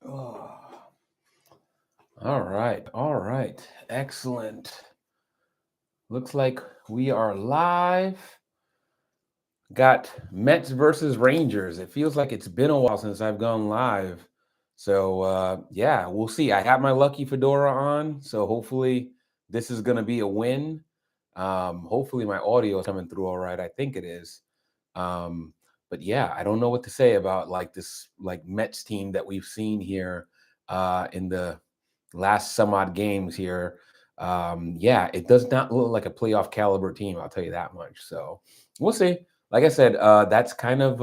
Oh, all right. All right. Excellent. Looks like we are live. Got Mets versus Rangers. It feels like it's been a while since I've gone live. So, yeah, we'll see. I have my lucky fedora on. So, hopefully, this is going to be a win. Hopefully, my audio is coming through all right. I think it is. Um, but yeah, I don't know what to say about like this like Mets team that we've seen here in the last some odd games here. Yeah, it does not look like a playoff caliber team. I'll tell you that much. So we'll see. Like I said, that's kind of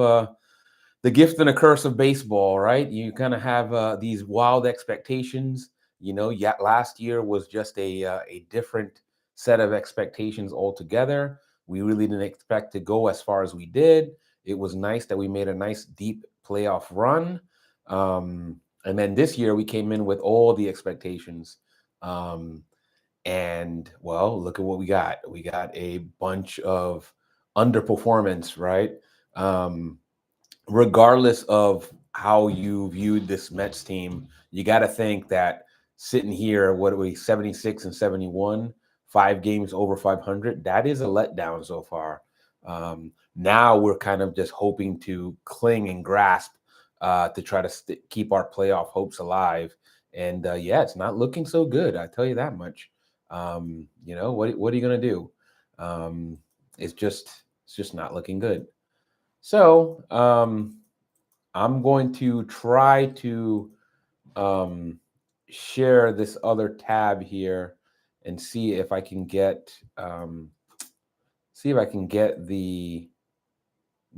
the gift and a curse of baseball, right? You kind of have these wild expectations. Yeah, last year was just a different set of expectations altogether. We really didn't expect to go as far as we did. It was nice that we made a nice deep playoff run. And then this year we came in with all the expectations. Um, and well, look at what we got. We got a bunch of underperformance, right? Um, Regardless of how you viewed this Mets team, you got to think that sitting here, what are we, 76 and 71, 5 games over 500, that is a letdown so far. Now we're kind of just hoping to cling and grasp to try to keep our playoff hopes alive. And yeah, it's not looking so good. I tell you that much. What are you gonna do? Um, it's just not looking good. So I'm going to try to um, share this other tab here and see if I can get the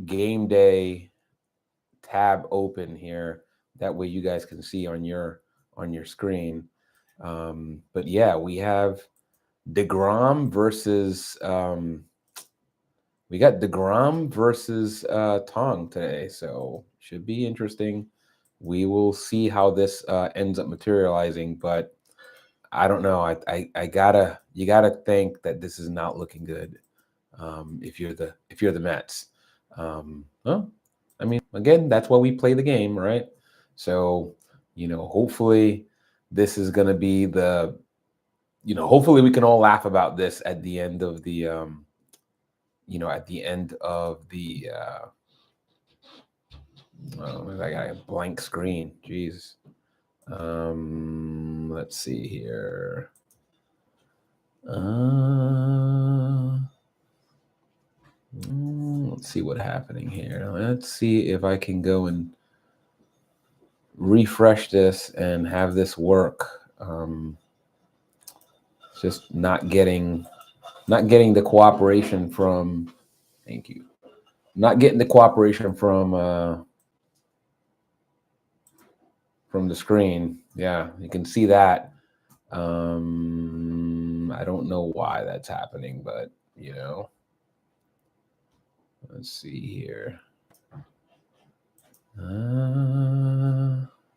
game day tab open here. That way you guys can see on your screen. But yeah, we have Degrom versus we got Degrom versus Tong today, so should be interesting. We will see how this ends up materializing, but I don't know. I gotta you gotta think that this is not looking good. If you're the Mets, well, I mean, again, that's why we play the game, right? So hopefully this is gonna be hopefully we can all laugh about this at the end of the oh, I got a blank screen. Jeez. Let's see here. Let's see what's happening here. Let's see if I can go and refresh this and have this work. Just not getting the cooperation from. Thank you. Not getting the cooperation from the screen. Yeah, you can see that. I don't know why that's happening, but let's see here.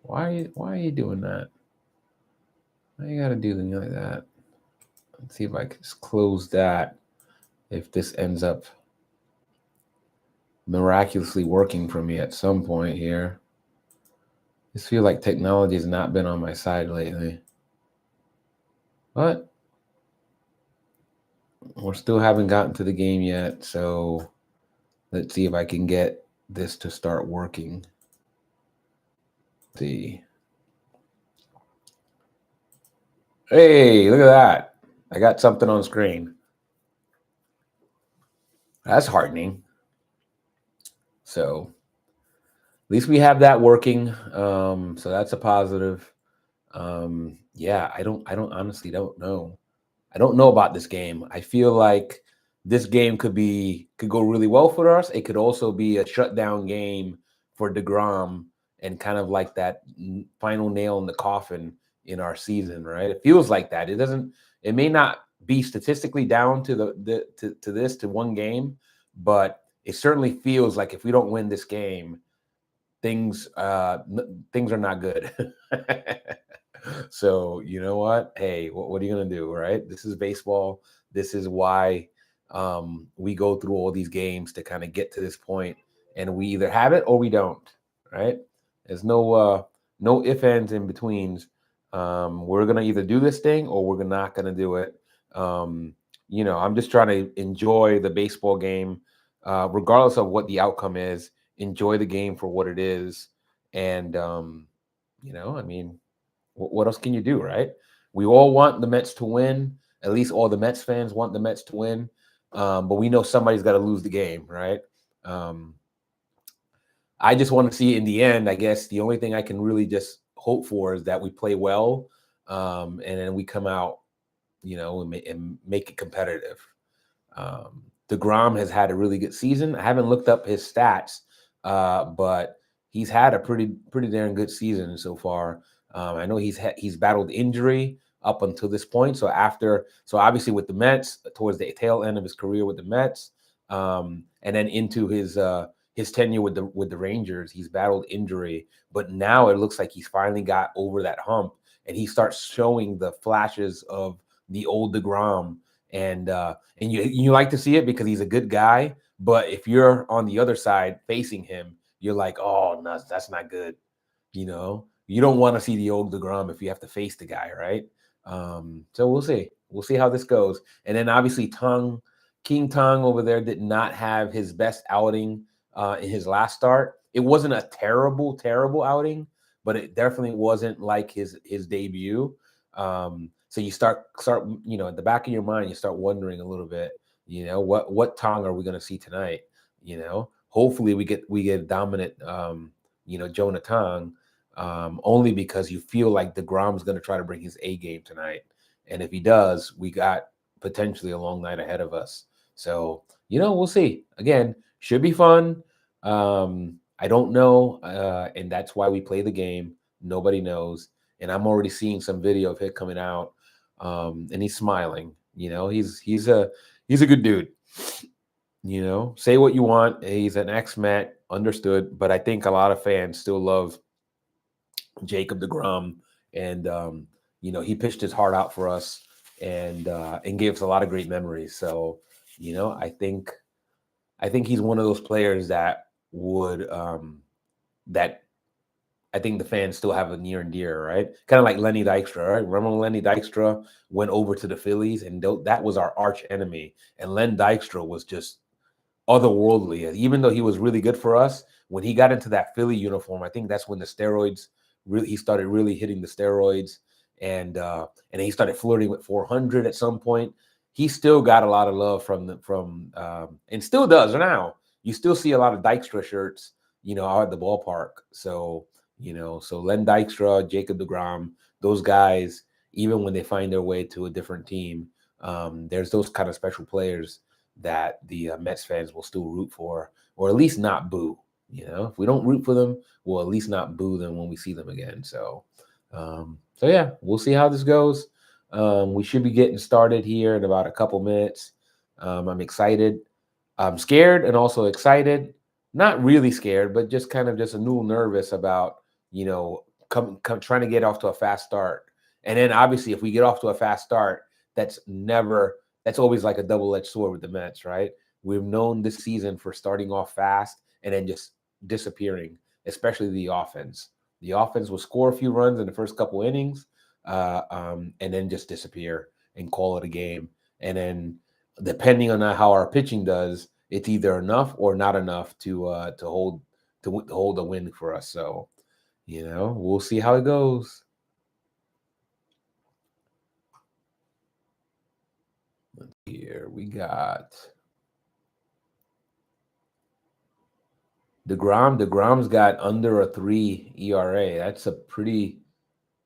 Why are you doing that? Why you gotta do something like that? Let's see if I can just close that. If this ends up miraculously working for me at some point here. I just feel like technology has not been on my side lately. But we still haven't gotten to the game yet, so let's see if I can get this to start working. Let's see. Hey, look at that. I got something on screen. That's heartening. So at least we have that working. So that's a positive. Yeah, I don't honestly don't know. I don't know about this game. I feel like this game could go really well for us. It could also be a shutdown game for DeGrom and kind of like that final nail in the coffin in our season, right? It feels like that. It may not be statistically down to to one game, but it certainly feels like if we don't win this game, things are not good. So you know what? Hey, what are you gonna do, right? This is baseball. This is why we go through all these games to kind of get to this point, and we either have it or we don't, right? There's No ifs, ands, in betweens. We're gonna either do this thing or we're not gonna do it. Um, I'm just trying to enjoy the baseball game, regardless of what the outcome is. Enjoy the game for what it is, and I mean, what else can you do, right? We all want the Mets to win. At least all the Mets fans want the Mets to win. But we know somebody's got to lose the game, right? Um, I just want to see in the end, I guess the only thing I can really just hope for is that we play well, and then we come out, and make it competitive. DeGrom has had a really good season. I haven't looked up his stats, but he's had a pretty darn good season so far. I know he's battled injury up until this point. So obviously with the Mets, towards the tail end of his career with the Mets, and then into his tenure with the Rangers, he's battled injury. But now it looks like he's finally got over that hump, and he starts showing the flashes of the old DeGrom, and you like to see it because he's a good guy. But if you're on the other side facing him, you're like, oh no, that's not good. You don't want to see the old DeGrom if you have to face the guy, right? So we'll see. We'll see how this goes. And then obviously King Tong over there did not have his best outing in his last start. It wasn't a terrible outing, but it definitely wasn't like his debut. So you start at the back of your mind, you start wondering a little bit, what Tong are we going to see tonight? Hopefully we get dominant, Jonah Tong, only because you feel like DeGrom's going to try to bring his A game tonight, and if he does, we got potentially a long night ahead of us. So we'll see. Again, should be fun. I don't know, and that's why we play the game. Nobody knows, and I'm already seeing some video of him coming out, and he's smiling. He's a good dude. Say what you want. He's an ex-Met, understood, but I think a lot of fans still love Jacob DeGrom, and he pitched his heart out for us, and gave us a lot of great memories. So, I think he's one of those players that would that I think the fans still have a near and dear, right? Kind of like Lenny Dykstra, right? Remember when Lenny Dykstra went over to the Phillies, and that was our arch enemy, and Len Dykstra was just otherworldly. Even though he was really good for us, when he got into that Philly uniform, I think that's when the steroids he started really hitting the steroids, and he started flirting with 400 at some point. He still got a lot of love and still does now. You still see a lot of Dykstra shirts, out at the ballpark. So Len Dykstra, Jacob DeGrom, those guys, even when they find their way to a different team, there's those kind of special players that the Mets fans will still root for, or at least not boo. If we don't root for them, we'll at least not boo them when we see them again. So yeah, we'll see how this goes. We should be getting started here in about a couple minutes. I'm excited. I'm scared and also excited. Not really scared, but just kind of just a little nervous about come trying to get off to a fast start. And then obviously, if we get off to a fast start, that's never that's always like a double-edged sword with the Mets, right? We've known this season for starting off fast and then just disappearing, especially the offense. The offense will score a few runs in the first couple innings, and then just disappear and call it a game. And then, depending on how our pitching does, it's either enough or not enough to hold a win for us. So, we'll see how it goes. Here we got DeGrom. DeGrom's got under a 3 ERA. That's a pretty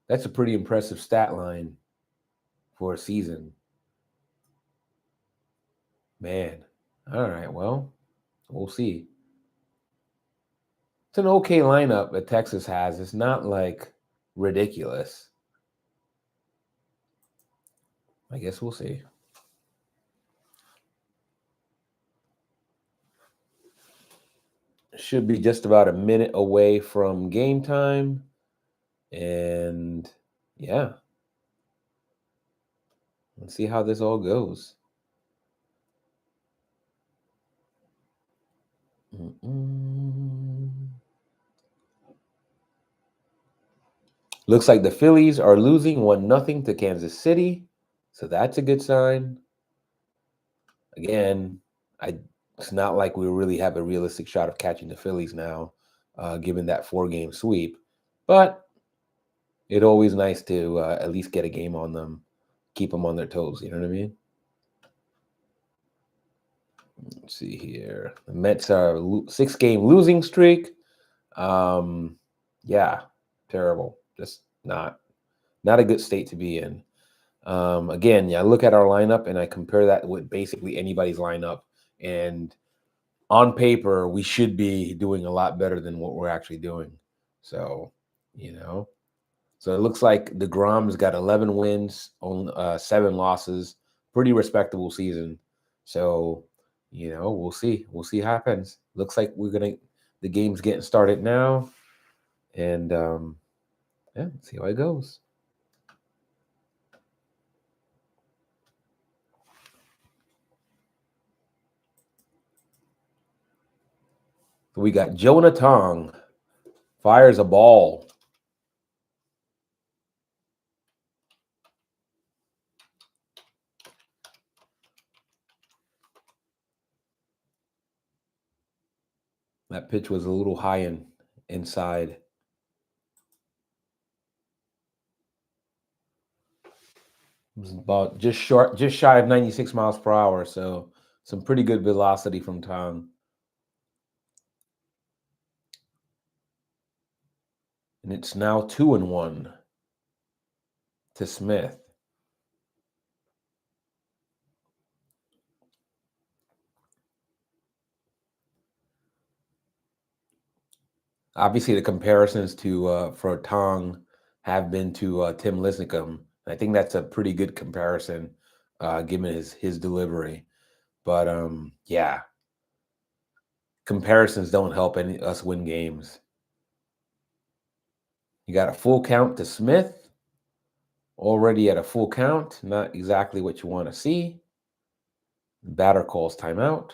impressive stat line for a season. Man. All right, well, we'll see. It's an okay lineup that Texas has. It's not like ridiculous. I guess we'll see. Should be just about a minute away from game time. And yeah, let's see how this all goes. Mm-mm. Looks like the Phillies are losing 1-0 to Kansas City. So that's a good sign. Again, it's not like we really have a realistic shot of catching the Phillies now, given that 4-game sweep. But it's always nice to at least get a game on them, keep them on their toes. You know what I mean? Let's see here. The Mets are 6-game losing streak. Yeah, terrible. Just not a good state to be in. Again, yeah, I look at our lineup and I compare that with basically anybody's lineup, and on paper we should be doing a lot better than what we're actually doing. So, so it looks like DeGrom's got 11 wins, on 7 losses, pretty respectable season. So, we'll see. We'll see what happens. Looks like the game's getting started now, and yeah, see how it goes. We got Jonah Tong fires a ball. That pitch was a little high inside. It was about just shy of 96 miles per hour. So some pretty good velocity from Tong. And it's now 2-1 to Smith. Obviously, the comparisons for Tong have been to Tim Lincecum. I think that's a pretty good comparison, given his delivery. But yeah, comparisons don't help us win games. You got a full count to Smith. Already at a full count, not exactly what you want to see. Batter calls timeout.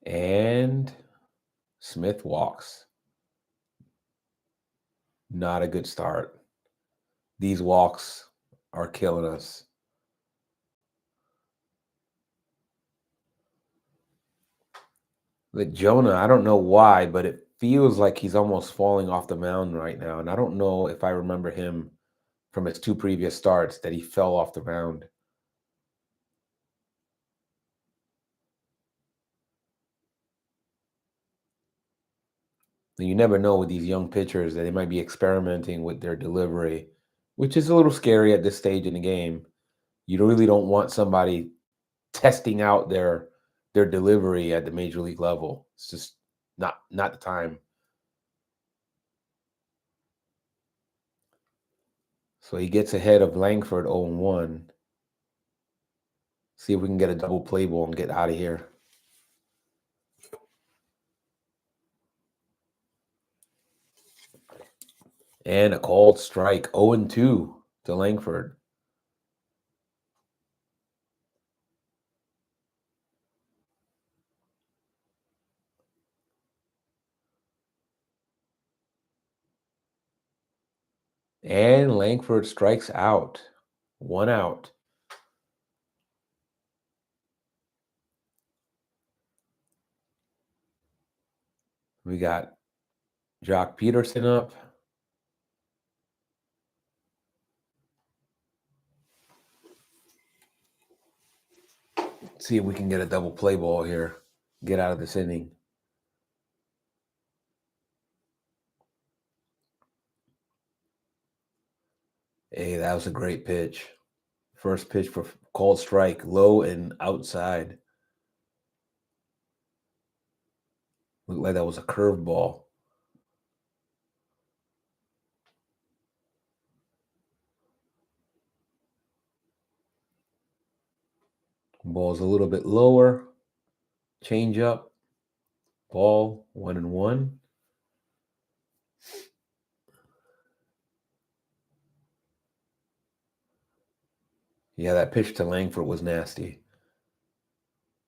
And Smith walks. Not a good start. These walks are killing us. Like Jonah, I don't know why, but it feels like he's almost falling off the mound right now. And I don't know if I remember him from his 2 previous starts that he fell off the mound. And you never know with these young pitchers that they might be experimenting with their delivery, which is a little scary at this stage in the game. You really don't want somebody testing out their delivery at the major league level. It's just not the time. So he gets ahead of Langford 0-1. See if we can get a double play ball and get out of here. And a called strike, 0-2 to Langford. And Langford strikes out. 1 out. We got Jock Peterson up. See if we can get a double play ball here. Get out of this inning. Hey, that was a great pitch. First pitch for called strike, low and outside. Looked like that was a curveball. Ball's a little bit lower. Change up. Ball 1-1. Yeah, that pitch to Langford was nasty.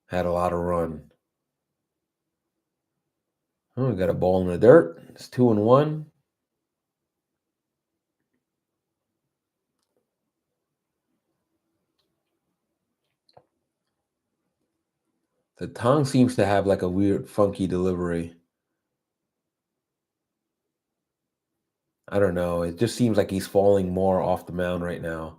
Had a lot of run. Oh, we got a ball in the dirt. It's 2-1. The tongue seems to have like a weird, funky delivery. I don't know. It just seems like he's falling more off the mound right now.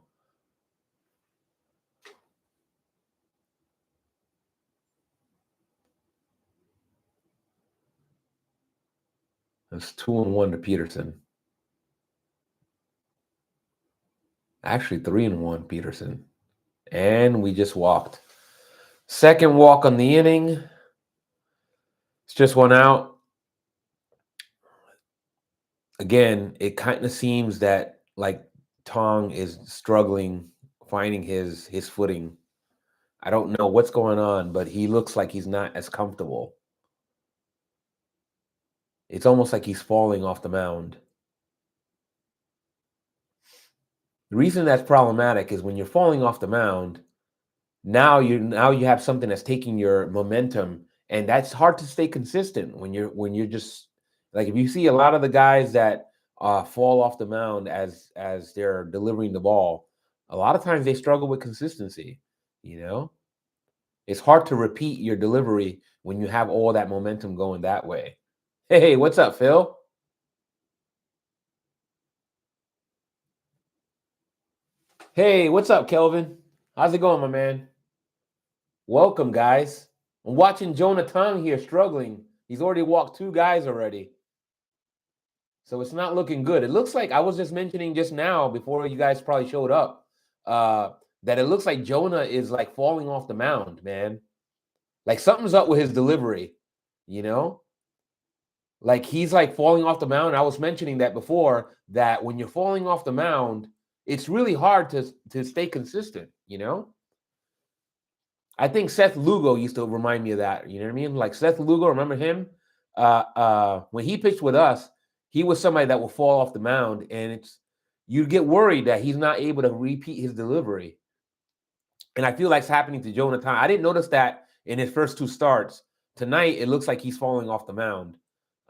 It's 2-1 to Peterson. Actually, 3-1 Peterson. And we just walked. Second walk on the inning. It's just one out. Again, it kind of seems that like Tong is struggling finding his footing. I don't know what's going on, but he looks like he's not as comfortable. It's almost like he's falling off the mound. The reason that's problematic is when you're falling off the mound, now you have something that's taking your momentum, and that's hard to stay consistent when you're just like, if you see a lot of the guys that fall off the mound as they're delivering the ball, a lot of times they struggle with consistency. You know, it's hard to repeat your delivery when you have all that momentum going that way. Hey, what's up, Phil? Hey, what's up, Kelvin? How's it going, my man? Welcome, guys. I'm watching Jonah Tong here struggling. He's already walked 2 guys already. So it's not looking good. It looks like I was just mentioning just now before you guys probably showed up, that it looks like Jonah is like falling off the mound, man. Like something's up with his delivery, you know? Like he's like falling off the mound. I was mentioning that before, that when you're falling off the mound, it's really hard to stay consistent, you know? I think Seth Lugo used to remind me of that. You know what I mean? Like Seth Lugo, remember him? When he pitched with us, he was somebody that will fall off the mound, and you get worried that he's not able to repeat his delivery. And I feel like it's happening to Jonah Tong. I didn't notice that in his first 2 starts. Tonight, it looks like he's falling off the mound.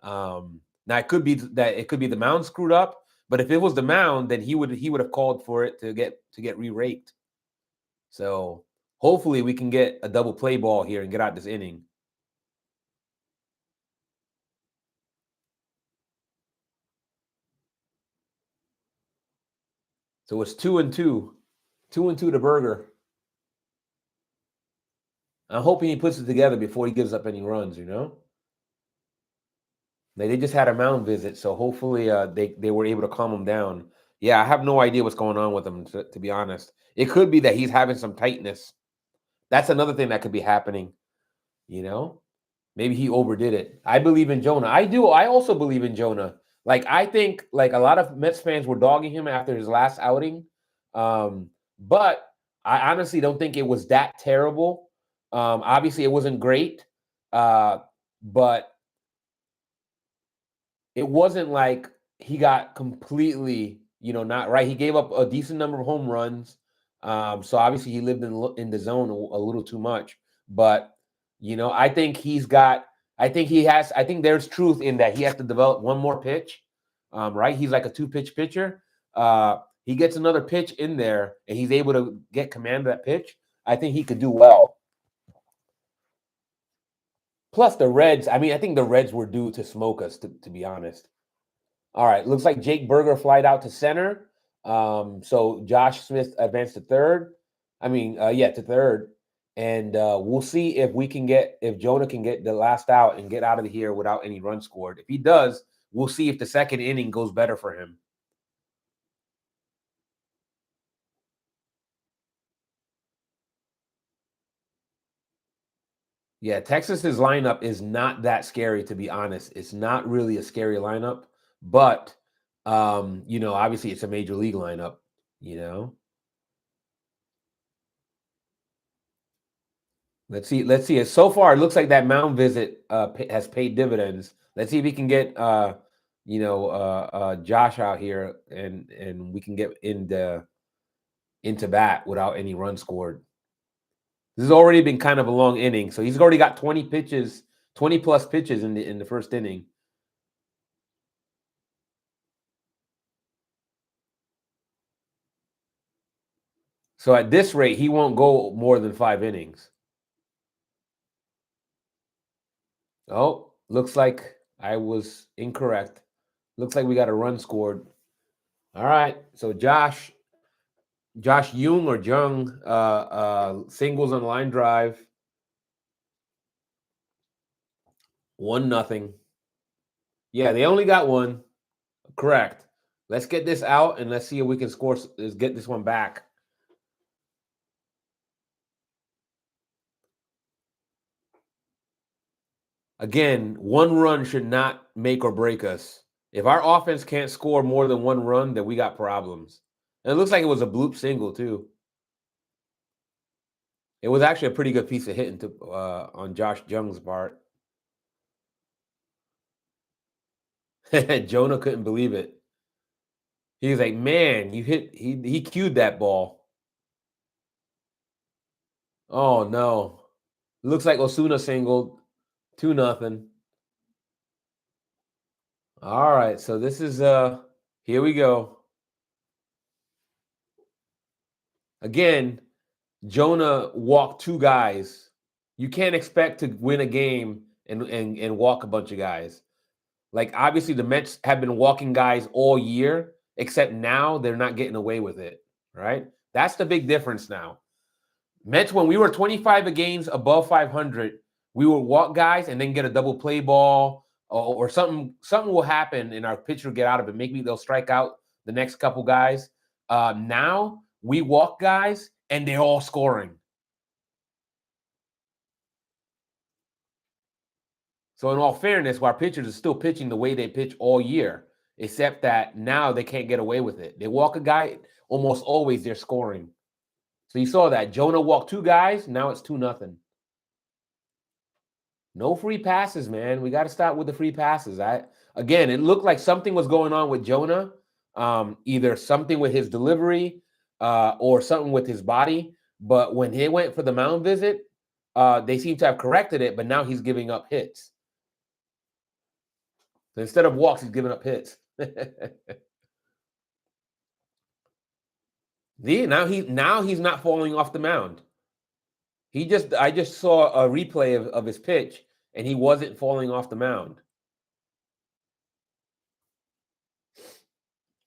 Now it could be the mound screwed up, but if it was the mound, then he would have called for it to get re-raked. So hopefully we can get a double play ball here and get out this inning. So it's 2-2. 2-2 to Burger. I'm hoping he puts it together before he gives up any runs, you know? They just had a mound visit, so hopefully they were able to calm him down. Yeah, I have no idea what's going on with him, to be honest. It could be that he's having some tightness. That's another thing that could be happening, you know? Maybe he overdid it. I believe in Jonah. I do. I also believe in Jonah. Like, I think like a lot of Mets fans were dogging him after his last outing. But I honestly don't think it was that terrible. Obviously it wasn't great. But it wasn't like he got completely, not right. He gave up a decent number of home runs. So obviously he lived in the zone a little too much. But I think I think there's truth in that. He has to develop one more pitch. Right? He's like a 2-pitch pitcher. He gets another pitch in there and he's able to get command of that pitch. I think he could do well. Plus the Reds, I mean, I think the Reds were due to smoke us, to be honest. All right, looks like Jake Burger flied out to center. So Josh Smith advanced to third. To third. And we'll see if Jonah can get the last out and get out of here without any runs scored. If he does, we'll see if the second inning goes better for him. Yeah, Texas's lineup is not that scary, to be honest. It's not really a scary lineup, but obviously it's a major league lineup, you know. Let's see. So far, it looks like that mound visit has paid dividends. Let's see if we can get Josh out here and we can get into bat without any run scored. This has already been kind of a long inning, so he's already got 20 pitches 20 plus pitches in the first inning. So at this rate, he won't go more than 5 innings. Oh, looks like I was incorrect. Looks like we got a run scored. All right. So Josh Jung or Jung singles on line drive. 1-0. Yeah, they only got one. Correct. Let's get this out and let's see if we can score. Let's get this one back. Again, one run should not make or break us. If our offense can't score more than one run, then we got problems. And it looks like it was a bloop single too. It was actually a pretty good piece of hitting on Josh Jung's part. Jonah couldn't believe it. He was like, "Man, you hit." He cued that ball. Oh no! Looks like Osuna singled. 2-0. All right, so this is here we go. Again, Jonah walked 2 guys. You can't expect to win a game and walk a bunch of guys. Like obviously the Mets have been walking guys all year, except now they're not getting away with it, right? That's the big difference now. Mets, when we were 25 games above 500, we would walk guys and then get a double play ball or something. Something will happen and our pitcher will get out of it. Maybe they'll strike out the next couple guys. Now we walk guys and they're all scoring. So in all fairness, our pitchers are still pitching the way they pitch all year, except that now they can't get away with it. They walk a guy, almost always they're scoring. So you saw that. Jonah walked 2 guys, now it's 2-0. No free passes, man. We got to stop with the free passes. Again, it looked like something was going on with Jonah, either something with his delivery or something with his body. But when he went for the mound visit, they seem to have corrected it, but now he's giving up hits. So instead of walks, he's giving up hits. Now he's not falling off the mound. I just saw a replay of his pitch, and he wasn't falling off the mound.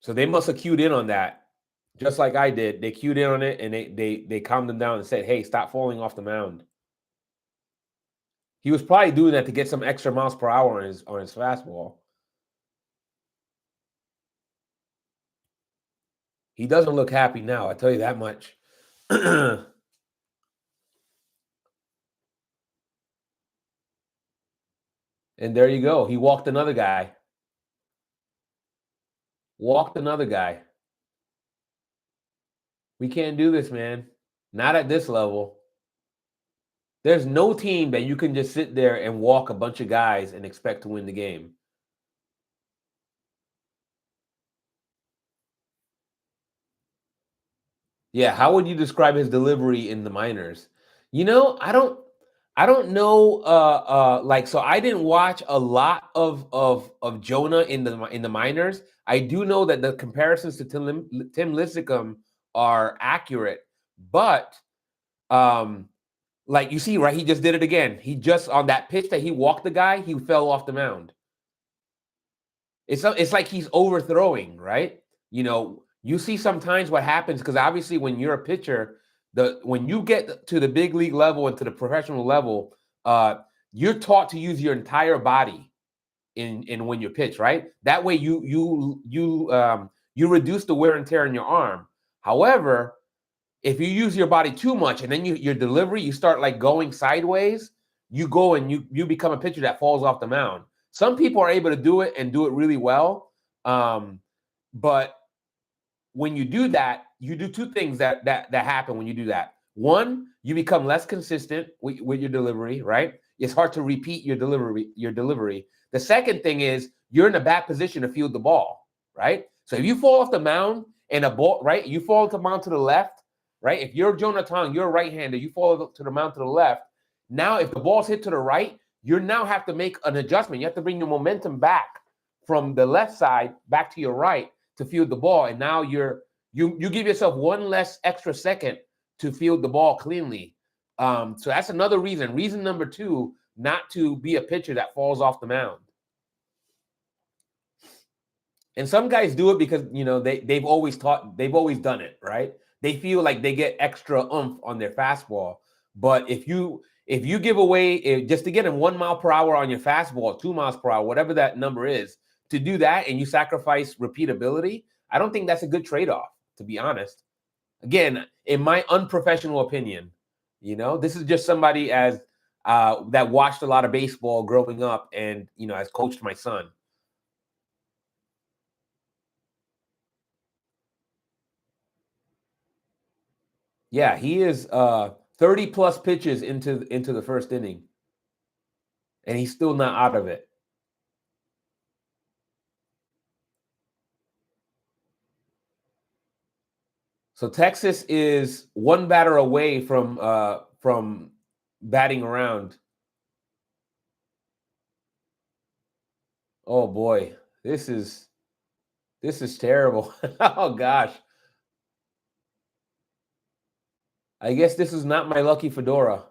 So they must have cued in on that, just like I did. They cued in on it, and they calmed him down and said, "Hey, stop falling off the mound." He was probably doing that to get some extra miles per hour on his fastball. He doesn't look happy now, I tell you that much. And there you go. He walked another guy. We can't do this, man. Not at this level. There's no team that you can just sit there and walk a bunch of guys and expect to win the game. Yeah, how would you describe his delivery in the minors? You know, I don't know like, so I didn't watch a lot of Jonah in the minors. I do know that the comparisons to Tim Lincecum are accurate, but like you see, right, he just did it again. He just, on that pitch that he walked the guy, he fell off the mound. It's like he's overthrowing, right? You know, you see sometimes what happens, because obviously when you're a pitcher, when you get to the big league level and to the professional level, you're taught to use your entire body in when you pitch, right? That way you reduce the wear and tear in your arm. However, if you use your body too much and then your delivery, you start like going sideways, you go and you become a pitcher that falls off the mound. Some people are able to do it and do it really well. But when you do that, you do 2 things that happen when you do that. One, you become less consistent with your delivery, right? It's hard to repeat your delivery. The second thing is you're in a bad position to field the ball, right? So if you fall off the mound and a ball, right, you fall to the mound to the left, right? If you're Jonah Tong, you're a right-hander, you fall to the mound to the left. Now, if the ball's hit to the right, you now have to make an adjustment. You have to bring your momentum back from the left side back to your right to field the ball. And now you give yourself one less extra second to field the ball cleanly. So that's another reason. Reason number 2, not to be a pitcher that falls off the mound. And some guys do it because, they've always done it, right? They feel like they get extra oomph on their fastball. But if you give away just to get in 1 mile per hour on your fastball, 2 miles per hour, whatever that number is, to do that and you sacrifice repeatability, I don't think that's a good trade-off, to be honest. Again, in my unprofessional opinion, this is just somebody that watched a lot of baseball growing up and, has coached my son. Yeah, he is 30 plus pitches into the first inning, and he's still not out of it. So Texas is 1 batter away from batting around. Oh boy, this is terrible. Oh gosh. I guess this is not my lucky fedora.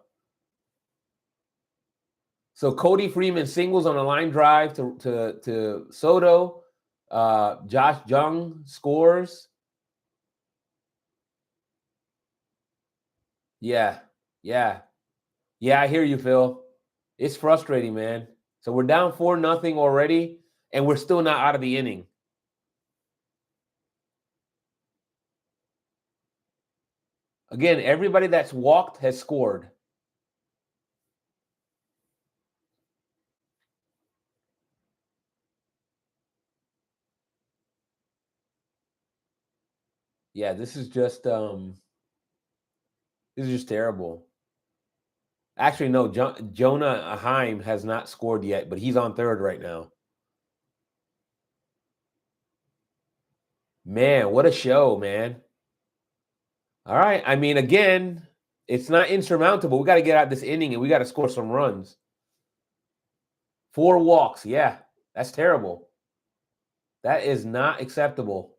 So Cody Freeman singles on a line drive to Soto. Josh Jung scores. Yeah. I hear you, Phil. It's frustrating, man. So we're down 4-0 already, and we're still not out of the inning. Again, everybody that's walked has scored. Yeah, this is just terrible. Actually, no, Jonah Heim has not scored yet, but he's on third right now. Man, what a show, man. All right. I mean, again, it's not insurmountable. We got to get out this inning and we got to score some runs. 4 walks. Yeah, that's terrible. That is not acceptable.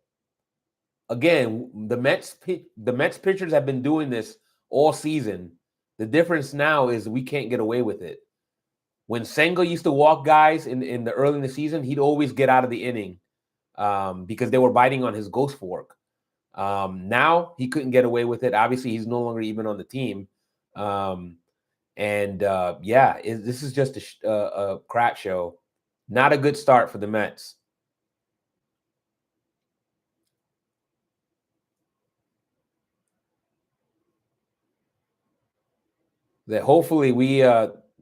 Again, the Mets pitchers have been doing this all season. The difference now is we can't get away with it. When Senga used to walk guys in the early in the season, he'd always get out of the inning because they were biting on his ghost fork. Now he couldn't get away with it. Obviously, he's no longer even on the team. This is just a crap show. Not a good start for the Mets. That hopefully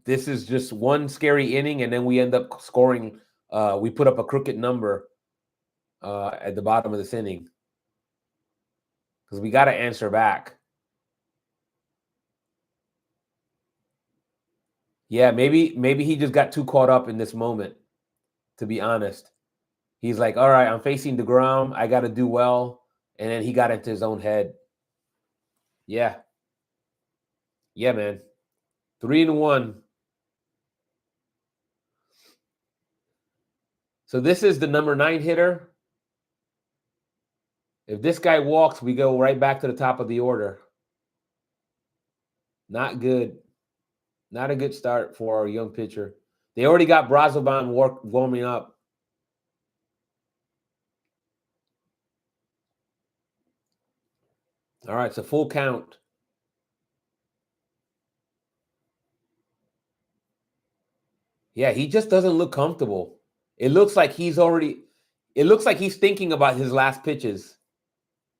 this is just one scary inning and then we end up scoring. We put up a crooked number at the bottom of this inning because we got to answer back. Yeah, maybe he just got too caught up in this moment, to be honest. He's like, all right, I'm facing DeGrom. I got to do well. And then he got into his own head. Yeah. Yeah, man. 3-1. So this is the number 9 hitter. If this guy walks, we go right back to the top of the order. Not good. Not a good start for our young pitcher. They already got Brazoban warming up. All right, it's a full count. Yeah, he just doesn't look comfortable. It looks like he's thinking about his last pitches.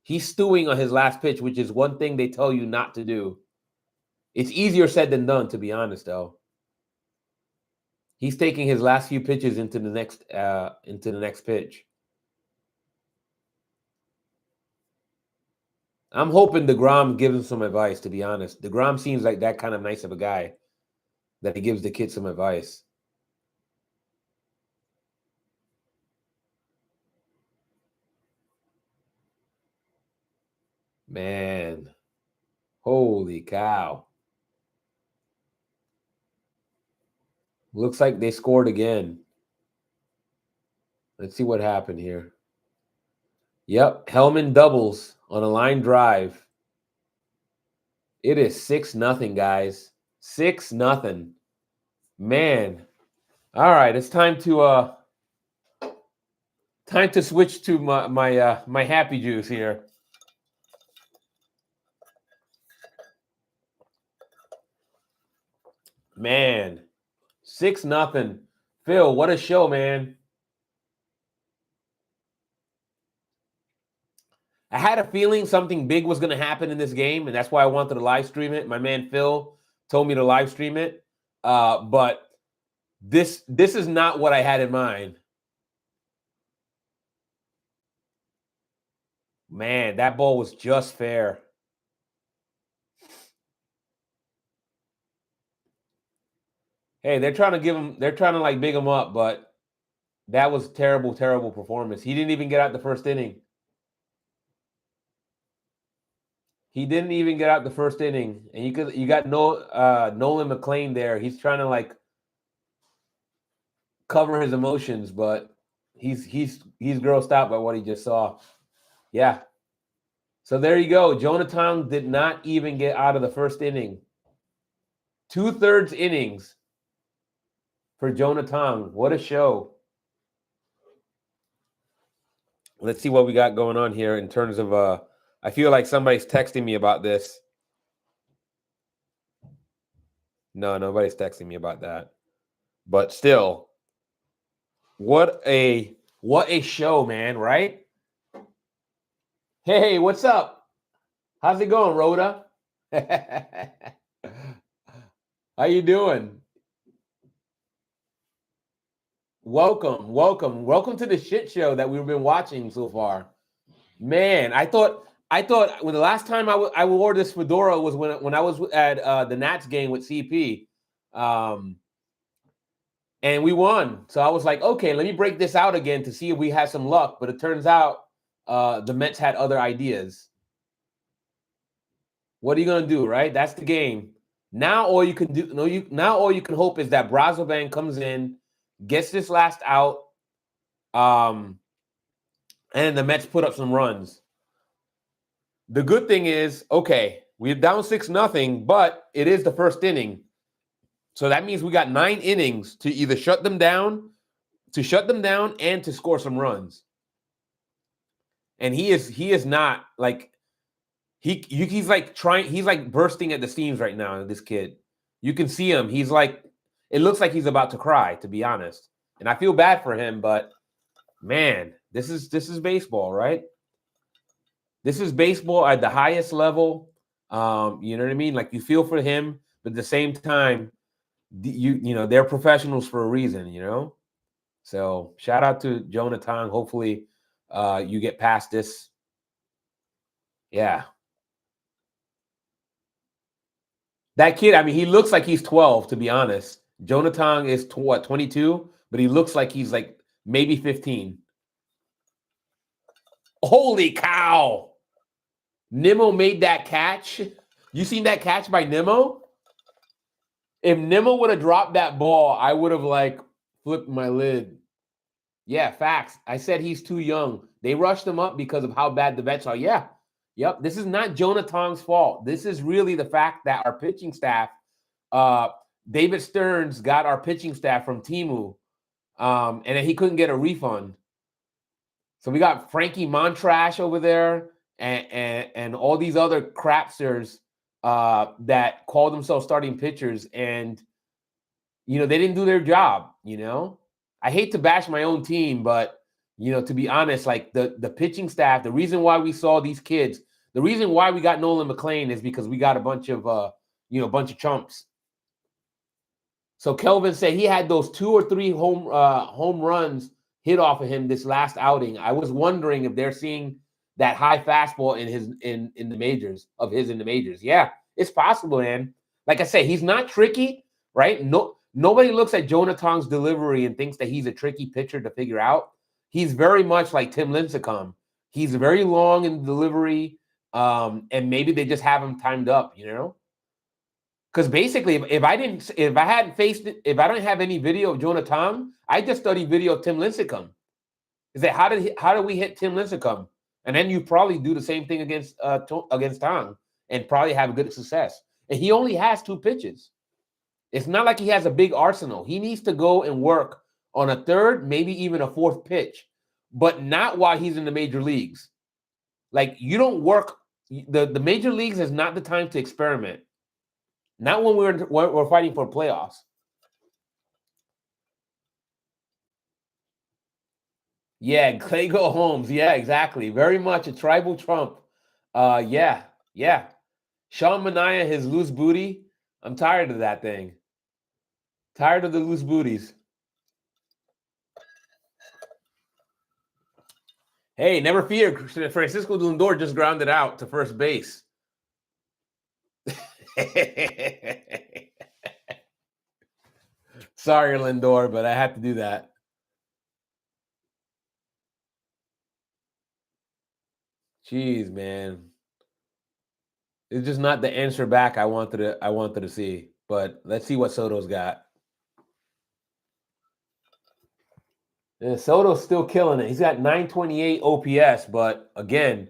He's stewing on his last pitch, which is one thing they tell you not to do. It's easier said than done, to be honest, though. He's taking his last few pitches into the next pitch. I'm hoping DeGrom gives him some advice, to be honest. DeGrom seems like that kind of nice of a guy that he gives the kid some advice. Man, holy cow. Looks like they scored again. Let's see what happened here. Yep, Hellman doubles on a line drive. It is 6-0, guys. 6-0. Man. All right, it's time to switch to my happy juice here. Man, 6-0. Phil, what a show, man. I had a feeling something big was going to happen in this game, and that's why I wanted to live stream it. My man Phil told me to live stream it, but this is not what I had in mind. Man, that ball was just fair. Hey, they're trying to like big him up, but that was terrible, terrible performance. He didn't even get out the first inning. He didn't even get out the first inning, and you got Nolan McLean there. He's trying to like cover his emotions, but he's grossed out by what he just saw. Yeah. So there you go. Jonah Tong did not even get out of the first inning. 2/3 innings for Jonah Tong. What a show. Let's see what we got going on here in terms of I feel like somebody's texting me about this. No, nobody's texting me about that. But still, what a show, man, right? Hey, what's up? How's it going, Rhoda? How you doing? Welcome to the shit show that we've been watching so far. Man, I thought when the last time I wore this fedora was when I was at the Nats game with CP, and we won. So I was like, okay, let me break this out again to see if we had some luck. But it turns out the Mets had other ideas. What are you gonna do, right? That's the game. Now all you can do, now all you can hope is that Brazoban comes in, gets this last out, and the Mets put up some runs. The good thing is, okay, we're down 6-0, but it is the first inning. So that means we got 9 innings to either shut them down and to score some runs. And he is not like he's like bursting at the seams right now, this kid. You can see him. He's like, it looks like he's about to cry, to be honest. And I feel bad for him, but man, this is baseball, right? This is baseball at the highest level. You know what I mean? Like, you feel for him, but at the same time, you know, they're professionals for a reason, you know? So shout out to Jonah Tong. Hopefully you get past this. Yeah. That kid, I mean, he looks like he's 12, to be honest. Jonah Tong is 22, but he looks like he's like maybe 15. Holy cow. Nimmo made that catch. You seen that catch by Nimmo? If Nimmo would have dropped that ball, I would have like flipped my lid. Yeah, facts. I said he's too young. They rushed him up because of how bad the Mets are. Yeah. Yep. This is not Jonah Tong's fault. This is really the fact that our pitching staff, David Stearns got our pitching staff from Temu, and then he couldn't get a refund. So we got Frankie Montrash over there and all these other crapsters that call themselves starting pitchers, and you know, they didn't do their job. You know, I hate to bash my own team, but you know, to be honest, like the pitching staff, the reason why we saw these kids, the reason why we got Nolan McLean is because we got a bunch of chumps. So Kelvin said he had those 2 or 3 home runs hit off of him this last outing. I was wondering if they're seeing that high fastball in the majors. Yeah, it's possible, man. Like I say, he's not tricky, right? Nobody looks at Jonah Tong's delivery and thinks that he's a tricky pitcher to figure out. He's very much like Tim Lincecum. He's very long in delivery, and maybe they just have him timed up, you know? Because basically, if I don't have any video of Jonah Tong, I just study video of Tim Lincecum. Is that how did we hit Tim Lincecum? And then you probably do the same thing against Tong and probably have good success. And he only has 2 pitches. It's not like he has a big arsenal. He needs to go and work on a 3rd, maybe even a 4th pitch, but not while he's in the major leagues. Like, you don't work. The major leagues is not the time to experiment. Not when we're fighting for playoffs. Yeah, Claygo Holmes. Yeah, exactly. Very much a tribal Trump. Yeah. Sean Manaea, his loose booty. I'm tired of that thing. Tired of the loose booties. Hey, never fear. Francisco Lindor just grounded out to first base. Sorry, Lindor, but I had to do that. Jeez, man. It's just not the answer back I wanted to see. But let's see what Soto's got. Yeah, Soto's still killing it. He's got 928 OPS, but again,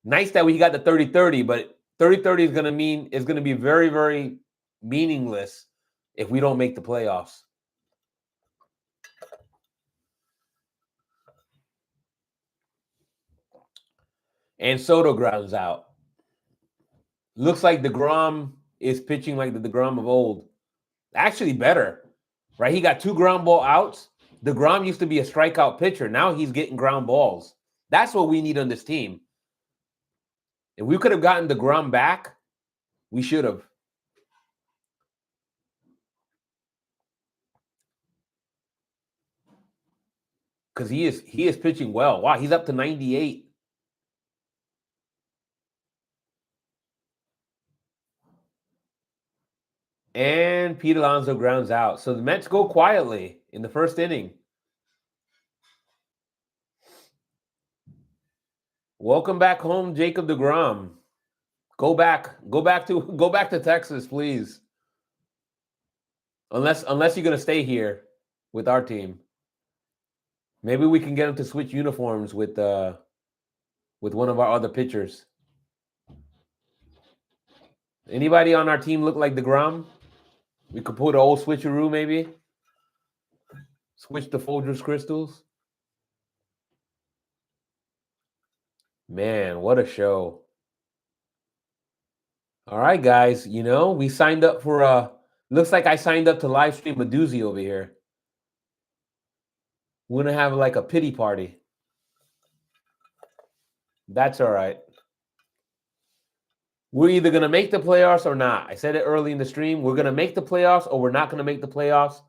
nice that we got the 30-30, but 30-30 is gonna be very, very meaningless if we don't make the playoffs. And Soto grounds out. Looks like DeGrom is pitching like the DeGrom of old. Actually better, right? He got 2 ground ball outs. DeGrom used to be a strikeout pitcher. Now he's getting ground balls. That's what we need on this team. If we could have gotten DeGrom back, we should have. Because he is pitching well. Wow, he's up to 98. And Pete Alonso grounds out. So the Mets go quietly in the first inning. Welcome back home, Jacob deGrom. Go back to Texas, please. Unless you're gonna stay here with our team. Maybe we can get him to switch uniforms with one of our other pitchers. Anybody on our team look like deGrom? We could put an old switcheroo, maybe. Switch the Folgers crystals. Man, what a show. All right, guys. We signed up for looks like I signed up to live stream a doozy over here. We're going to have like a pity party. That's all right. We're either going to make the playoffs or not. I said it early in the stream. We're going to make the playoffs or we're not going to make the playoffs.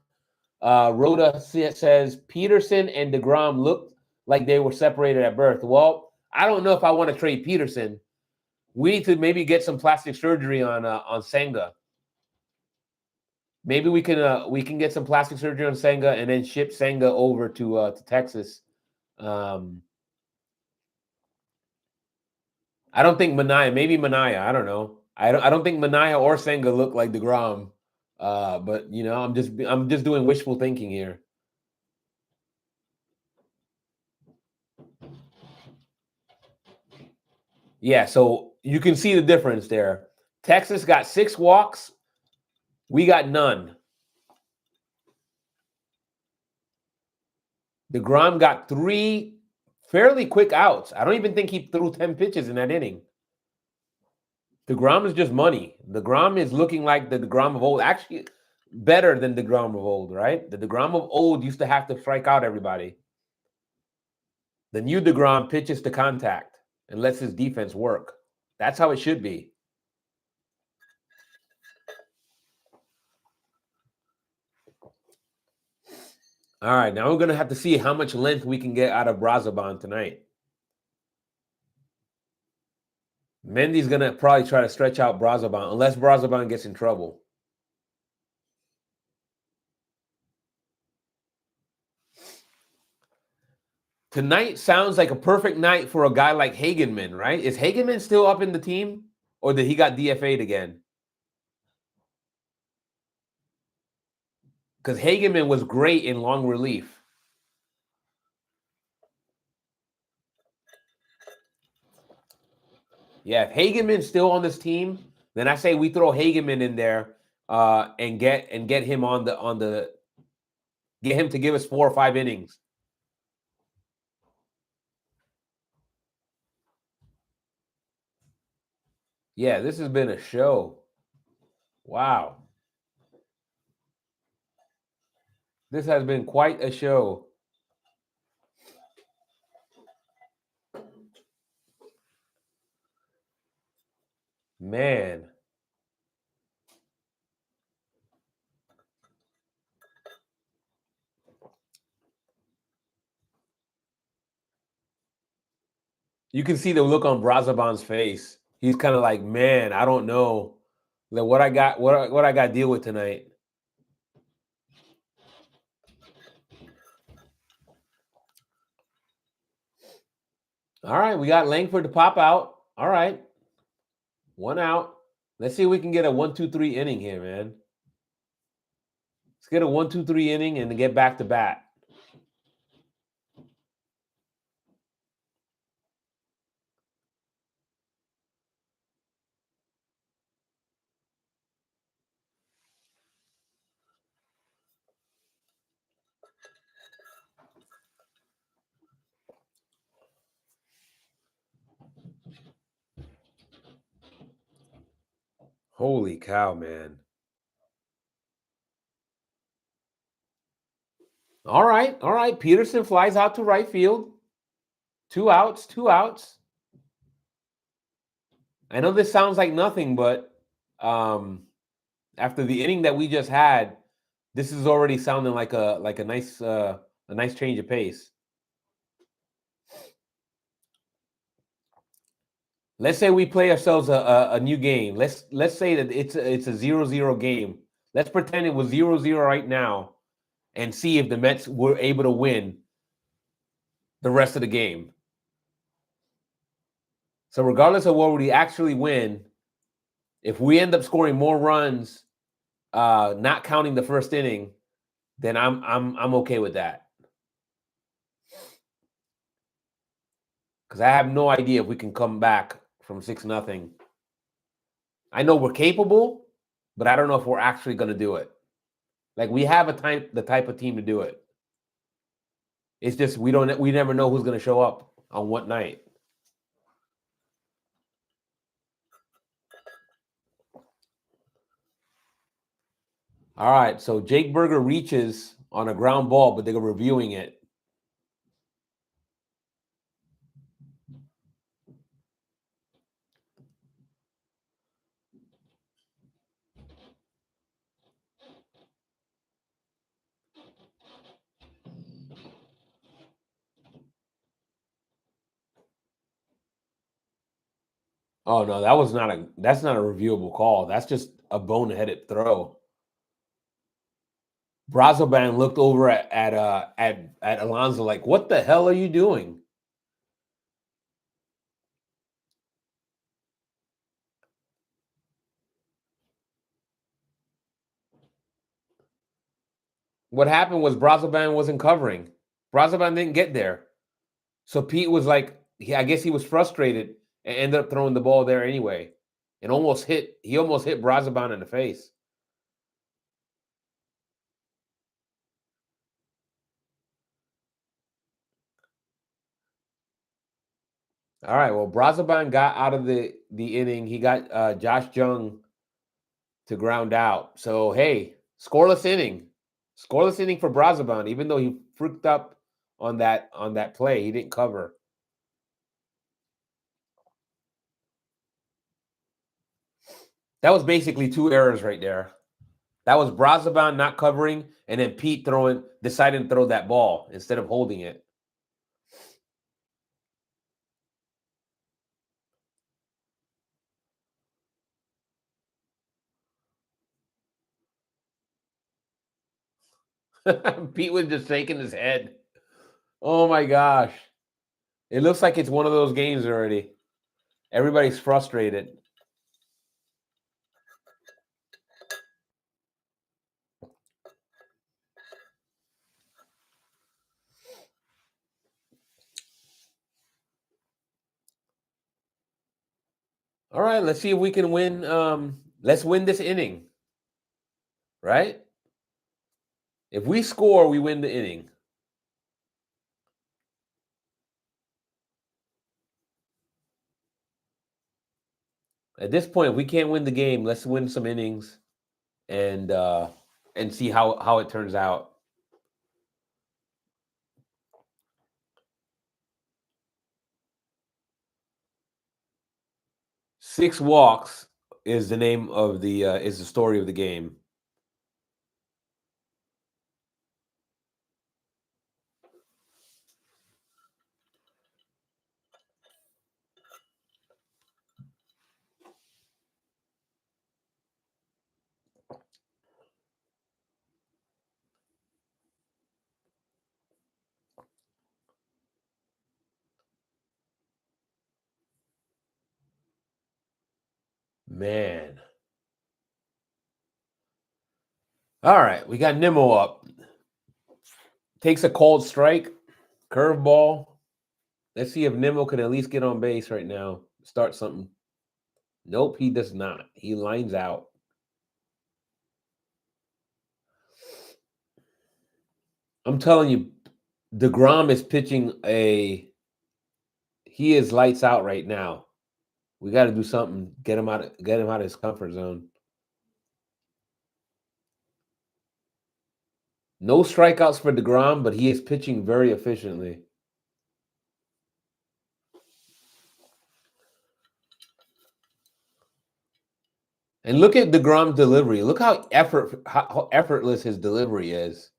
Rhoda says Peterson and deGrom looked like they were separated at birth. Well, I don't know if I want to trade Peterson. We need to maybe get some plastic surgery on Senga. Maybe we can get some plastic surgery on Senga and then ship Senga over to Texas. I don't think Manaea. Maybe Manaea. I don't know. I don't think Manaea or Senga look like deGrom. But I'm just doing wishful thinking here. Yeah, so you can see the difference there. Texas got 6 walks. We got none. deGrom got 3 fairly quick outs. I don't even think he threw 10 pitches in that inning. deGrom is just money. deGrom is looking like the deGrom of old. Actually, better than deGrom of old, right? The deGrom of old used to have to strike out everybody. The new deGrom pitches to contact and lets his defense work. That's how it should be. All right, now we're going to have to see how much length we can get out of Brazoban tonight. Mendy's going to probably try to stretch out Brazoban unless Brazoban gets in trouble. Tonight sounds like a perfect night for a guy like Hagenman, right? Is Hagenman still up in the team or did he got DFA'd again? Because Hageman was great in long relief. Yeah, if Hageman's still on this team, then I say we throw Hageman in there and get him get him to give us 4 or 5 innings. Yeah, this has been a show. Wow. This has been quite a show. Man. You can see the look on Brazoban's face. He's kind of like, man, I don't know what I got to deal with tonight. All right, we got Langford to pop out. All right. 1 out. Let's see if we can get a 1-2-3 inning here, man. Let's get a 1-2-3 inning and get back to bat. Holy cow, man. All right. All right. Peterson flies out to right field. 2 outs, 2 outs. I know this sounds like nothing, but after the inning that we just had, this is already sounding like a nice change of pace. Let's say we play ourselves a new game. Let's say that it's a 0-0 game. Let's pretend it was 0-0 right now and see if the Mets were able to win the rest of the game. So regardless of what we actually win, if we end up scoring more runs, not counting the first inning, then I'm okay with that. Because I have no idea if we can come back from 6-0. I know we're capable, but I don't know if we're actually going to do it. Like we have the type of team to do it. It's just we never know who's going to show up on what night. All right, so Jake Burger reaches on a ground ball, but they're reviewing it. Oh no, that's not a reviewable call. That's just a boneheaded throw. Brazoban looked over at Alonso like, "What the hell are you doing?" What happened was Brazoban wasn't covering. Brazoban didn't get there, so Pete was like, I guess he was frustrated and ended up throwing the ball there anyway, and he almost hit Brazoban in the face. All right, well, Brazoban got out of the inning. He got Josh Jung to ground out. So hey, scoreless inning for Brazoban. Even though he freaked up on that play, he didn't cover. That was basically 2 errors right there. That was Brazoban not covering, and then Pete deciding to throw that ball instead of holding it. Pete was just shaking his head. Oh my gosh. It looks like it's one of those games already. Everybody's frustrated. All right, let's see if we can win. Let's win this inning, right? If we score, we win the inning. At this point, if we can't win the game, let's win some innings and see how it turns out. Six walks is the name of the is the story of the game. Man. All right, we got Nimmo up. Takes a cold strike, curveball. Let's see if Nimmo can at least get on base right now. Start something. Nope, he does not. He lines out. I'm telling you, DeGrom is pitching he is lights out right now. We got to do something. Get him out of his comfort zone. No strikeouts for DeGrom, but he is pitching very efficiently. And look at DeGrom's delivery. Look how effortless his delivery is.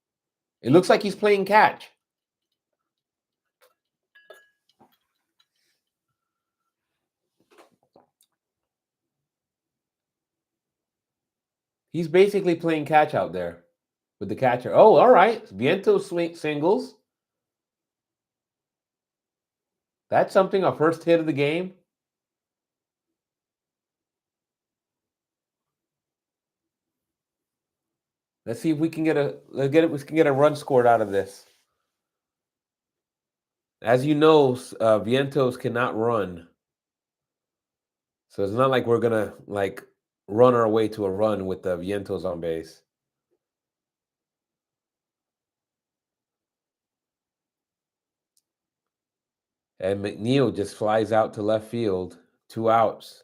It looks like he's playing catch. He's basically playing catch out there with the catcher. Oh, all right. Vientos singles. That's something. Our first hit of the game. Let's see if we can get a run scored out of this. As you know, Vientos cannot run, so it's not like we're gonna run our way to a run with the Vientos on base. And McNeil just flies out to left field. 2 outs.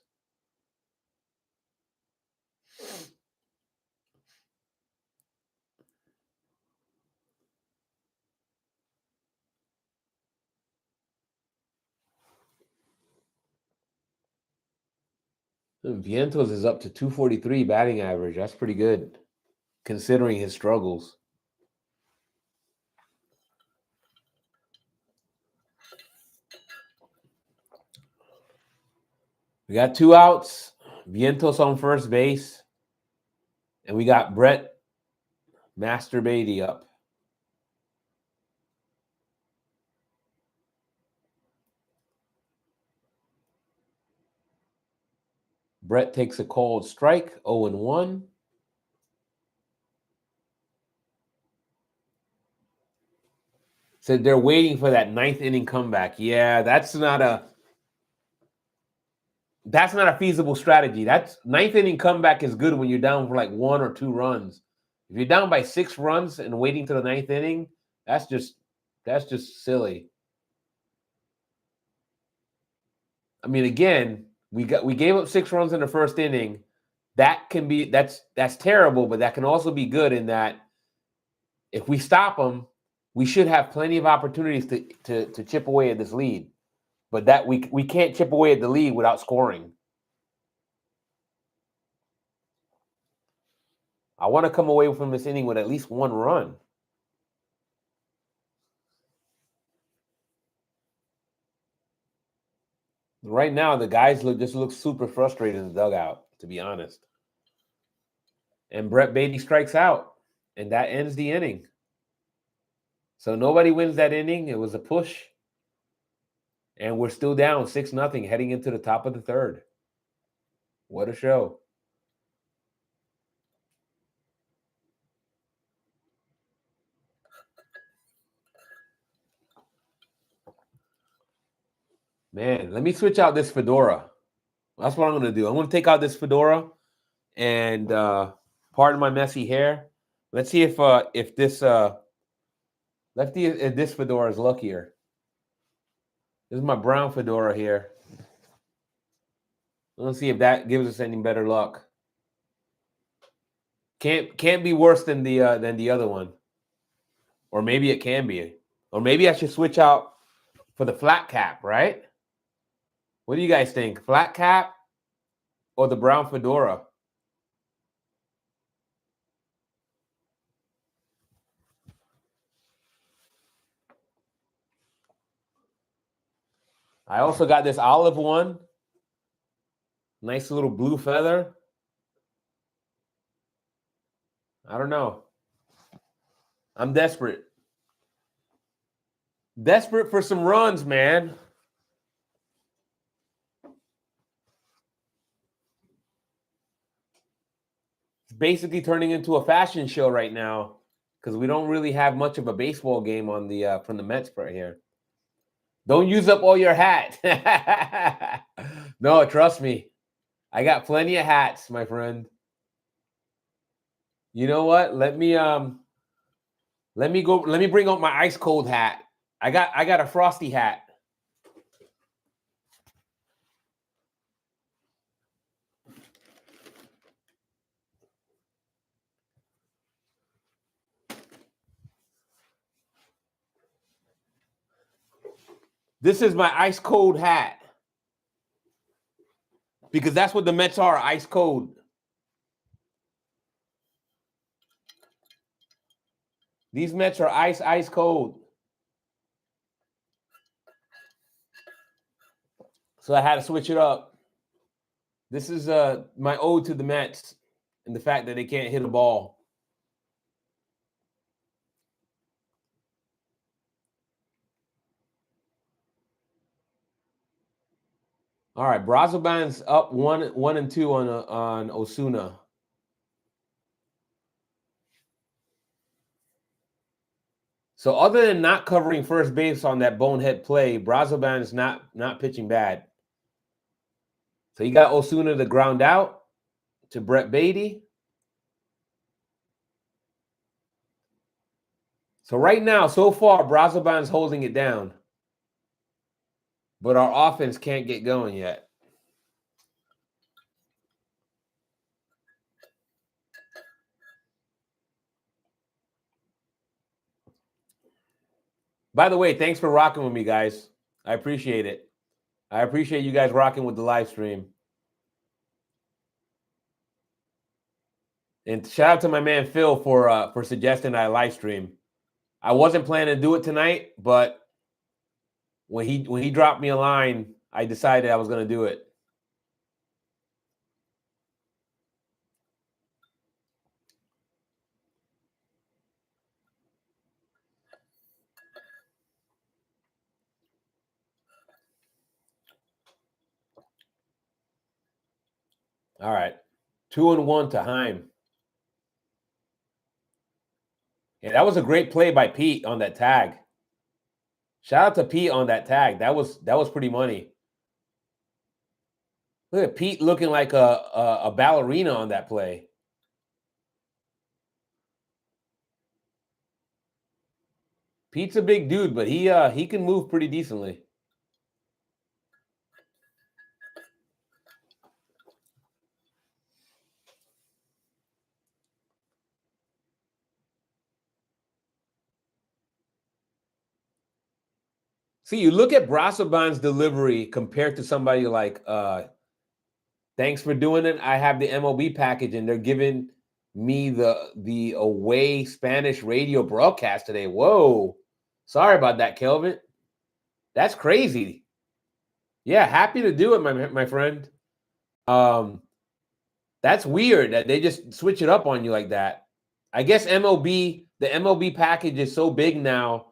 Vientos is up to 243 batting average. That's pretty good, considering his struggles. We got 2 outs. Vientos on first base. And we got Brett Beatty up. Brett takes a cold strike, 0-1. Said they're waiting for that 9th inning comeback. Yeah, that's not a feasible strategy. That's 9th inning comeback is good when you're down for like 1 or 2 runs. If you're down by 6 runs and waiting to the 9th inning, that's just silly. I mean, again, we gave up 6 runs in the first inning. That's terrible, but that can also be good in that if we stop them, we should have plenty of opportunities to chip away at this lead. But that we can't chip away at the lead without scoring. I want to come away from this inning with at least 1 run. Right now, the guys look super frustrated in the dugout, to be honest. And Brett Beatty strikes out, and that ends the inning. So nobody wins that inning. It was a push. And we're still down 6-0 heading into the top of the 3rd. What a show. Man, let me switch out this fedora. That's what I'm going to do. I'm going to take out this fedora and pardon my messy hair. Let's see if this let's see if this fedora is luckier. This is my brown fedora here. Let's see if that gives us any better luck. Can't be worse than the other one. Or maybe it can be. Or maybe I should switch out for the flat cap, right? What do you guys think? Flat cap or the brown fedora? I also got this olive one. Nice little blue feather. I don't know. I'm desperate. Desperate for some runs, man. It's basically turning into a fashion show right now because we don't really have much of a baseball game on the from the Mets right here. Don't use up all your hat. No, trust me. I got plenty of hats, my friend. You know what? Let me bring out my ice cold hat. I got a frosty hat. This is my ice cold hat. Because that's what the Mets are, ice cold. These Mets are ice cold. So I had to switch it up. This is my ode to the Mets and the fact that they can't hit a ball. All right, Brazoban's up 1-2 on Osuna. So other than not covering first base on that bonehead play, Brazoban is not pitching bad. So you got Osuna to ground out to Brett Beatty. So right now, so far, Brazoban's holding it down. But our offense can't get going yet. By the way, thanks for rocking with me, guys. I appreciate it. I appreciate you guys rocking with the live stream. And shout out to my man Phil for suggesting I live stream. I wasn't planning to do it tonight, but when he dropped me a line, I decided I was going to do it. All right. 2-1 to Heim. Yeah, that was a great play by Pete on that tag. Shout out to Pete on that tag. That was pretty money. Look at Pete looking like a ballerina on that play. Pete's a big dude, but he can move pretty decently. See, you look at Brazoban's delivery compared to somebody like thanks for doing it. I have the MLB package, and they're giving me the away Spanish radio broadcast today. Whoa. Sorry about that, Kelvin. That's crazy. Yeah, happy to do it, my friend. That's weird that they just switch it up on you like that. I guess the MLB package is so big now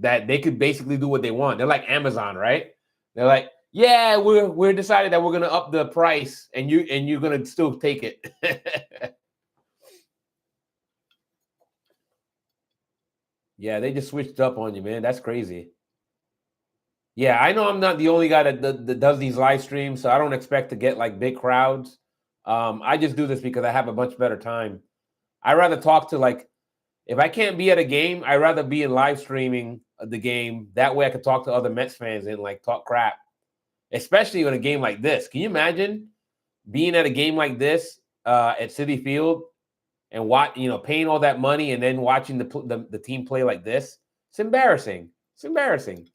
that they could basically do what they want. They're like Amazon, right? They're like, yeah, we're decided that we're gonna up the price, and you're gonna still take it. Yeah, they just switched up on you, man. That's crazy. Yeah, I know I'm not the only guy that does these live streams, so I don't expect to get like big crowds. I just do this because I have a much better time. I rather talk to like if I can't be at a game, I rather be in live streaming the game. That way, I can talk to other Mets fans and like talk crap, especially in a game like this. Can you imagine being at a game like this at Citi Field and paying all that money and then watching the team play like this? It's embarrassing. It's embarrassing.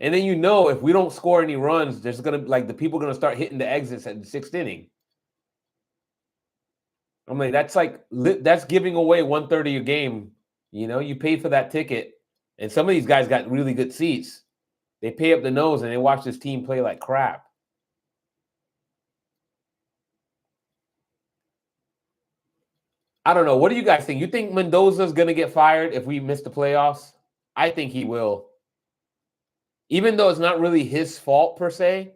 And then if we don't score any runs, there's gonna like the people gonna start hitting the exits at the 6th inning. I'm like, that's giving away 1/3 of your game. You paid for that ticket, and some of these guys got really good seats. They pay up the nose and they watch this team play like crap. I don't know. What do you guys think? You think Mendoza's gonna get fired if we miss the playoffs? I think he will. Even though it's not really his fault per se,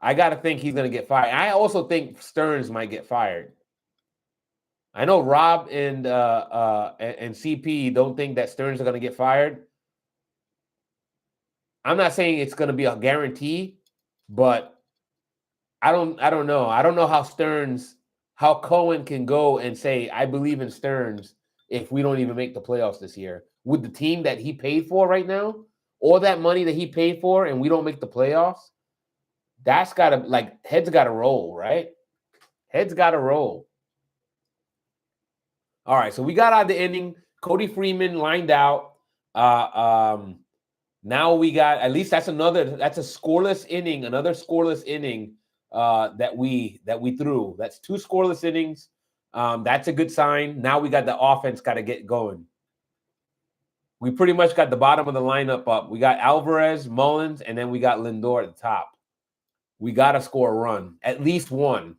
I gotta think he's gonna get fired. I also think Stearns might get fired. I know Rob and CP don't think that Stearns are going to get fired. I'm not saying it's going to be a guarantee, but I don't know. I don't know how Cohen can go and say I believe in Stearns if we don't even make the playoffs this year with the team that he paid for right now, all that money that he paid for, and we don't make the playoffs. That's gotta heads gotta roll, right? Heads gotta roll. All right, so we got out of the inning. Cody Freeman lined out. Now we got at least that's a scoreless inning, another scoreless inning that we threw. That's 2 scoreless innings. That's a good sign. Now we got the offense got to get going. We pretty much got the bottom of the lineup up. We got Alvarez, Mullins, and then we got Lindor at the top. We got to score a run, at least one.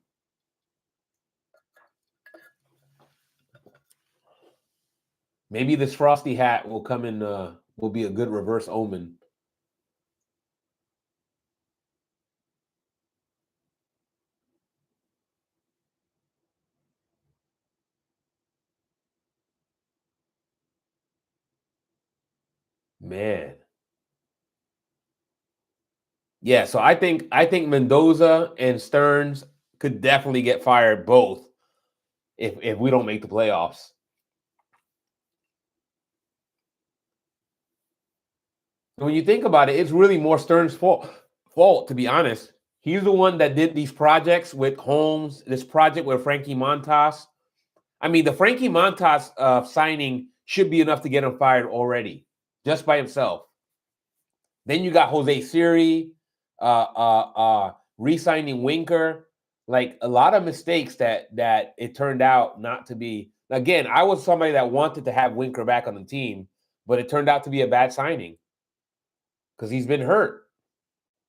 Maybe this frosty hat will come in. Will be a good reverse omen. Man. Yeah, so I think Mendoza and Stearns could definitely get fired both if we don't make the playoffs. When you think about it, it's really more Stearns' fault, to be honest. He's the one that did these projects with Holmes, this project with Frankie Montas. I mean, the Frankie Montas signing should be enough to get him fired already, just by himself. Then you got Jose Siri, re-signing Winker. Like a lot of mistakes that it turned out not to be. Again, I was somebody that wanted to have Winker back on the team, but it turned out to be a bad signing because he's been hurt.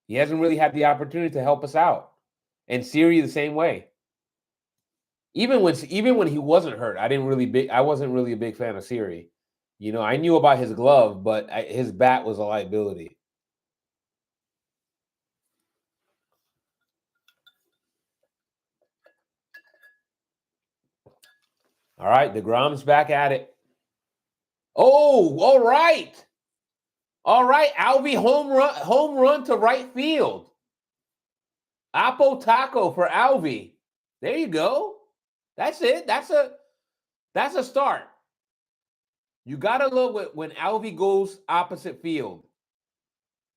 He hasn't really had the opportunity to help us out. And Siri the same way. Even when he wasn't hurt, I wasn't really a big fan of Siri. I knew about his glove, but his bat was a liability. All right, DeGrom's back at it. Oh, all right. All right, Alvy home run to right field. Apo Taco for Alvy. There you go. That's it. That's a start. You gotta love when Alvy goes opposite field.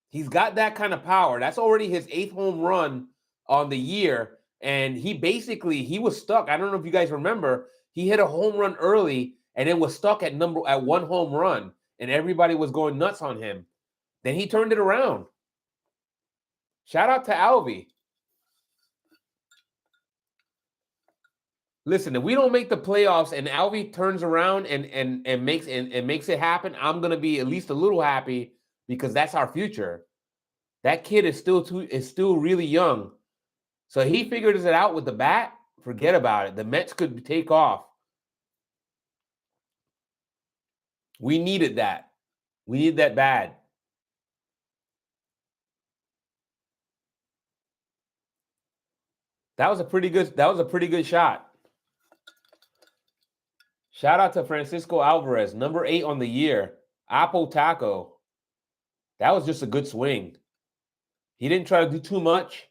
He's got that kind of power. That's already his 8th home run on the year, and he was stuck. I don't know if you guys remember. He hit a home run early, and then was stuck at 1 home run, and everybody was going nuts on him. Then he turned it around. Shout out to Alvy. Listen, if we don't make the playoffs and Alvy turns around and makes it happen, I'm gonna be at least a little happy because that's our future. That kid is still really young. So he figures it out with the bat. Forget about it. The Mets could take off. We needed that. We needed that bad. That was a pretty good shot. Shout out to Francisco Alvarez, number 8 on the year. Apple Taco. That was just a good swing. He didn't try to do too much.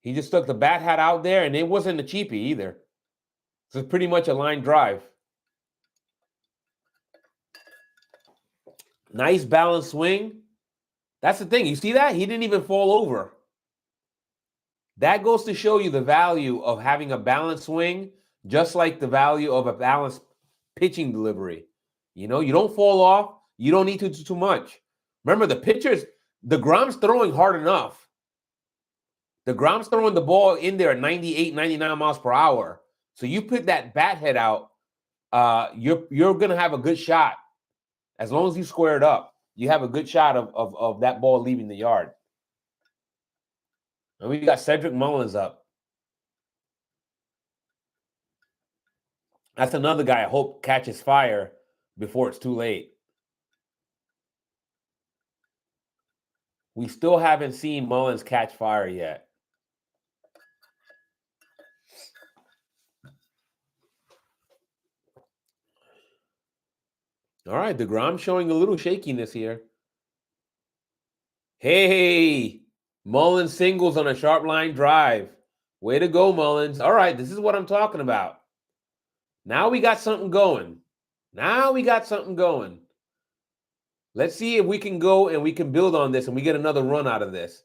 He just stuck the bat hat out there, and it wasn't a cheapie either. So it's pretty much a line drive. Nice balanced swing. That's the thing. You see that? He didn't even fall over. That goes to show you the value of having a balanced swing, just like the value of a balanced pitching delivery. You know, you don't fall off. You don't need to do too much. Remember, the pitchers, DeGrom's throwing hard enough. DeGrom's throwing the ball in there at 98, 99 miles per hour. So you put that bat head out, you're going to have a good shot. As long as you square it up, you have a good shot of that ball leaving the yard. And we got Cedric Mullins up. That's another guy I hope catches fire before it's too late. We still haven't seen Mullins catch fire yet. All right, DeGrom showing a little shakiness here. Hey, Mullins singles on a sharp line drive. Way to go, Mullins. All right, this is what I'm talking about. Now we got something going. Let's see if we can go and we can build on this and we get another run out of this.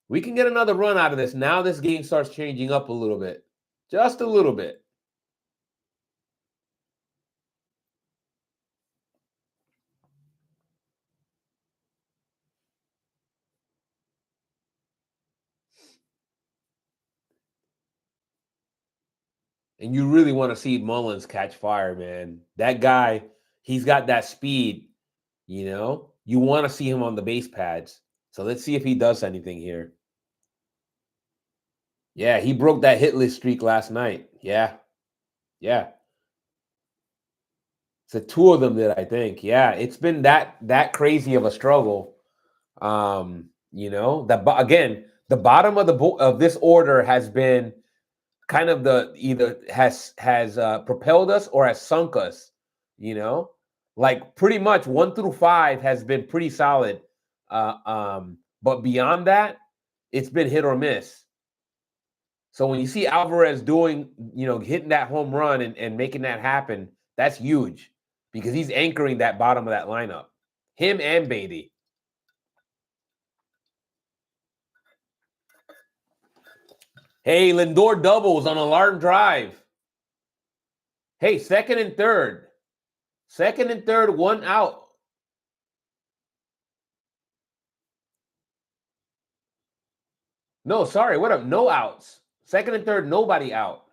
We can get another run out of this. Now this game starts changing up a little bit. Just a little bit. And you really want to see Mullins catch fire, man. That guy, he's got that speed, you know? You want to see him on the base pads. So let's see if he does anything here. Yeah, he broke that hitless streak last night. Yeah. It's the two of them that I think. Yeah, it's been that crazy of a struggle. You know, again, the bottom of this order has been kind of either has propelled us or has sunk us, you know, like pretty much 1 through 5 has been pretty solid. But beyond that, it's been hit or miss. So when you see Alvarez doing, you know, hitting that home run and making that happen, that's huge because he's anchoring that bottom of that lineup. Him and Beatty. Hey, Lindor doubles on alarm drive. Hey, second and third, 1 out. No, sorry, what up? No outs. Second and third, nobody out.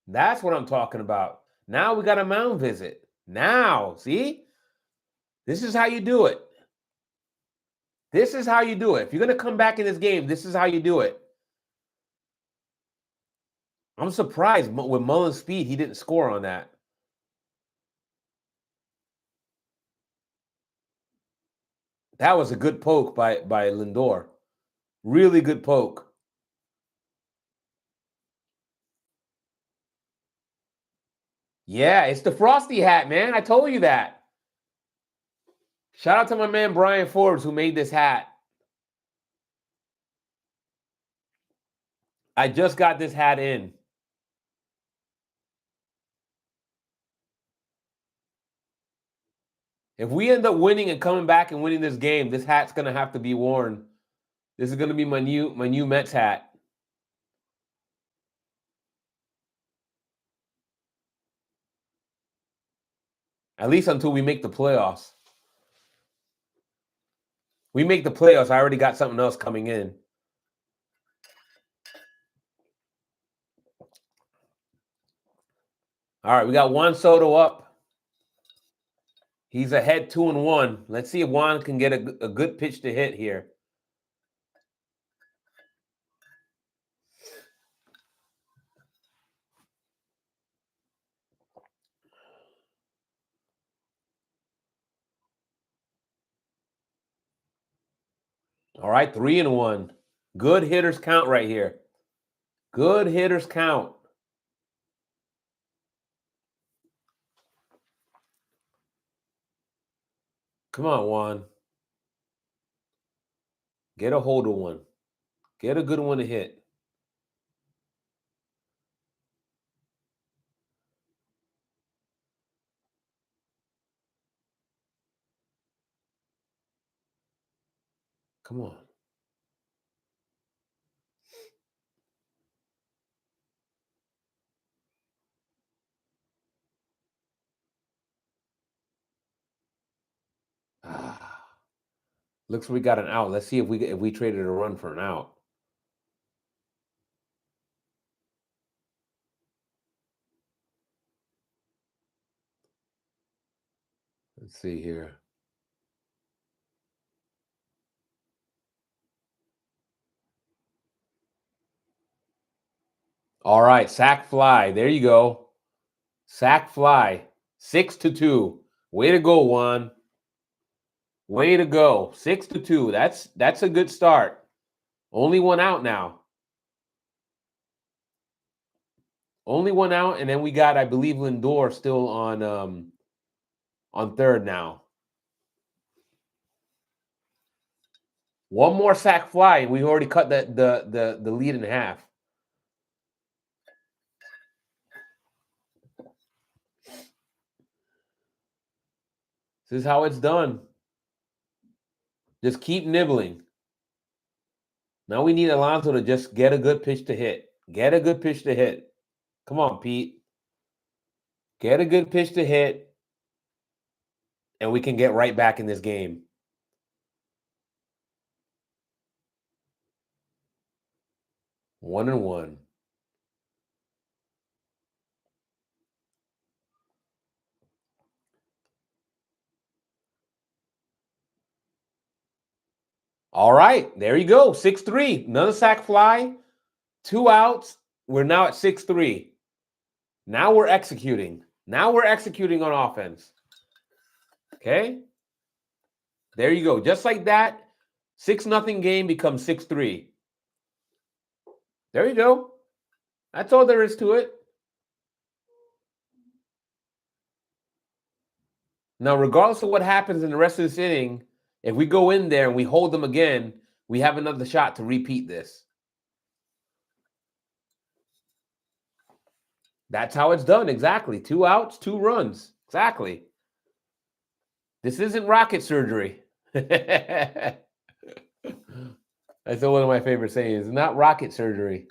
That's what I'm talking about. Now we got a mound visit. Now, see? This is how you do it. This is how you do it. If you're going to come back in this game, this is how you do it. I'm surprised with Mullins' speed, he didn't score on that. That was a good poke by Lindor. Really good poke. Yeah, it's the Frosty hat, man. I told you that. Shout out to my man Brian Forbes who made this hat. I just got this hat in. If we end up winning and coming back and winning this game, this hat's going to have to be worn. This is going to be my new Mets hat. At least until we make the playoffs. We make the playoffs, I already got something else coming in. All right, we got Juan Soto up. He's ahead 2-1. Let's see if Juan can get a good pitch to hit here. All right, 3-1. Good hitters count right here. Good hitters count. Come on, Juan. Get a hold of one. Get a good one to hit. Come on. Ah. Looks like we got an out. Let's see if we traded a run for an out. Let's see here. All right, sack fly. There you go. Sack fly. 6-2. Way to go, Juan. Way to go. 6-2. That's a good start. Only one out now. Only one out, and then we got, I believe, Lindor still on third now. One more sack fly, and we already cut the lead in half. This is how it's done. Just keep nibbling. Now we need Alonso to just get a good pitch to hit. Get a good pitch to hit. Come on, Pete. Get a good pitch to hit, and we can get right back in this game. One and one. All right, there you go. 6-3. Another sack fly. 2 outs. We're now at 6-3. Now we're executing. Now we're executing on offense. Okay? There you go. Just like that, 6-0 game becomes 6-3. There you go. That's all there is to it. Now, regardless of what happens in the rest of this inning, if we go in there and we hold them again, we have another shot to repeat this. That's how it's done. Exactly. 2 outs, 2 runs. Exactly. This isn't rocket surgery. That's one of my favorite sayings. It's not rocket surgery.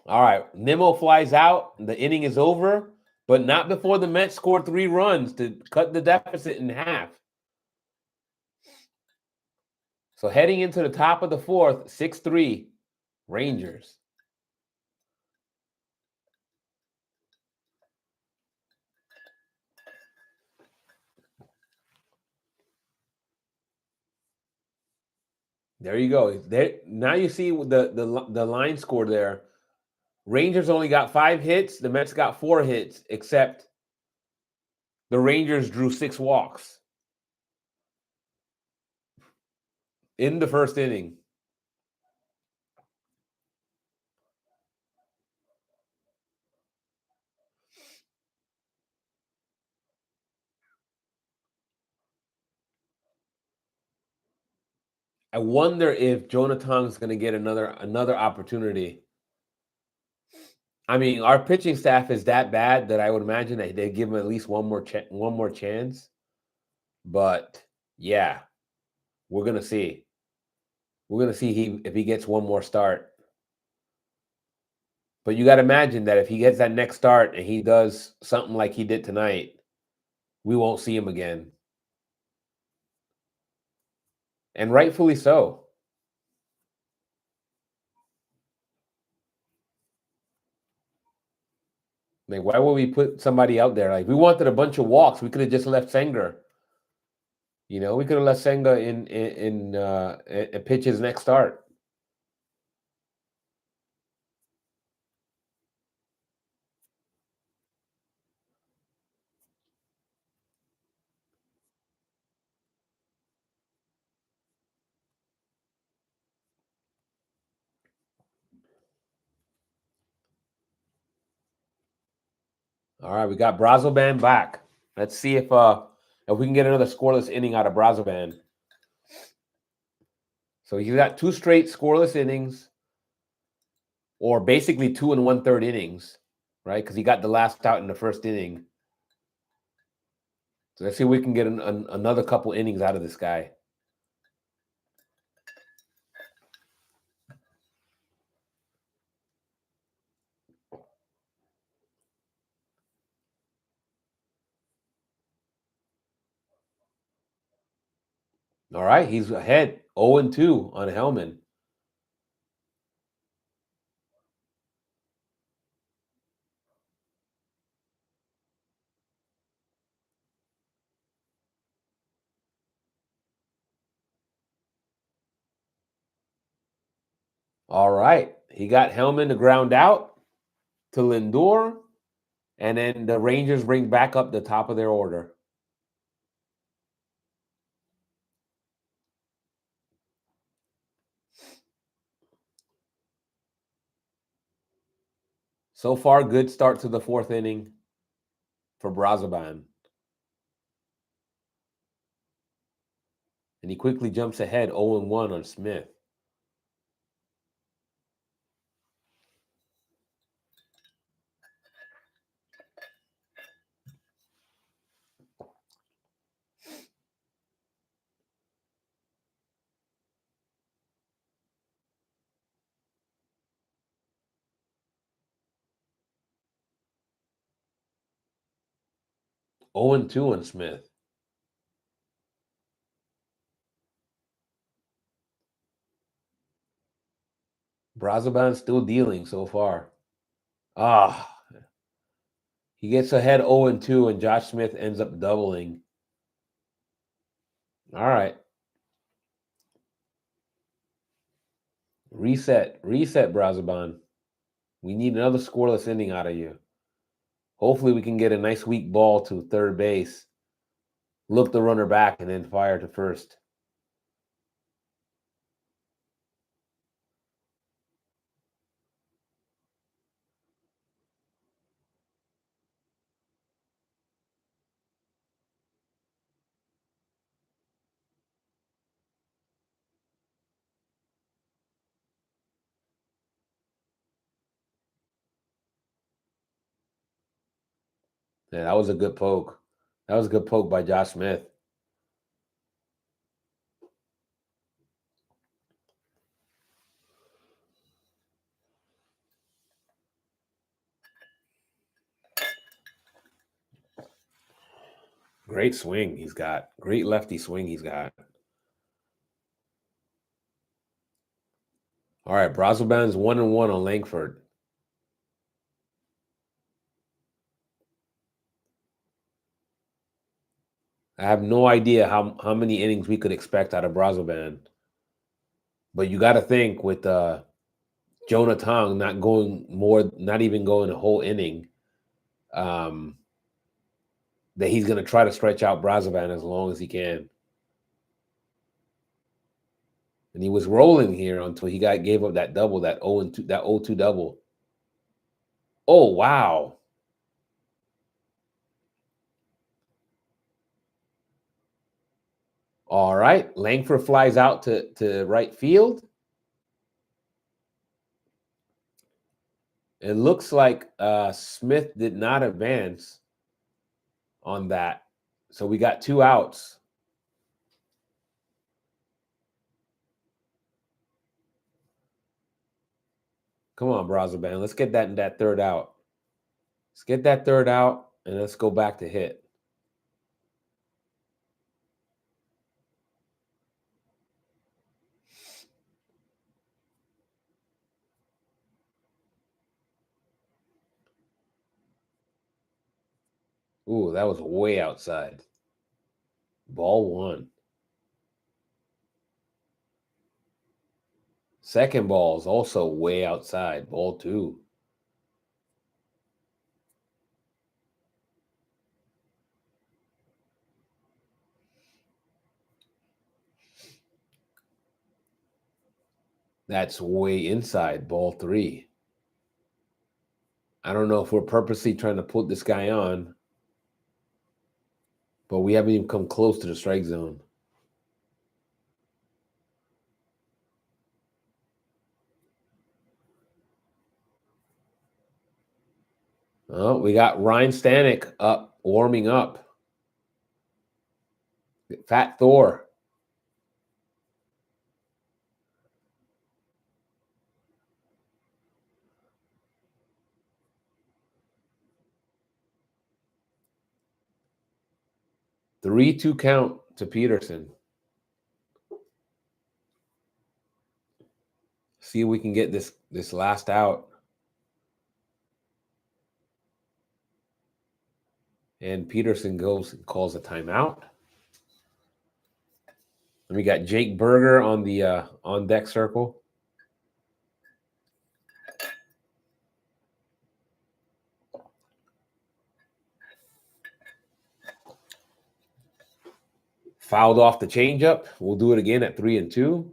All right. Nimmo flies out. The inning is over, but not before the Mets score 3 runs to cut the deficit in half. So heading into the top of the fourth, 6-3, Rangers. There you go. There now you see the line score there. Rangers only got 5 hits. The Mets got 4 hits, except the Rangers drew 6 walks in the first inning. I wonder if Jonathan's going to get another opportunity. I mean, our pitching staff is that bad that I would imagine that they give him at least one more chance. But yeah, we're gonna see. We're gonna see if he gets one more start. But you got to imagine that if he gets that next start and he does something like he did tonight, we won't see him again. And rightfully so. Like, why would we put somebody out there? Like, we wanted a bunch of walks. We could have just left Senga. You know, we could have left Senga in pitch his next start. All right, we got Brazoban back. Let's see if we can get another scoreless inning out of Brazoban. So he's got 2 straight scoreless innings, or basically 2 1/3 innings, right? Because he got the last out in the first inning. So let's see if we can get another couple innings out of this guy. All right, he's ahead 0-2 on Hellman. All right, he got Hellman to ground out to Lindor, and then the Rangers bring back up the top of their order. So far, good start to the 4th inning for Brazoban. And he quickly jumps ahead 0-1 on Smith. Oh and 2 on Smith. Brazoban still dealing so far. He gets ahead 0-2, and Josh Smith ends up doubling. All right. Reset, Brazoban. We need another scoreless inning out of you. Hopefully, we can get a nice weak ball to third base, look the runner back, and then fire to first. Yeah, that was a good poke. That was a good poke by Josh Smith. Great swing he's got. Great lefty swing he's got. All right, Brazoban's 1-1 on Langford. I have no idea how many innings we could expect out of Brazoban. But you got to think with Jonah Tong not even going a whole inning, that he's going to try to stretch out Brazoban as long as he can. And he was rolling here until he gave up that double, that 0-2, that 0-2 double. Oh, wow. All right. Langford flies out to right field. It looks like Smith did not advance on that. So we got 2 outs. Come on, Brazoban. Let's get that third out. Let's get that third out, and let's go back to hit. Ooh, that was way outside. Ball 1. Second ball is also way outside. Ball 2. That's way inside. Ball 3. I don't know if we're purposely trying to put this guy on, but we haven't even come close to the strike zone. Oh, we got Ryan Stanek up, warming up. Fat Thor. The 3-2 count to Peterson. See if we can get this last out. And Peterson goes and calls a timeout. And we got Jake Burger on the on deck circle. Fouled off the changeup. We'll do it again at 3-2.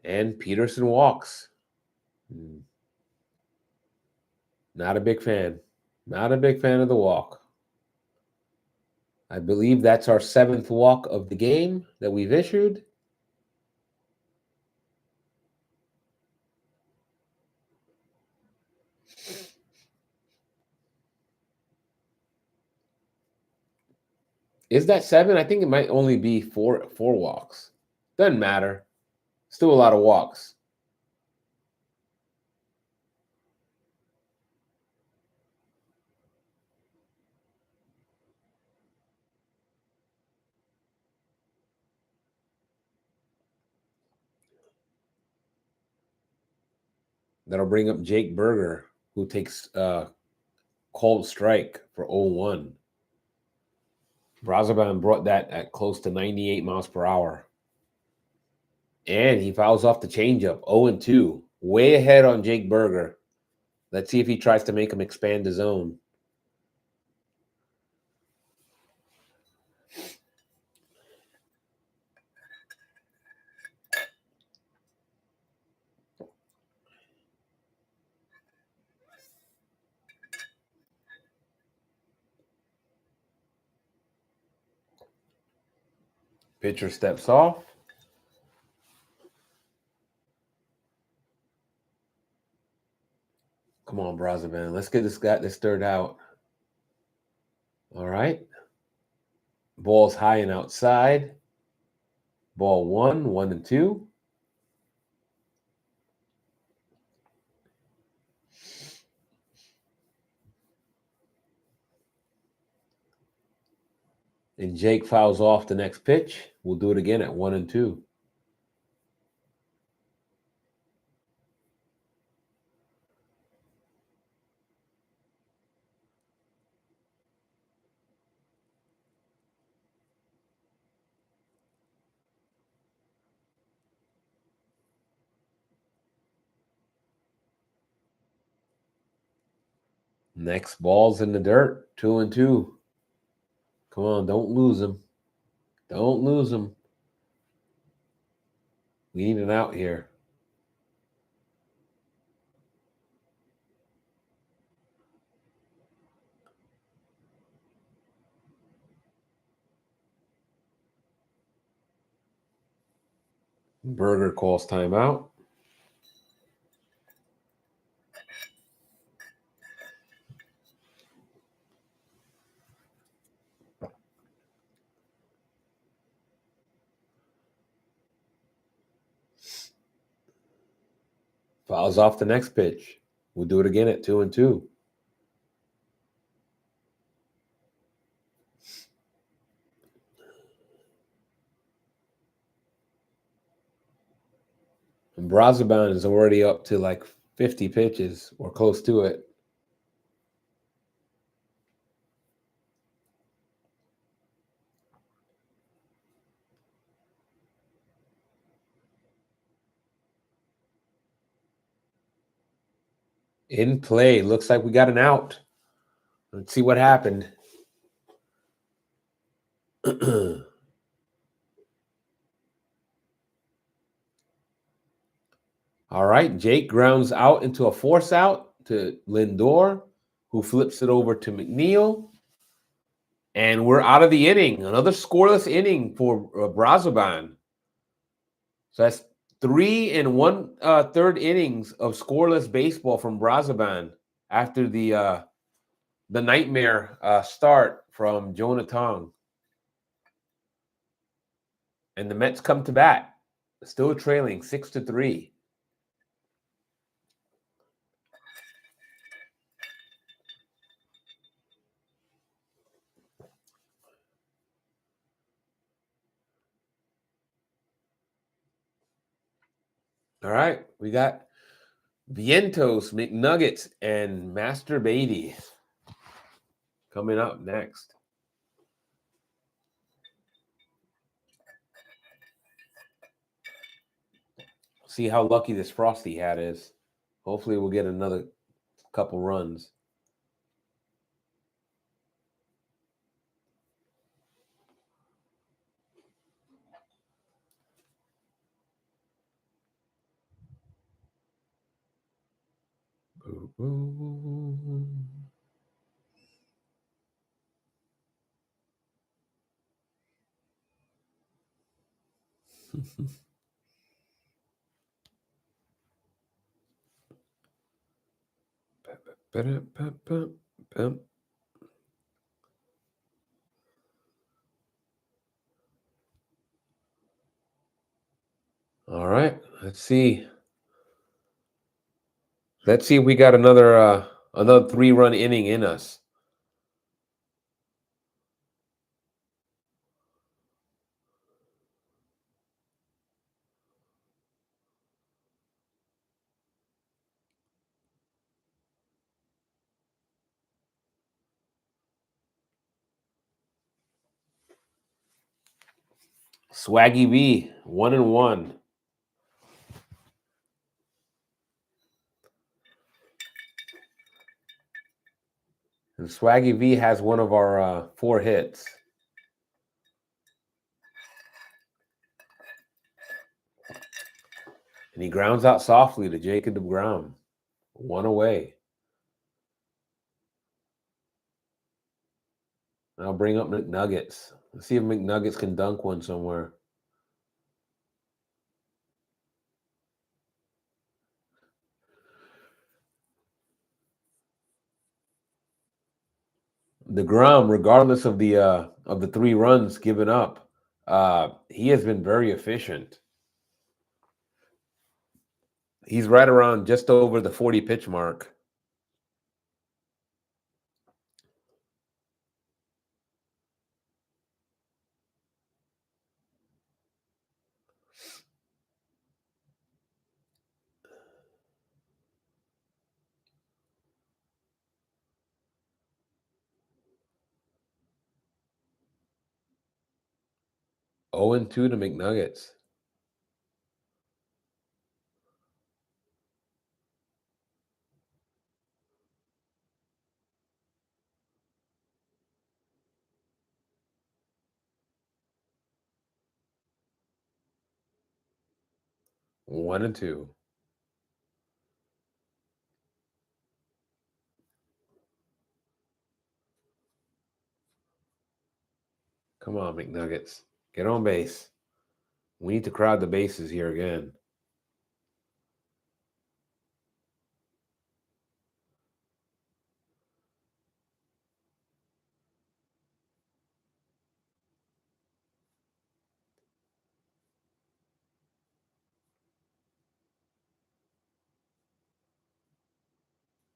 And Peterson walks. Not a big fan. Not a big fan of the walk. I believe that's our 7th walk of the game that we've issued. Is that 7? I think it might only be four walks. Doesn't matter. Still a lot of walks. That'll bring up Jake Burger, who takes called strike for 0-1. Brazoban brought that at close to 98 miles per hour. And he fouls off the changeup, 0-2. Way ahead on Jake Burger. Let's see if he tries to make him expand his zone. Pitcher steps off. Come on, Brazoban. Let's get this third out. All right. Ball's high and outside. Ball 1-2. And Jake fouls off the next pitch. We'll do it again at 1-2. Next ball's in the dirt. 2-2. Come on, don't lose him. Don't lose him. We need an out here. Burger calls timeout. Fouls off the next pitch. We'll do it again at 2-2. And Brazoban is already up to like 50 pitches or close to it. In play. Looks like we got an out. Let's see what happened. All right, Jake grounds out into a force out to Lindor, who flips it over to McNeil. And we're out of the inning. Another scoreless inning for Brazoban. So that's 3 and 1/3 innings of scoreless baseball from Brazoban after the nightmare start from Jonah Tong. And the Mets come to bat, still trailing 6-3. All right, we got Vientos, McNuggets, and Master Beatty coming up next. See how lucky this Frosty hat is. Hopefully we'll get another couple runs. Boo, boo. All right, let's see. Let's see if we got another 3-run inning in us. Swaggy V, 1-1. And Swaggy V has one of our 4 hits. And he grounds out softly to Jacob DeGrom. 1 away. I'll bring up McNuggets. Let's see if McNuggets can dunk one somewhere. DeGrom, regardless of the 3 runs given up, he has been very efficient. He's right around just over the 40 pitch mark. Oh and 2 to McNuggets. One and two. Come on, McNuggets. Get on base. We need to crowd the bases here again.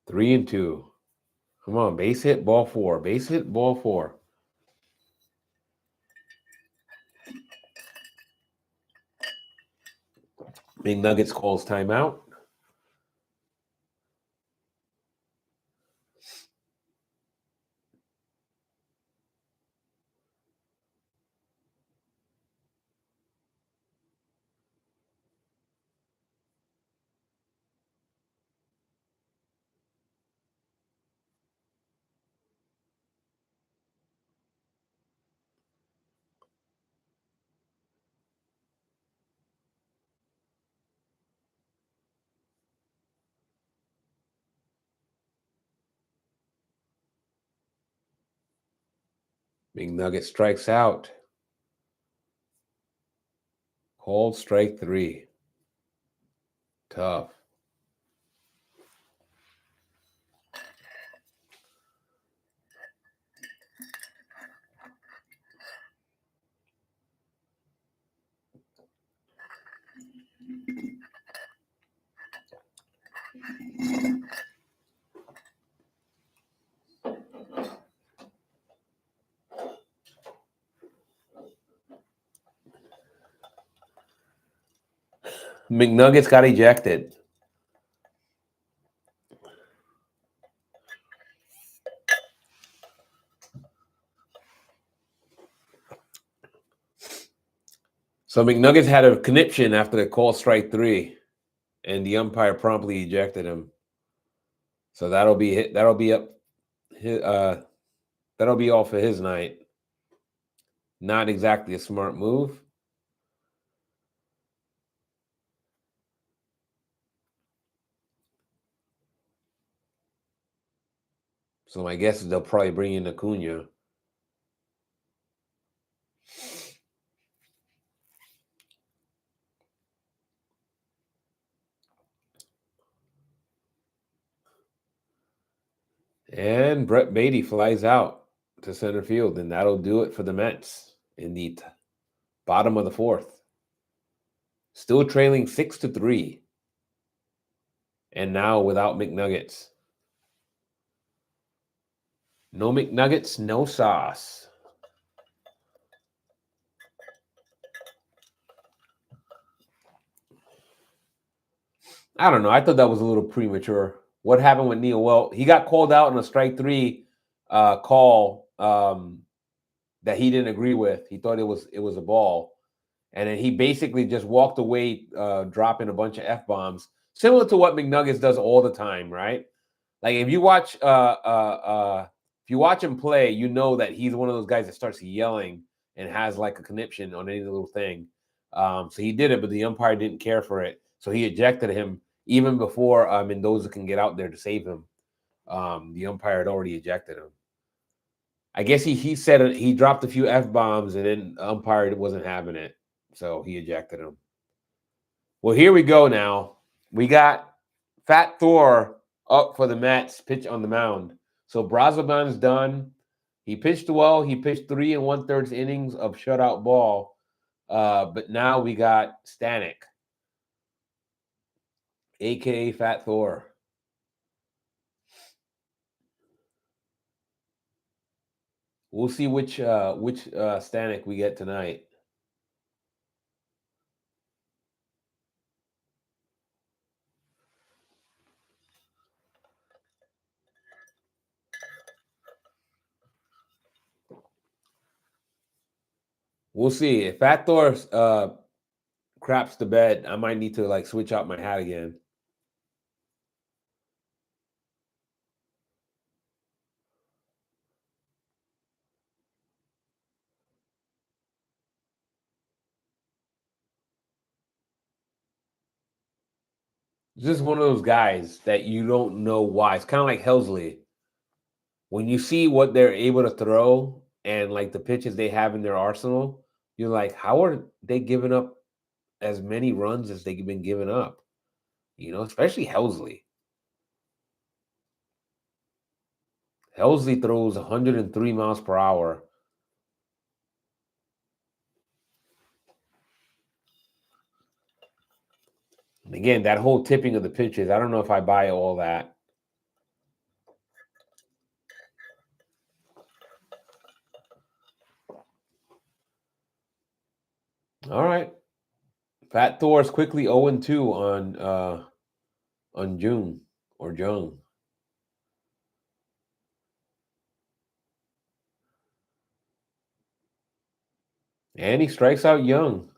Three and two. Come on, base hit, ball four. Base hit, ball four. McNuggets calls timeout. McNugget strikes out. Called strike 3. Tough. McNuggets got ejected. So McNuggets had a conniption after the call strike 3, and the umpire promptly ejected him. So that'll be up. That'll be all for his night. Not exactly a smart move. So my guess is they'll probably bring in Acuna. And Brett Beatty flies out to center field, and that'll do it for the Mets in the bottom of the 4th. Still trailing 6-3. And now without McNuggets. No McNuggets, no sauce. I don't know. I thought that was a little premature. What happened with Neil? Well, he got called out in a strike 3 call that he didn't agree with. He thought it was a ball. And then he basically just walked away, dropping a bunch of F-bombs, similar to what McNuggets does all the time, right? Like if you watch him play, you know that he's one of those guys that starts yelling and has like a conniption on any little thing. So he did it, but the umpire didn't care for it, so he ejected him even before Mendoza can get out there to save him. The umpire had already ejected him. I guess he said he dropped a few F-bombs, and then the umpire wasn't having it, so he ejected him. Well, here we go now. We got Fat Thor up for the Mets, pitch on the mound. So Brazoban's done. He pitched well. He pitched 3 1/3 innings of shutout ball. But now we got Stanek, a.k.a. Fat Thor. We'll see which Stanek we get tonight. We'll see. If Fat Thor craps the bed, I might need to like switch out my hat again. Just one of those guys that you don't know why. It's kind of like Helsley. When you see what they're able to throw and like the pitches they have in their arsenal, you're like, how are they giving up as many runs as they've been giving up? You know, especially Helsley. Helsley throws 103 miles per hour. And again, that whole tipping of the pitches, I don't know if I buy all that. All right. Fat Thor's quickly 0-2 on June or Jung. And he strikes out Young.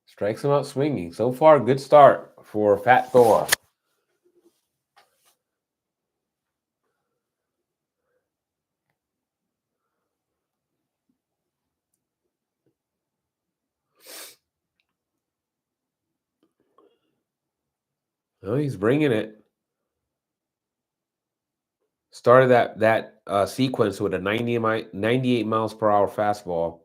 Strikes him out swinging. So far, good start for Fat Thor. Oh, he's bringing it. Started that sequence with a 98 miles per hour fastball.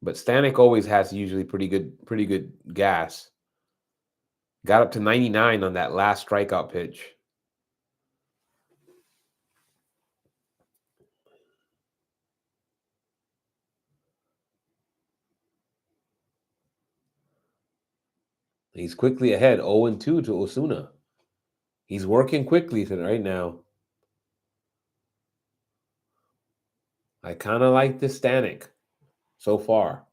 But Stanek always has usually pretty good gas. Got up to 99 on that last strikeout pitch. He's quickly ahead, 0-2 to Osuna. He's working quickly right now. I kind of like this Stanek so far.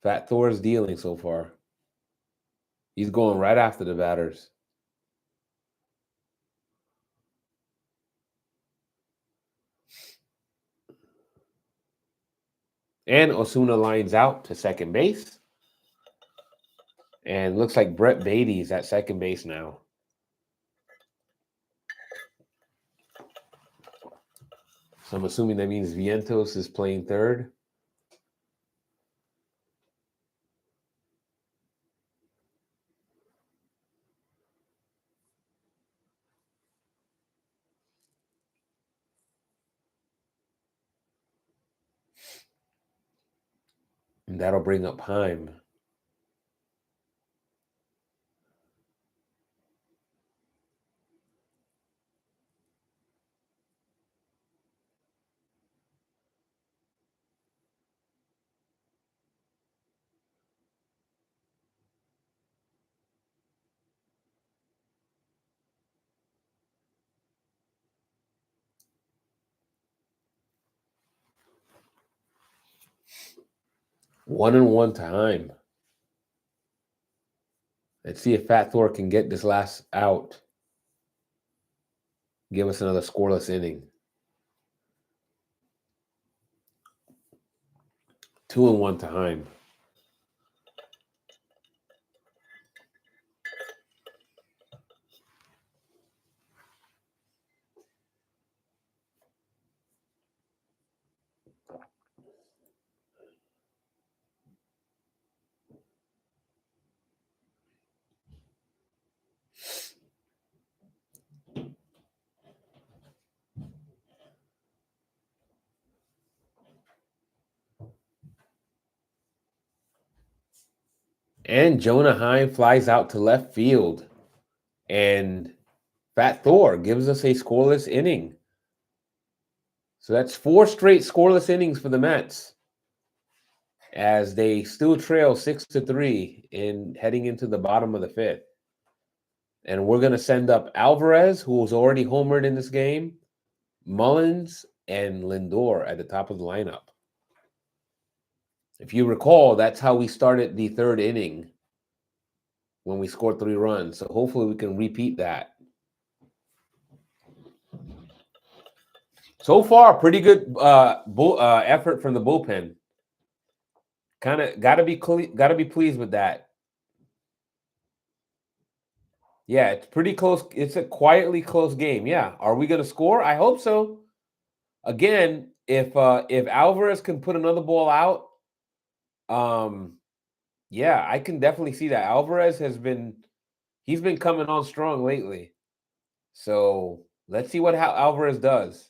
Fat Thor's dealing so far. He's going right after the batters. And Osuna lines out to second base. And looks like Brett Beatty's at second base now. So I'm assuming that means Vientos is playing third. And that'll bring up Heim. One and one to Heim. Let's see if Fat Thor can get this last out. Give us another scoreless inning. 2-1 to Heim. And Jonah Heim flies out to left field. And Fat Thor gives us a scoreless inning. So that's 4 straight scoreless innings for the Mets as they still trail 6-3 in heading into the bottom of the 5th. And we're going to send up Alvarez, who was already homered in this game, Mullins, and Lindor at the top of the lineup. If you recall, that's how we started the 3rd inning when we scored 3 runs. So hopefully we can repeat that. So far, pretty good effort from the bullpen. Kind of gotta be pleased with that. Yeah, it's pretty close. It's a quietly close game. Yeah, are we gonna score? I hope so. Again, if Alvarez can put another ball out, yeah, I can definitely see that. Alvarez he's been coming on strong lately. So let's see what Alvarez does.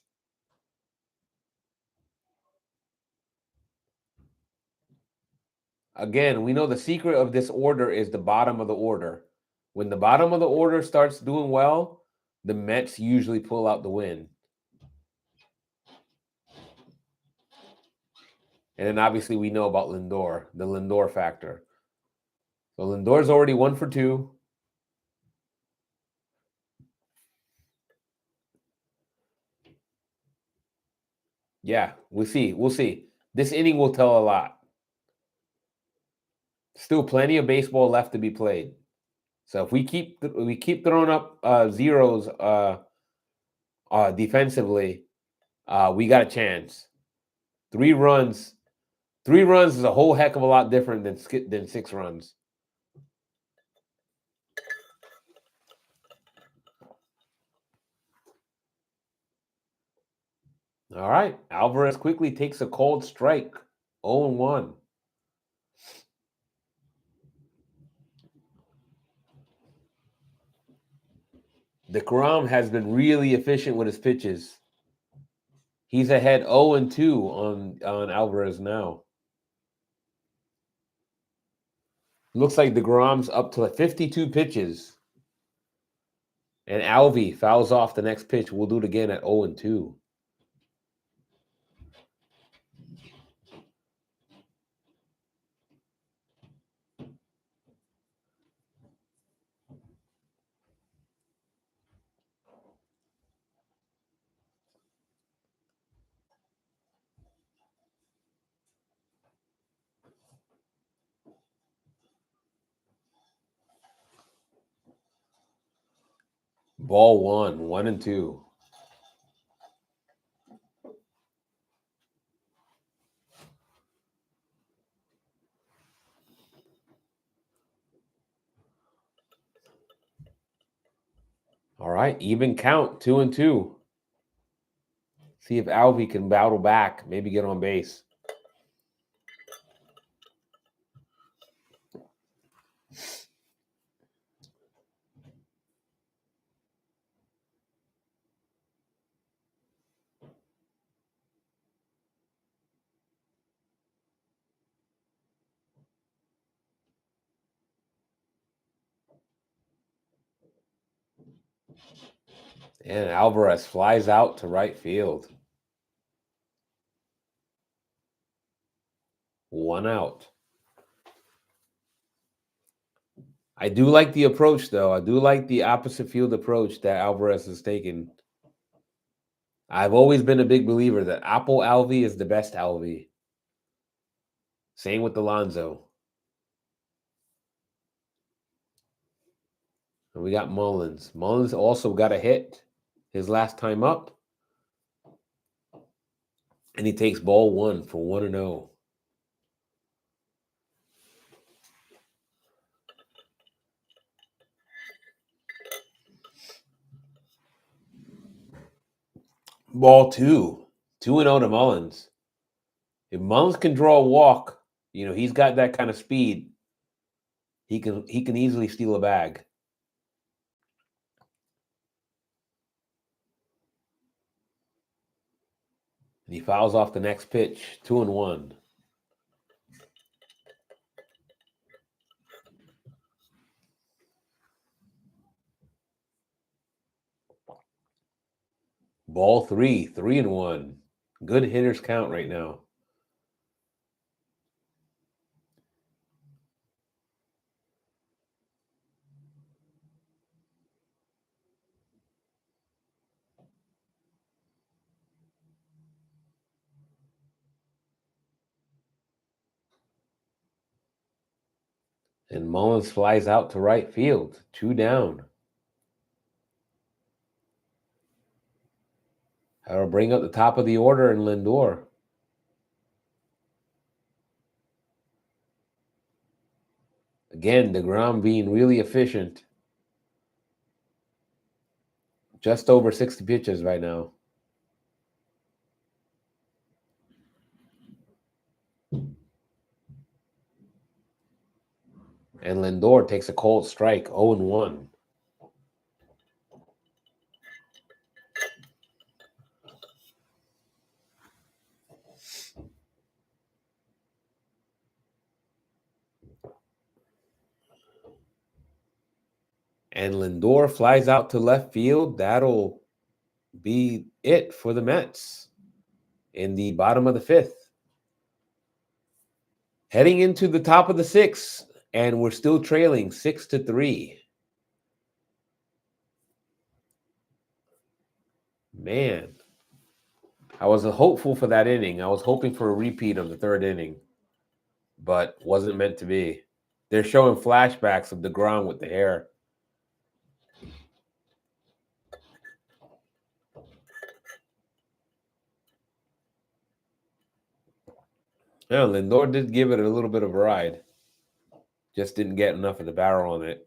Again, we know the secret of this order is the bottom of the order. When the bottom of the order starts doing well, the Mets usually pull out the win. And then obviously we know about Lindor, the Lindor factor. So Lindor's already 1 for 2. Yeah, we'll see. We'll see. This inning will tell a lot. Still plenty of baseball left to be played. So if we keep throwing up zeros defensively, we got a chance. 3 runs. 3 runs is a whole heck of a lot different than 6 runs. All right. Alvarez quickly takes a cold strike. 0-1. DeGrom has been really efficient with his pitches. He's ahead 0-2 on Alvarez now. Looks like DeGrom's up to 52 pitches. And Alvey fouls off the next pitch. We'll do it again at 0-2. Ball 1-2. All right, even count, 2-2. See if Alvey can battle back, maybe get on base. And Alvarez flies out to right field. 1 out. I do like the approach, though. I do like the opposite field approach that Alvarez has taken. I've always been a big believer that Apple Alvey is the best Alvey. Same with Alonso. And we got Mullins. Mullins also got a hit his last time up. And he takes ball 1 for 1-0. Ball 2. 2-0 to Mullins. If Mullins can draw a walk, he's got that kind of speed. He can easily steal a bag. And he fouls off the next pitch. 2-1. Ball 3. 3-1. Good hitters count right now. And Mullins flies out to right field. 2 down. That'll bring up the top of the order in Lindor. Again, DeGrom being really efficient. Just over 60 pitches right now. And Lindor takes a cold strike, 0-1. And Lindor flies out to left field. That'll be it for the Mets in the bottom of the 5th. Heading into the top of the 6th, and we're still trailing 6-3. Man, I was hopeful for that inning. I was hoping for a repeat of the 3rd inning, but wasn't meant to be. They're showing flashbacks of DeGrom with the hair. Yeah, Lindor did give it a little bit of a ride. Just didn't get enough of the barrel on it.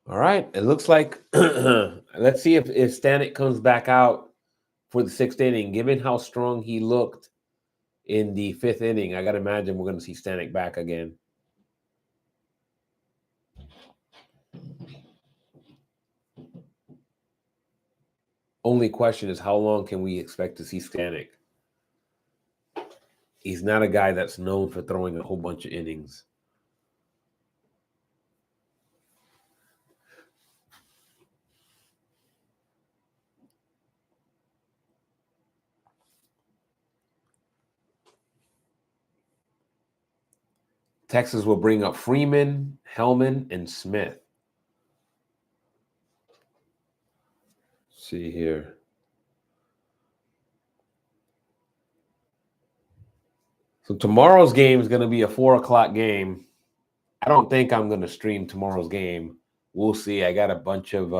All right. It looks like let's see if Stanek comes back out for the sixth inning. Given how strong he looked in the fifth inning, I gotta imagine we're gonna see Stanek back again. Only question is how long can we expect to see Stanek? He's not a guy that's known for throwing a whole bunch of innings. Texas will bring up Freeman, Hellman, and Smith. Let's see here. So tomorrow's game is going to be a 4:00 game. I don't think I'm going to stream tomorrow's game. We'll see. I got a bunch of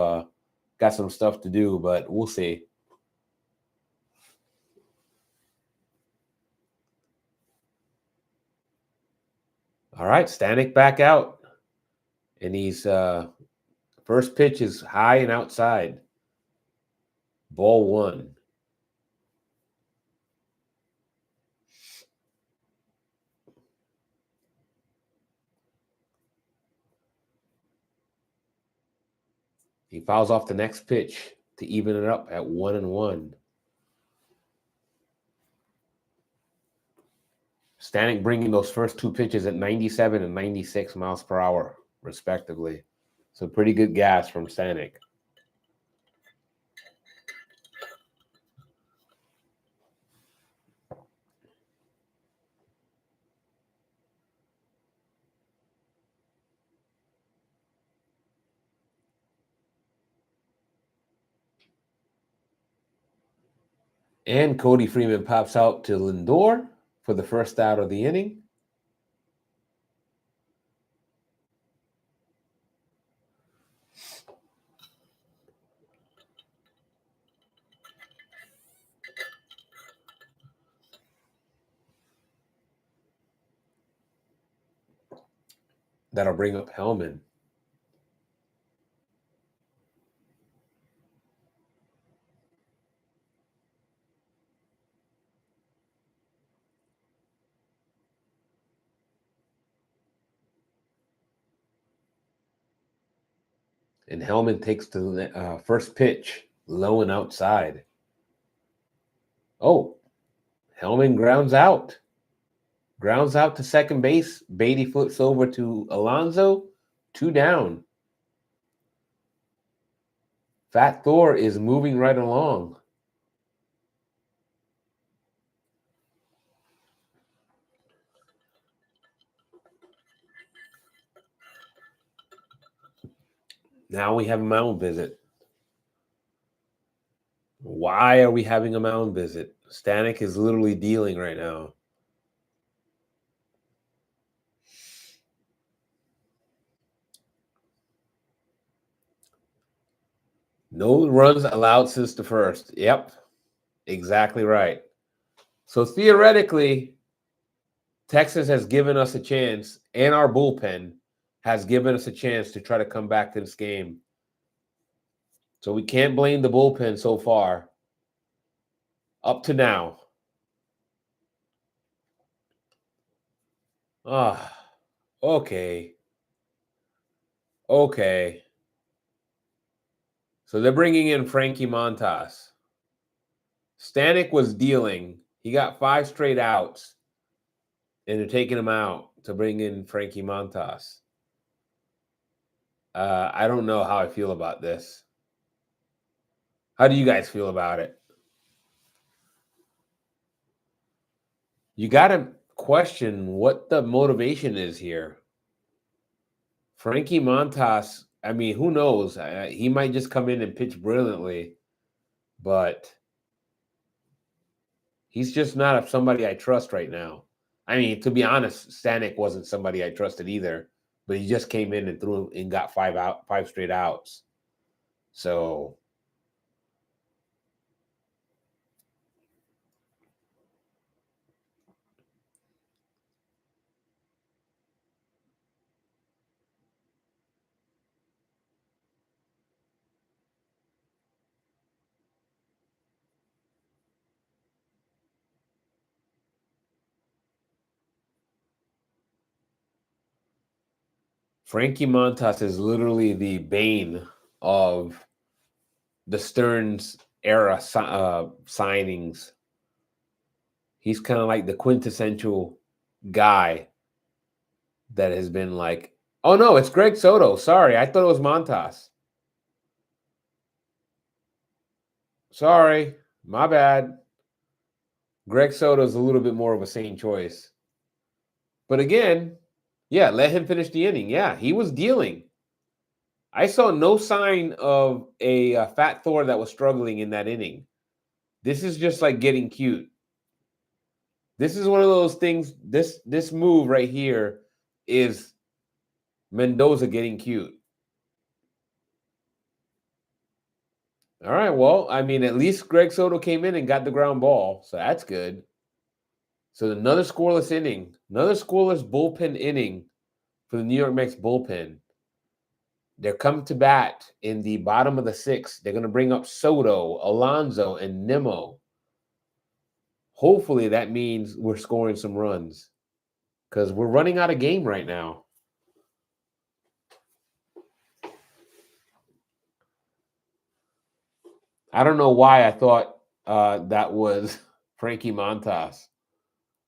got some stuff to do, but we'll see. All right, Stanek back out, and he's first pitch is high and outside. Ball one. He fouls off the next pitch to even it up at 1-1. Stanek bringing those first two pitches at 97 and 96 miles per hour, respectively. So pretty good gas from Stanek. And Cody Freeman pops out to Lindor for the first out of the inning. That'll bring up Hellman. And Hellman takes the first pitch, low and outside. Oh, Hellman grounds out. Grounds out to second base. Beatty flips over to Alonso. 2 down. Fat Thor is moving right along. Now we have a mound visit. Why are we having a mound visit? Stanek is literally dealing right now. No runs allowed since the first. Yep, exactly right. So theoretically, Texas has given us a chance, and our bullpen has given us a chance to try to come back to this game. So we can't blame the bullpen so far, up to now. Okay. Okay. So they're bringing in Frankie Montas. Stanek was dealing. He got 5 straight outs, and they're taking him out to bring in Frankie Montas. I don't know how I feel about this. How do you guys feel about it? You got to question what the motivation is here. Frankie Montas, I mean, who knows? He might just come in and pitch brilliantly, but he's just not somebody I trust right now. I mean, to be honest, Stanek wasn't somebody I trusted either, but he just came in and threw and got 5 straight outs. So Frankie Montas is literally the bane of the Stearns era signings. He's kind of like the quintessential guy that has been like, oh no, it's Greg Soto. Sorry, I thought it was Montas. Sorry, my bad. Greg Soto is a little bit more of a sane choice. But again, yeah, let him finish the inning. Yeah, he was dealing. I saw no sign of a Fat Thor that was struggling in that inning. This is just like getting cute. This is one of those things. This move right here is Mendoza getting cute. All right, well, I mean, at least Greg Soto came in and got the ground ball, so that's good. So another scoreless inning, another scoreless bullpen inning for the New York Mets bullpen. They're coming to bat in the bottom of the sixth. They're going to bring up Soto, Alonso, and Nimmo. Hopefully that means we're scoring some runs because we're running out of game right now. I don't know why I thought that was Frankie Montas.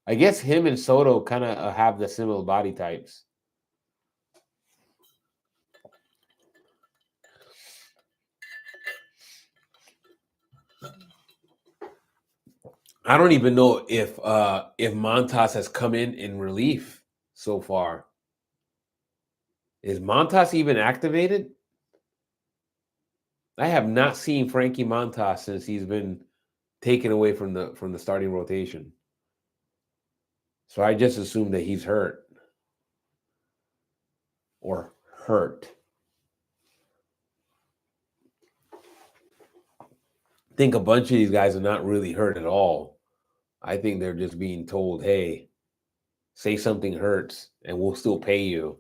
I guess him and Soto kind of have the similar body types. I don't even know if Montas has come in relief so far. Is Montas even activated? I have not seen Frankie Montas since he's been taken away from the starting rotation. So I just assumed that he's hurt or hurt. I think a bunch of these guys are not really hurt at all. I think they're just being told, hey, say something hurts and we'll still pay you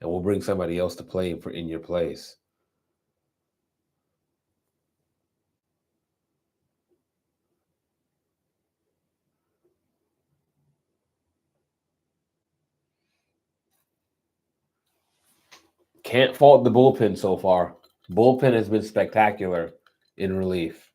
and we'll bring somebody else to play in your place. Can't fault the bullpen so far. Bullpen has been spectacular in relief.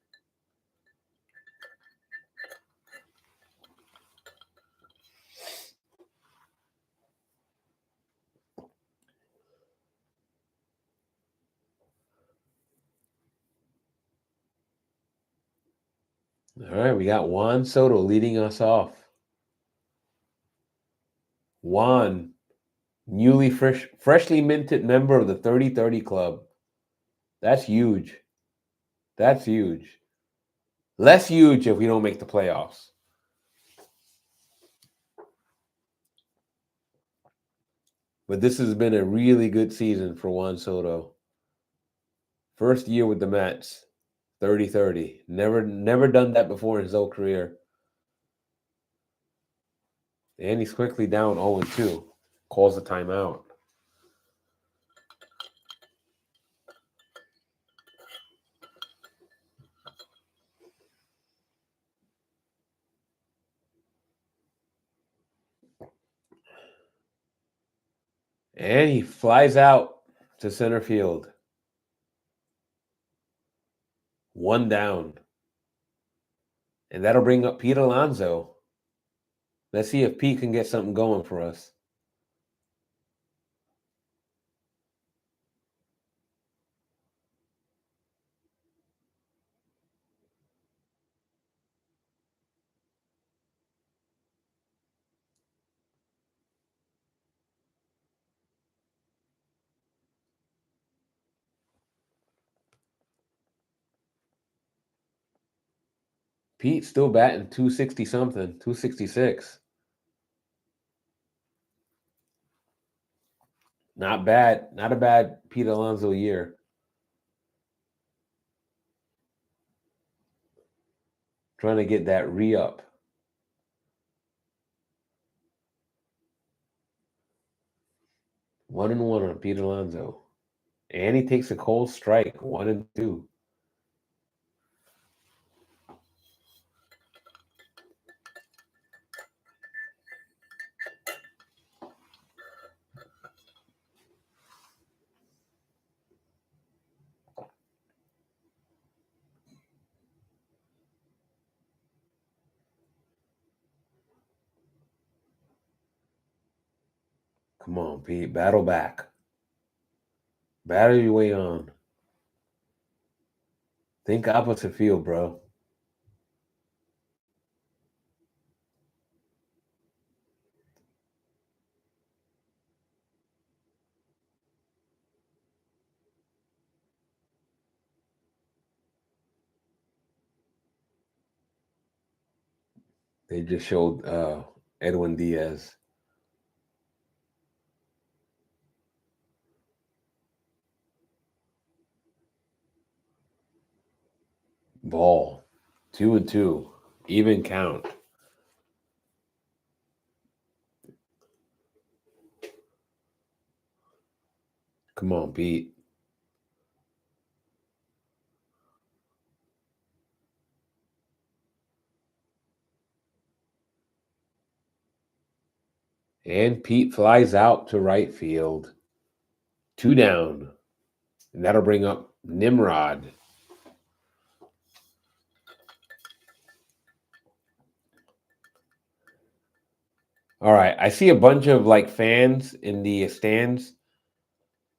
All right, we got Juan Soto leading us off. Juan, freshly minted member of the 30-30 club. That's huge. That's huge. Less huge if we don't make the playoffs. But this has been a really good season for Juan Soto. First year with the Mets, 30-30. Never done that before in his whole career. And he's quickly down 0-2. Calls the timeout. And he flies out to center field. One down. And that'll bring up Pete Alonso. Let's see if Pete can get something going for us. Pete still batting 260 something, 266. Not bad. Not a bad Pete Alonso year. Trying to get that re-up. 1-1 on Pete Alonso. And he takes a cold strike, 1-2. Come on, Pete. Battle back. Battle your way on. Think opposite field, bro. They just showed Edwin Diaz. Ball. 2-2. Even count. Come on, Pete. And Pete flies out to right field. 2 down. And that'll bring up Nimrod. All right. I see a bunch of like fans in the stands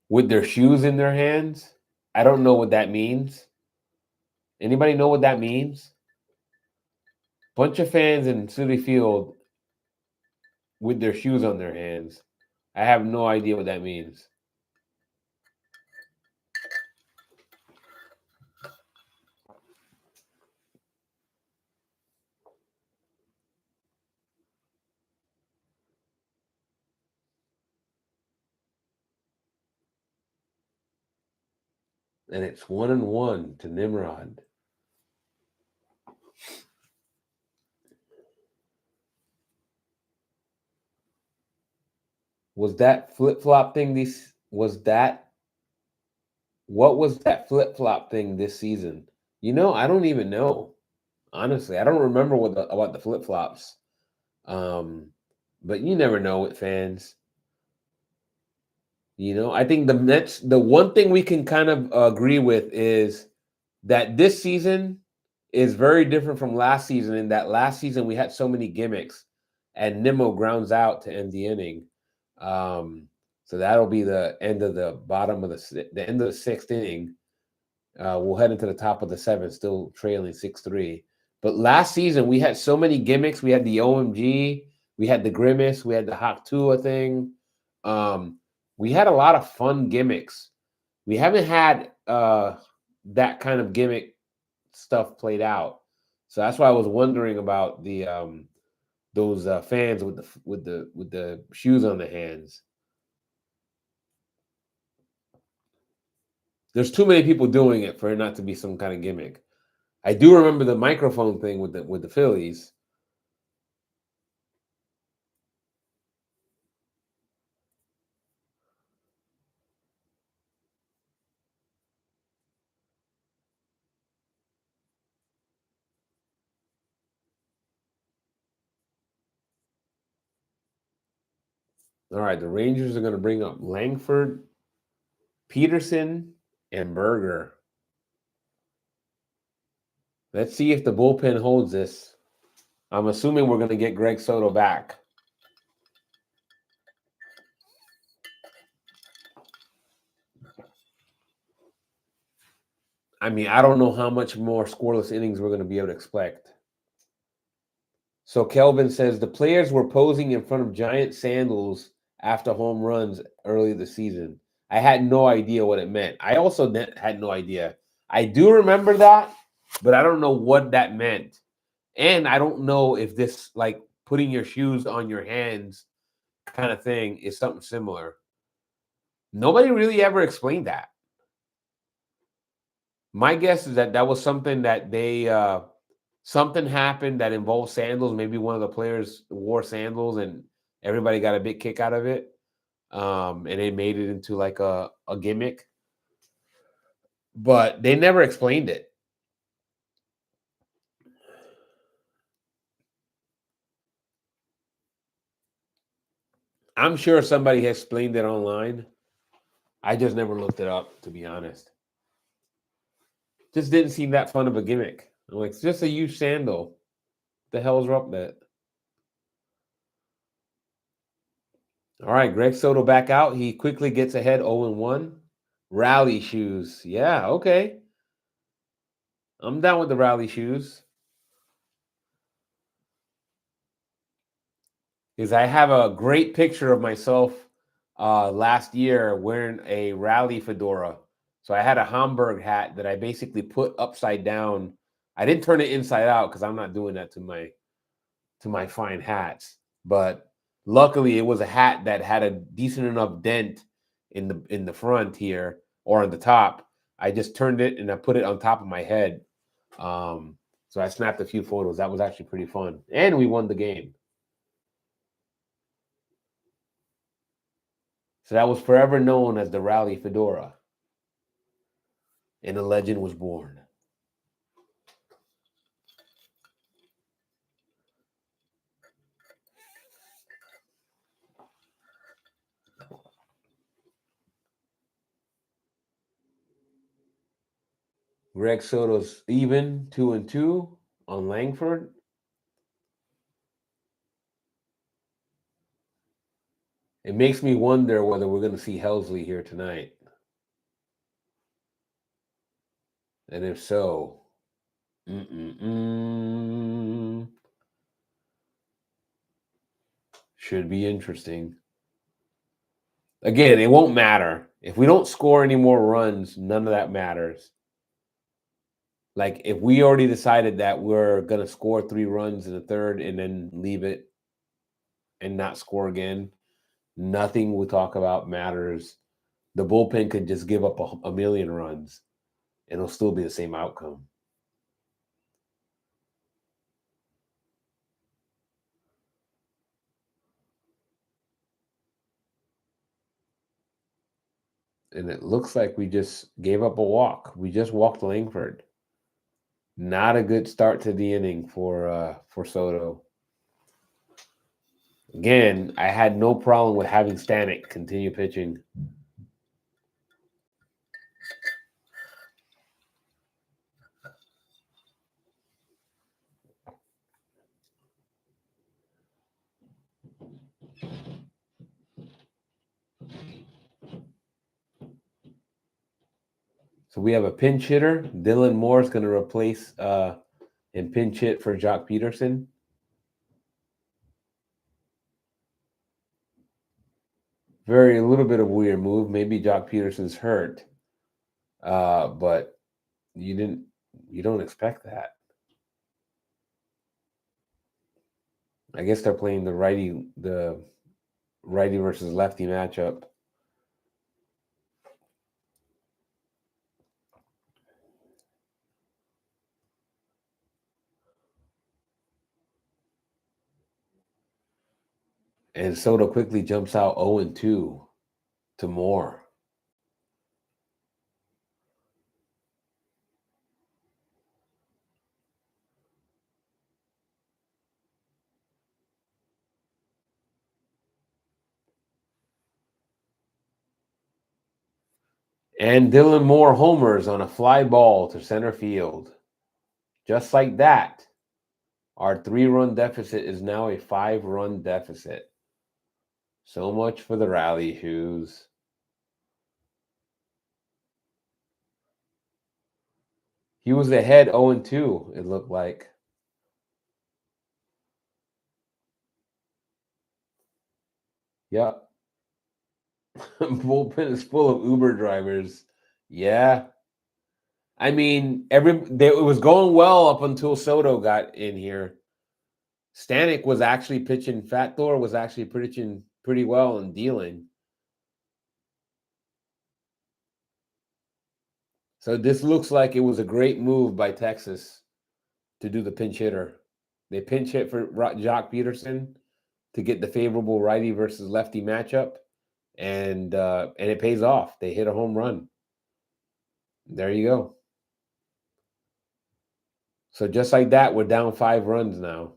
with their shoes in their hands. I don't know what that means. Anybody know what that means? Bunch of fans in Citi Field with their shoes on their hands. I have no idea what that means. And it's 1-1 to Nimrod. Was that flip-flop thing what was that flip-flop thing this season? I don't even know. Honestly, I don't remember about the flip-flops. But you never know with fans. I think the one thing we can kind of agree with is that this season is very different from last season. In that last season we had so many gimmicks, and Nimmo grounds out to end the inning. So that'll be the end of the end of the sixth inning. We'll head into the top of the seventh, still trailing 6-3. But last season we had so many gimmicks. We had the OMG, we had the Grimace, we had the Hawk Tua thing. We had a lot of fun gimmicks. We haven't had that kind of gimmick stuff played out. So that's why I was wondering about the those fans with the shoes on the hands. There's too many people doing it for it not to be some kind of gimmick. I do remember the microphone thing with the Phillies. All right, the Rangers are going to bring up Langford, Peterson, and Berger. Let's see if the bullpen holds this. I'm assuming we're going to get Greg Soto back. I mean, I don't know how much more scoreless innings we're going to be able to expect. So Kelvin says the players were posing in front of giant sandals after home runs early this season. I had no idea what it meant. I also had no idea. I do remember that, but I don't know what that meant. And I don't know if this, like, putting your shoes on your hands kind of thing is something similar. Nobody really ever explained that. My guess is that was something that they something happened that involved sandals. Maybe one of the players wore sandals and everybody got a big kick out of it. And they made it into like a gimmick. But they never explained it. I'm sure somebody has explained it online. I just never looked it up, to be honest. Just didn't seem that fun of a gimmick. I'm like, it's just a used sandal. The hell's up that? All right, Greg Soto back out. He quickly gets ahead 0-1. Rally shoes. Yeah, okay. I'm down with the rally shoes. Because I have a great picture of myself last year wearing a rally fedora. So I had a Hamburg hat that I basically put upside down. I didn't turn it inside out because I'm not doing that to my fine hats. But luckily, it was a hat that had a decent enough dent in the front here or on the top. I just turned it and I put it on top of my head. Um, so I snapped a few photos. That was actually pretty fun, and we won the game. So that was forever known as the Rally Fedora, and a legend was born. Greg Soto's even 2-2 on Langford. It makes me wonder whether we're going to see Helsley here tonight. And if so, should be interesting. Again, it won't matter. If we don't score any more runs, none of that matters. Like if we already decided that we're going to score 3 runs in the third and then leave it and not score again, nothing we talk about matters. The bullpen could just give up a million runs and it'll still be the same outcome. And it looks like we just gave up a walk. We just walked Langford. Not a good start to the inning for Soto. Again, I had no problem with having Stanek continue pitching. So we have a pinch hitter. Dylan Moore is going to replace and pinch hit for Jock Peterson. Very a little bit of weird move. Maybe Jock Peterson's hurt, but you don't expect that. I guess they're playing the righty versus lefty matchup. And Soto quickly jumps out 0-2 to Moore. And Dylan Moore homers on a fly ball to center field. Just like that, our 3-run deficit is now a 5-run deficit. So much for the rally shoes. He was ahead 0-2, it looked like. Yep. Bullpen is full of Uber drivers. Yeah. I mean, it was going well up until Soto got in here. Stanek was actually pitching. Fat Thor was actually pitching pretty well and dealing. So this looks like it was a great move by Texas to do the pinch hitter. They pinch hit for Jock Peterson to get the favorable righty versus lefty matchup, and it pays off. They hit a home run. There you go. So just like that, we're down 5 runs now.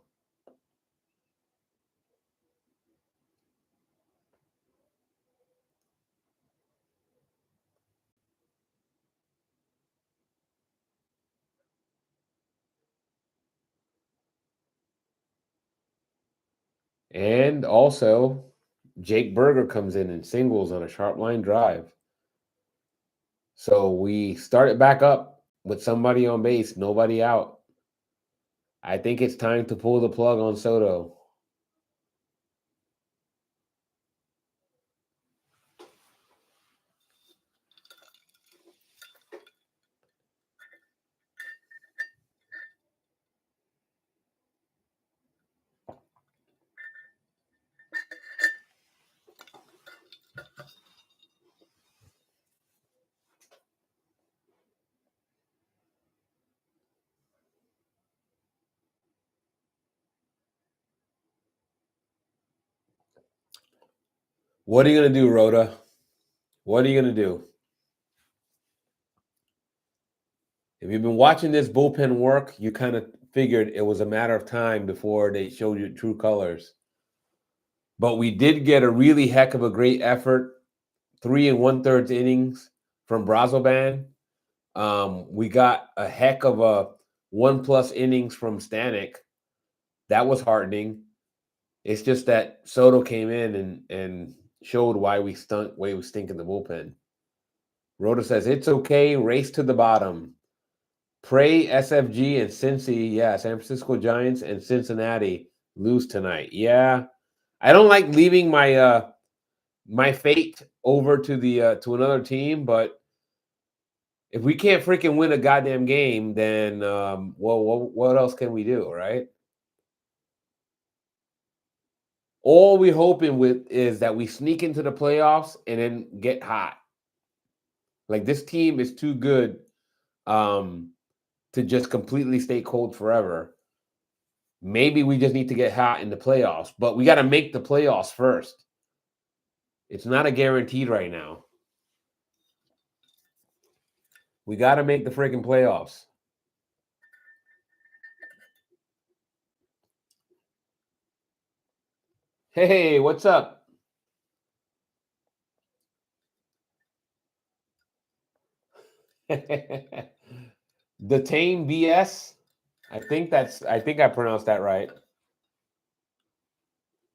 And also, Jake Berger comes in and singles on a sharp line drive. So we started back up with somebody on base, nobody out. I think it's time to pull the plug on Soto. What are you going to do, Rhoda? What are you going to do? If you've been watching this bullpen work, you kind of figured it was a matter of time before they showed you true colors. But we did get a really heck of a great effort, 3 1/3 innings from Brazoban. We got a heck of a 1+ innings from Stanek. That was heartening. It's just that Soto came in and showed why we stink in the bullpen. Rhoda says, it's okay, race to the bottom. Pray SFG and Cincy, yeah, San Francisco Giants and Cincinnati lose tonight. Yeah. I don't like leaving my my fate over to the to another team, but if we can't freaking win a goddamn game, then what else can we do, right? All we're hoping with is that we sneak into the playoffs and then get hot. Like this team is too good to just completely stay cold forever. Maybe we just need to get hot in the playoffs, but we got to make the playoffs first. It's not a guaranteed right now. We got to make the freaking playoffs. Hey, what's up? The Tame BS. I think I pronounced that right.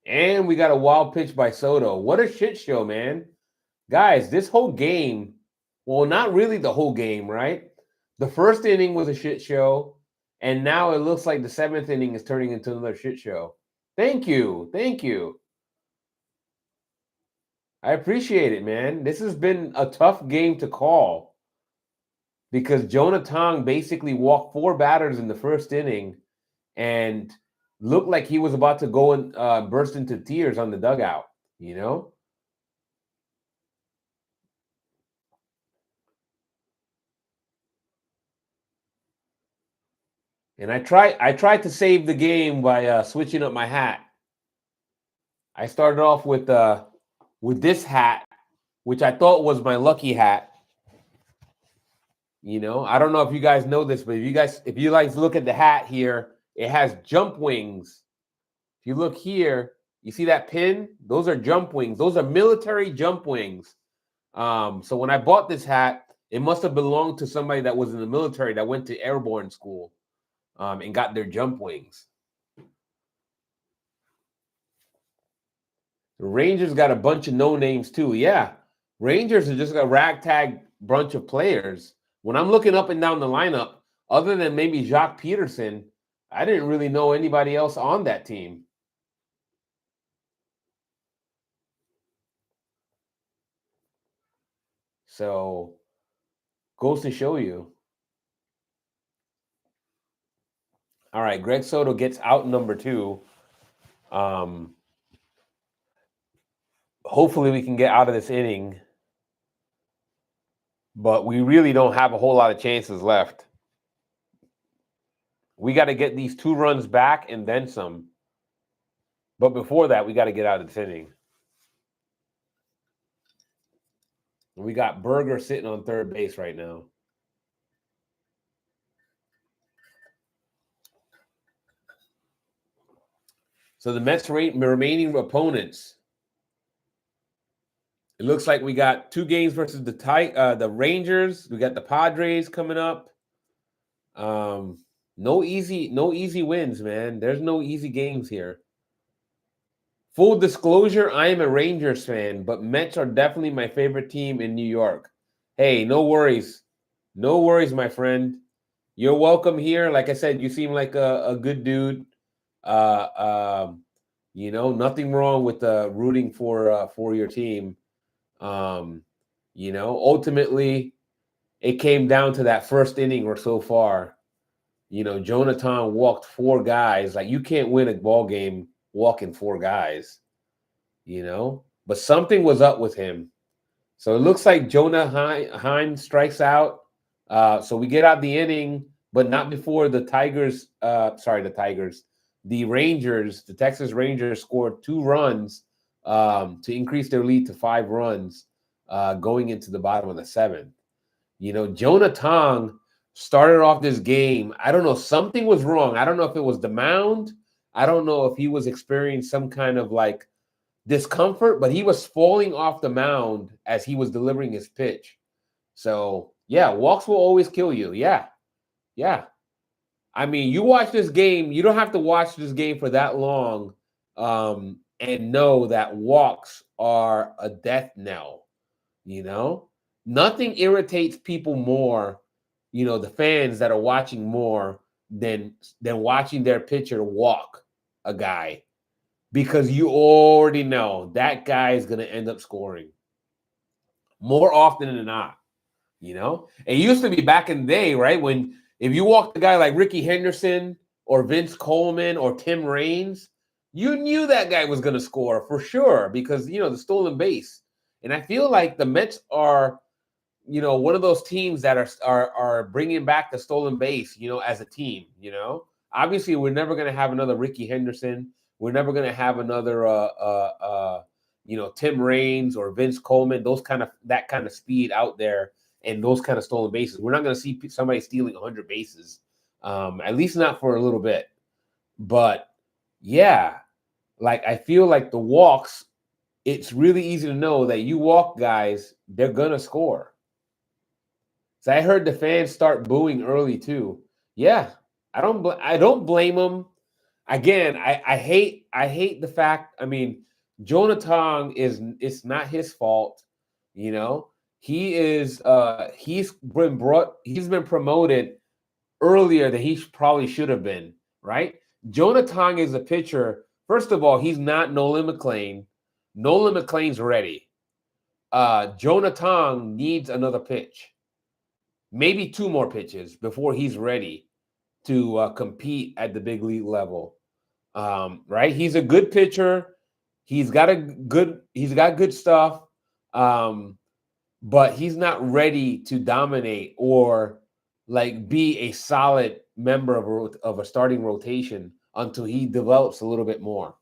And we got a wild pitch by Soto. What a shit show, man. Guys, this whole game, well, not really the whole game, right? The first inning was a shit show, and now it looks like the 7th inning is turning into another shit show. Thank you. Thank you. I appreciate it, man. This has been a tough game to call because Jonah Tong basically walked 4 batters in the first inning and looked like he was about to go and burst into tears on the dugout, you know? And I tried to save the game by switching up my hat. I started off with this hat, which I thought was my lucky hat. You know, I don't know if you guys know this, but if you guys look at the hat here, it has jump wings. If you look here, you see that pin? Those are jump wings. Those are military jump wings. So when I bought this hat, it must have belonged to somebody that was in the military that went to airborne school and got their jump wings. The Rangers got a bunch of no names too. Yeah, Rangers are just a ragtag bunch of players. When I'm looking up and down the lineup, other than maybe Jacques Peterson, I didn't really know anybody else on that team. So, goes to show you. All right, Greg Soto gets out number 2. Hopefully we can get out of this inning, but we really don't have a whole lot of chances left. We got to get these 2 runs back and then some. But before that, we got to get out of this inning. We got Berger sitting on third base right now. So the Mets remaining opponents. It looks like we got 2 games versus the Rangers. We got the Padres coming up. No easy wins, man. There's no easy games here. Full disclosure, I am a Rangers fan, but Mets are definitely my favorite team in New York. Hey, no worries. No worries, my friend. You're welcome here. Like I said, you seem like a good dude. Nothing wrong with rooting for your team. Um, ultimately, it came down to that first inning or so far. Jonathan walked four guys. Like, you can't win a ball game walking four guys. But something was up with him. So it looks like Jonah Heim strikes out. So we get out the inning, but not before the Tigers. The Rangers, the Texas Rangers, scored 2 runs to increase their lead to 5 runs going into the bottom of the 7th. Jonah Tong started off this game. I don't know, something was wrong. I don't know if it was the mound. I don't know if he was experiencing some kind of like discomfort, but he was falling off the mound as he was delivering his pitch. So, yeah, walks will always kill you. Yeah. Yeah. I mean, you watch this game, you don't have to watch this game for that long and know that walks are a death knell, Nothing irritates people more, the fans that are watching more than watching their pitcher walk a guy, because you already know that guy is going to end up scoring more often than not. It used to be back in the day, right? When if you walked a guy like Ricky Henderson or Vince Coleman or Tim Raines, you knew that guy was going to score for sure because, the stolen base. And I feel like the Mets are, one of those teams that are bringing back the stolen base, as a team. Obviously we're never going to have another Ricky Henderson. We're never going to have another, Tim Raines or Vince Coleman. That kind of speed out there and those kind of stolen bases. We're not going to see somebody stealing 100 bases, at least not for a little bit. But yeah, like I feel like the walks, it's really easy to know that you walk guys, they're going to score. So I heard the fans start booing early too. Yeah, I don't blame them. Again, I hate the fact. I mean, Jonathan it's not his fault. He's been promoted earlier than he probably should have been. Right? Jonathan is a pitcher. First of all, he's not Nolan McLean. Nolan McLean's ready. Jonathan needs another pitch. Maybe 2 more pitches before he's ready to compete at the big league level. Right? He's a good pitcher. He's got good stuff. But he's not ready to dominate or like be a solid member of a starting rotation until he develops a little bit more.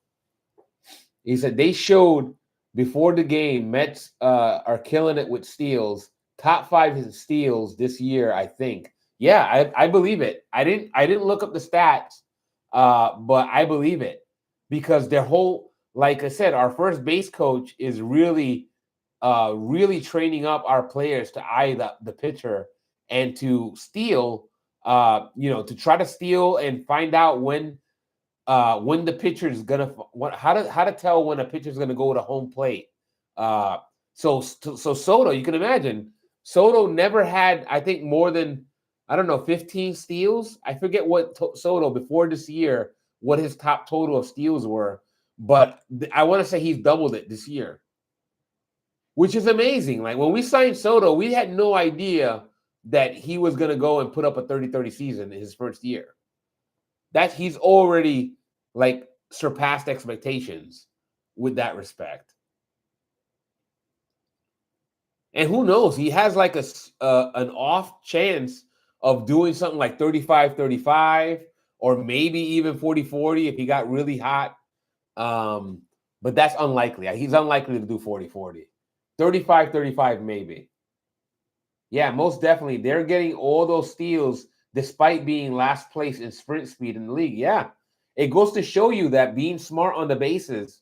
He said they showed before the game, Mets are killing it with steals. Top 5 in steals this year, I think. Yeah, I believe it. I didn't look up the stats, but I believe it because their whole, like I said, our first base coach is really training up our players to eye the pitcher and to steal, to try to steal and find out when the pitcher is gonna how to tell when a pitcher is gonna go to home plate. So Soto, you can imagine. Soto never had, I think, more than, 15 steals. I forget what Soto before this year, what his top total of steals were, but I want to say he's doubled it this year, which is amazing. Like when we signed Soto, we had no idea that he was going to go and put up a 30-30 season in his first year. That he's already like surpassed expectations with that respect. And who knows? He has like an off chance of doing something like 35-35 or maybe even 40-40 if he got really hot. But that's unlikely. He's unlikely to do 40-40. 35-35 maybe. Yeah, most definitely. They're getting all those steals despite being last place in sprint speed in the league. Yeah. It goes to show you that being smart on the bases,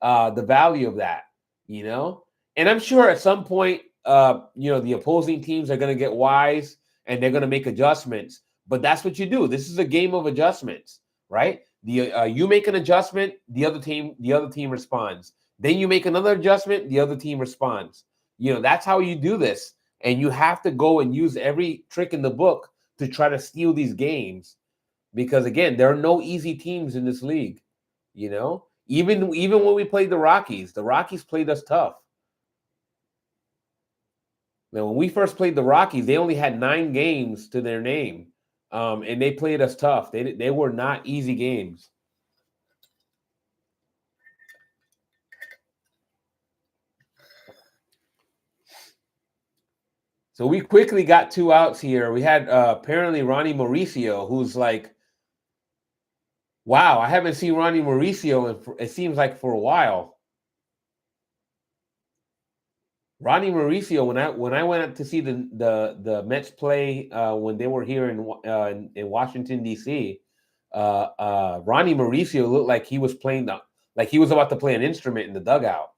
the value of that, And I'm sure at some point, the opposing teams are going to get wise and they're going to make adjustments. But that's what you do. This is a game of adjustments, right? You make an adjustment, the other team responds. Then you make another adjustment, the other team responds. That's how you do this. And you have to go and use every trick in the book to try to steal these games. Because again, there are no easy teams in this league. Even when we played the Rockies played us tough. Now, when we first played the Rockies, they only had 9 games to their name, and they played us tough. They were not easy games. So we quickly got 2 outs here. We had apparently Ronnie Mauricio, who's like, wow, I haven't seen Ronnie Mauricio it seems like for a while. Ronnie Mauricio, when I went up to see the Mets play when they were here in Washington D.C., Ronnie Mauricio looked like he was playing like he was about to play an instrument in the dugout.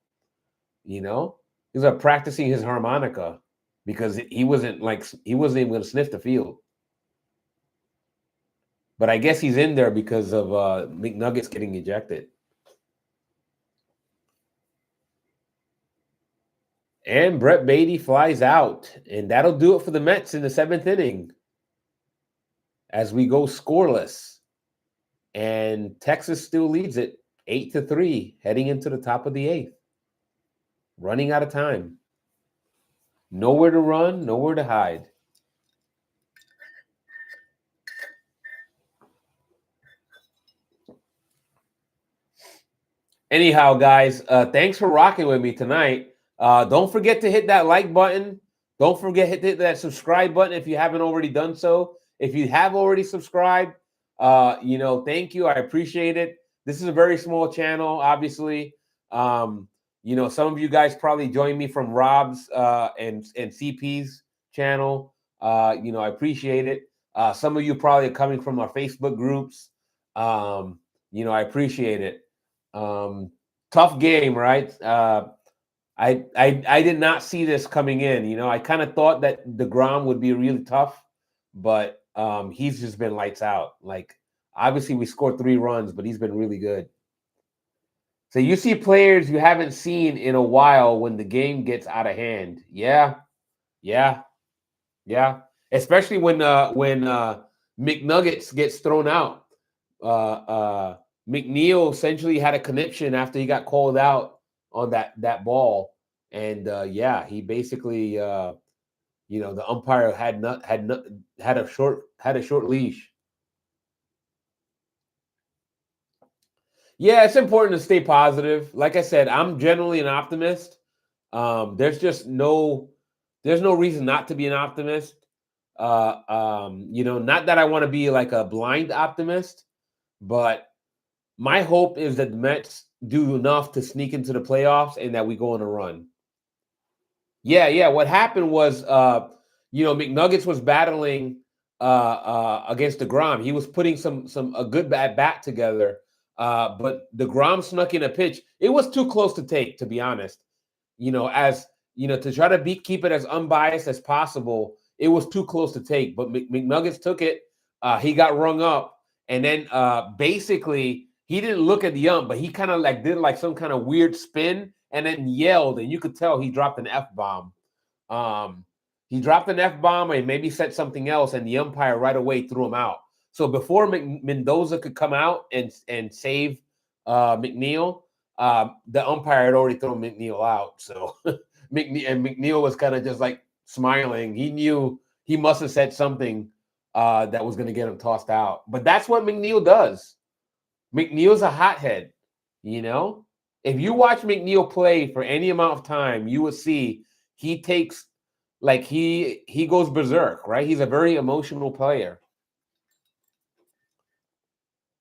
He was practicing his harmonica because he wasn't even going to sniff the field. But I guess he's in there because of McNuggets getting ejected. And Brett Baty flies out, and that'll do it for the Mets in the 7th inning as we go scoreless. And Texas still leads it 8-3, heading into the top of the 8th. Running out of time. Nowhere to run, nowhere to hide. Anyhow, guys, thanks for rocking with me tonight. Don't forget to hit that like button. Don't forget to hit that subscribe button if you haven't already done so. If you have already subscribed, thank you. I appreciate it. This is a very small channel, obviously. Some of you guys probably joined me from Rob's and CP's channel. I appreciate it. Some of you probably are coming from our Facebook groups. I appreciate it. Tough game, right? I did not see this coming in. I kind of thought that DeGrom would be really tough, but he's just been lights out. Like, obviously we scored 3 runs, but he's been really good. So you see players you haven't seen in a while when the game gets out of hand. Yeah. Especially when McNuggets gets thrown out. McNeil essentially had a conniption after he got called out on that ball, and he basically, the umpire had a short leash. Yeah, it's important to stay positive. Like I said, I'm generally an optimist. There's no reason not to be an optimist. Not that I want to be like a blind optimist, but my hope is that the Mets do enough to sneak into the playoffs and that we go on a run. Yeah. What happened was, McNuggets was battling against DeGrom. He was putting a good bat together, but DeGrom snuck in a pitch. It was too close to take, to be honest. To try to keep it as unbiased as possible, it was too close to take. But McNuggets took it. He got rung up, and then basically he didn't look at the ump, but he kind of did some kind of weird spin and then yelled, and you could tell he dropped an F-bomb. He dropped an F-bomb and maybe said something else, and the umpire right away threw him out. So before Mendoza could come out and save McNeil, the umpire had already thrown McNeil out. So McNeil was kind of just like smiling. He knew he must have said something that was going to get him tossed out. But that's what McNeil does. McNeil's a hothead, If you watch McNeil play for any amount of time, you will see he takes, he goes berserk, right? He's a very emotional player.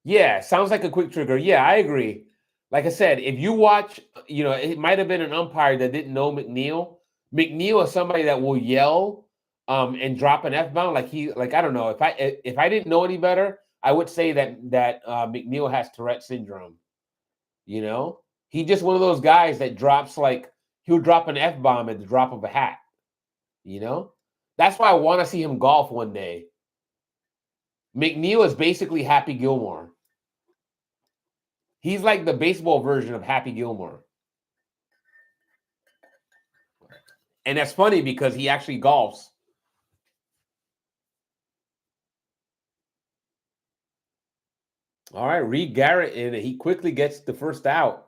Yeah, sounds like a quick trigger. Yeah, I agree. Like I said, if you watch, it might have been an umpire that didn't know McNeil. McNeil is somebody that will yell and drop an F-bomb. I don't know. If I didn't know any better, I would say that McNeil has Tourette syndrome. He's just one of those guys that drops he'll drop an F-bomb at the drop of a hat. That's why I want to see him golf one day. McNeil is basically Happy Gilmore. He's like the baseball version of Happy Gilmore. And that's funny because he actually golfs. All right, Reed Garrett, and he quickly gets the first out.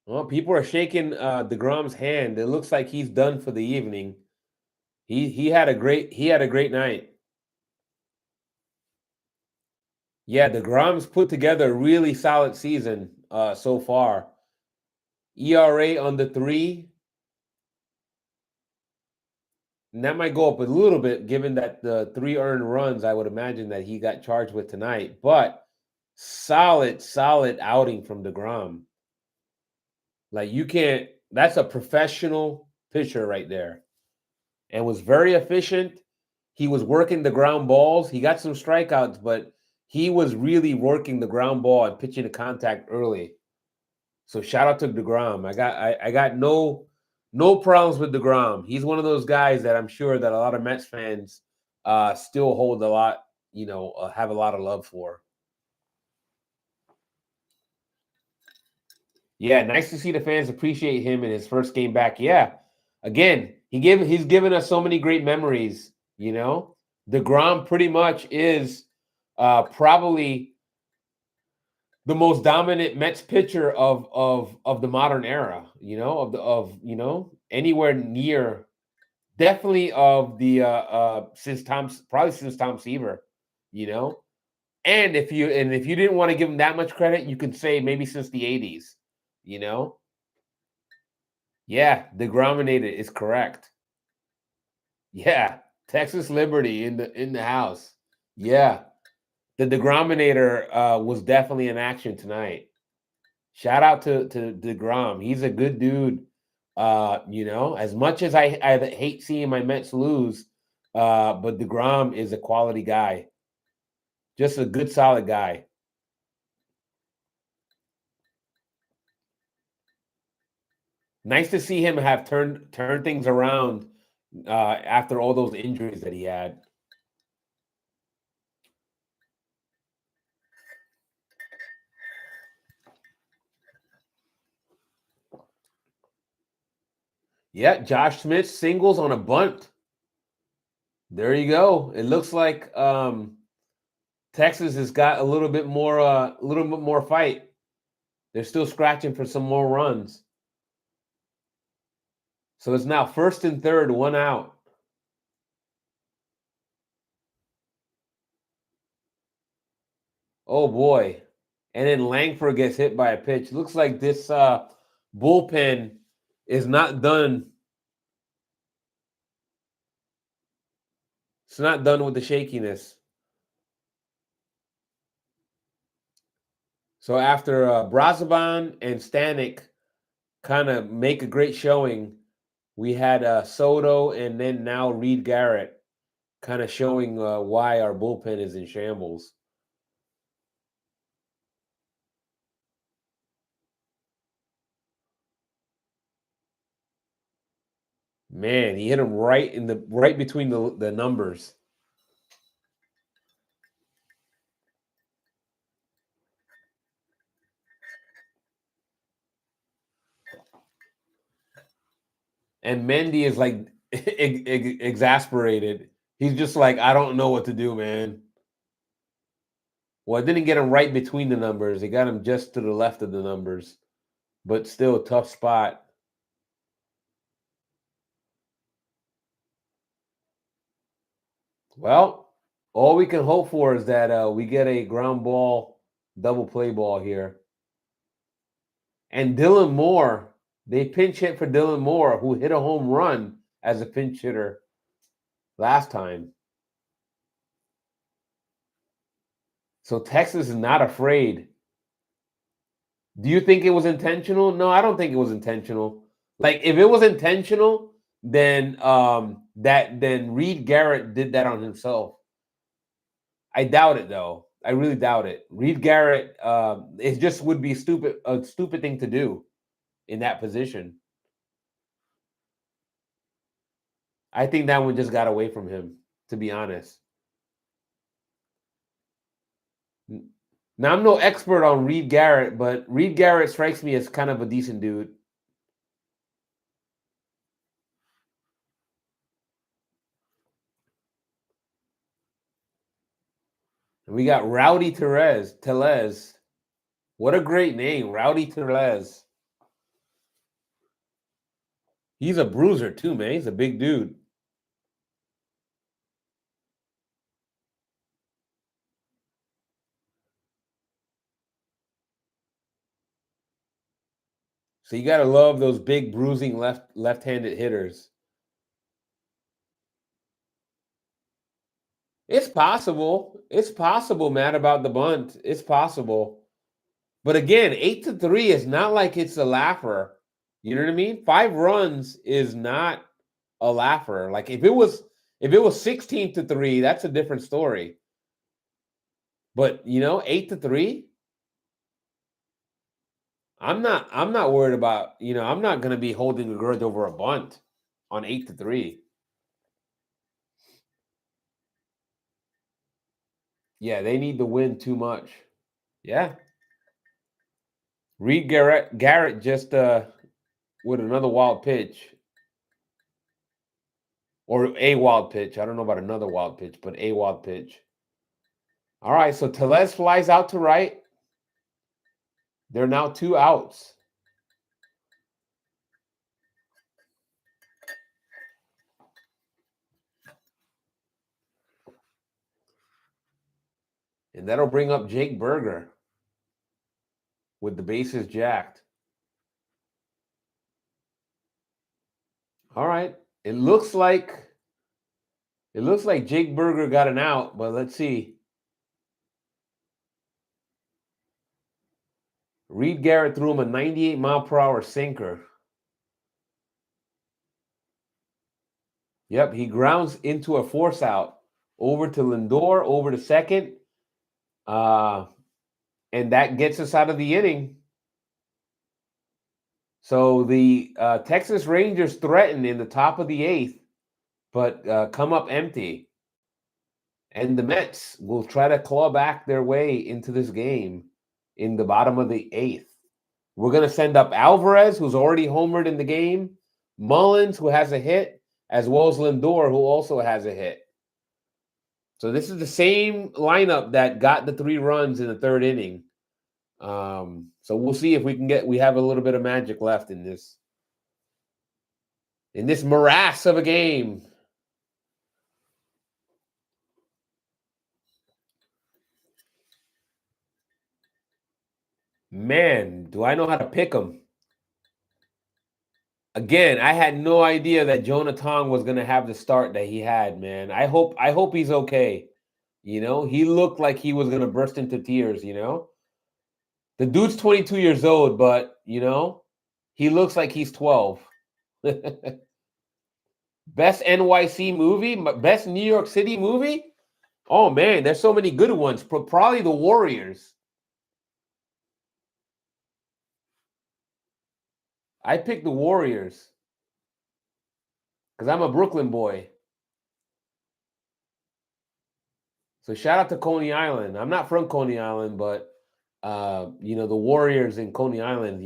Well, people are shaking DeGrom's hand. It looks like he's done for the evening. He had a great night. Yeah, DeGrom's put together a really solid season so far. ERA under 3. And that might go up a little bit given that the 3 earned runs I would imagine that he got charged with tonight. But solid outing from DeGrom. Like you can't that's a professional pitcher right there. And was very efficient. He was working the ground balls. He got some strikeouts, but he was really working the ground ball and pitching the contact early. So shout out to DeGrom. I got no problems with DeGrom. He's one of those guys that I'm sure that a lot of Mets fans still hold a lot, have a lot of love for. Yeah, nice to see the fans appreciate him in his first game back. Yeah. Again, he's given us so many great memories, DeGrom pretty much is probably the most dominant Mets pitcher of the modern era, anywhere near, definitely of the since Tom Seaver, and if you didn't want to give him that much credit, you could say maybe since the 80s, Yeah, DeGrominated is correct. Yeah, Texas Liberty in the house. Yeah. The DeGrominator was definitely in action tonight. Shout out to DeGrom. He's a good dude. As much as I hate seeing my Mets lose, but DeGrom is a quality guy. Just a good, solid guy. Nice to see him have turned things around after all those injuries that he had. Yeah, Josh Smith singles on a bunt. There you go. It looks like Texas has got a little bit more fight. They're still scratching for some more runs. So it's now 1st and 3rd, 1 out. Oh boy. And then Langford gets hit by a pitch. Looks like this bullpen is not done. It's not done with the shakiness. So after Brazoban and Stanek kind of make a great showing, we had Soto and then now Reed Garrett kind of showing why our bullpen is in shambles. Man, he hit him right between the numbers. And Mendy is like exasperated. He's just like, I don't know what to do, man. Well, it didn't get him right between the numbers. It got him just to the left of the numbers, but still a tough spot. Well, all we can hope for is that we get a ground ball, double play ball here. And Dylan Moore, they pinch hit for Dylan Moore, who hit a home run as a pinch hitter last time. So Texas is not afraid. Do you think it was intentional? No, I don't think it was intentional. Like if it was intentional, then then Reed Garrett did that on himself. I doubt it though. I really doubt it. Reed Garrett, it just would be a stupid thing to do in that position. I think that one just got away from him, to be honest. Now, I'm no expert on Reed Garrett, but Reed Garrett strikes me as kind of a decent dude. And we got Rowdy Tellez. What a great name, Rowdy Tellez. He's a bruiser too, man. He's a big dude. So you gotta love those big bruising left-handed hitters. It's possible. It's possible, Matt, about the bunt. It's possible. But again, 8-3 is not like it's a laugher. You know what I mean? 5 runs is not a laugher. Like if it was 16-3, that's a different story. But 8-3, I'm not worried about, I'm not gonna be holding a grudge over a bunt on 8-3. Yeah, they need to win too much. Yeah. Reed Garrett just with another wild pitch. Or a wild pitch. I don't know about another wild pitch, but a wild pitch. All right, so Tellez flies out to right. There are now 2 outs. And that'll bring up Jake Burger with the bases jacked. All right. It looks like Jake Burger got an out, but let's see. Reed Garrett threw him a 98-mile-per-hour sinker. Yep, he grounds into a force out over to Lindor, over to second. And that gets us out of the inning. So the Texas Rangers threaten in the top of the 8th, but come up empty. And the Mets will try to claw back their way into this game in the bottom of the 8th. We're going to send up Alvarez, who's already homered in the game, Mullins, who has a hit, as well as Lindor, who also has a hit. So this is the same lineup that got the 3 runs in the 3rd inning. So we'll see if we have a little bit of magic left in this morass of a game. Man, do I know how to pick them? Again, I had no idea that Jonah Tong was going to have the start that he had, man. I hope he's okay. He looked like he was going to burst into tears, The dude's 22 years old, but, he looks like he's 12. Best NYC movie? Best New York City movie? Oh, man, there's so many good ones. Probably The Warriors. I picked The Warriors because I'm a Brooklyn boy. So shout out to Coney Island. I'm not from Coney Island, but, the Warriors in Coney Island,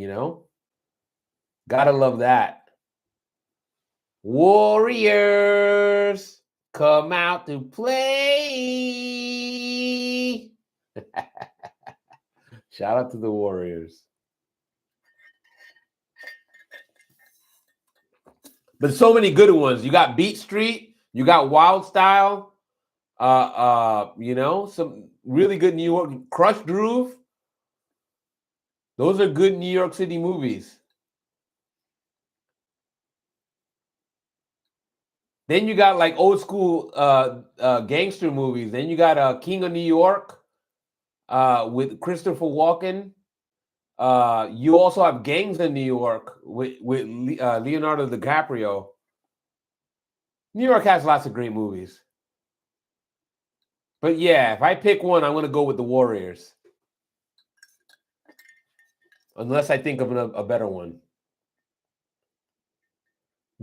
Gotta love that. Warriors, come out to play. Shout out to the Warriors. But so many good ones. You got Beat Street. You got Wild Style. Some really good New York. Crush Groove. Those are good New York City movies. Then you got like old school gangster movies. Then you got King of New York with Christopher Walken. You also have Gangs in New York with Leonardo DiCaprio. New York has lots of great movies. But yeah, if I pick one, I'm going to go with the Warriors. Unless I think of a better one.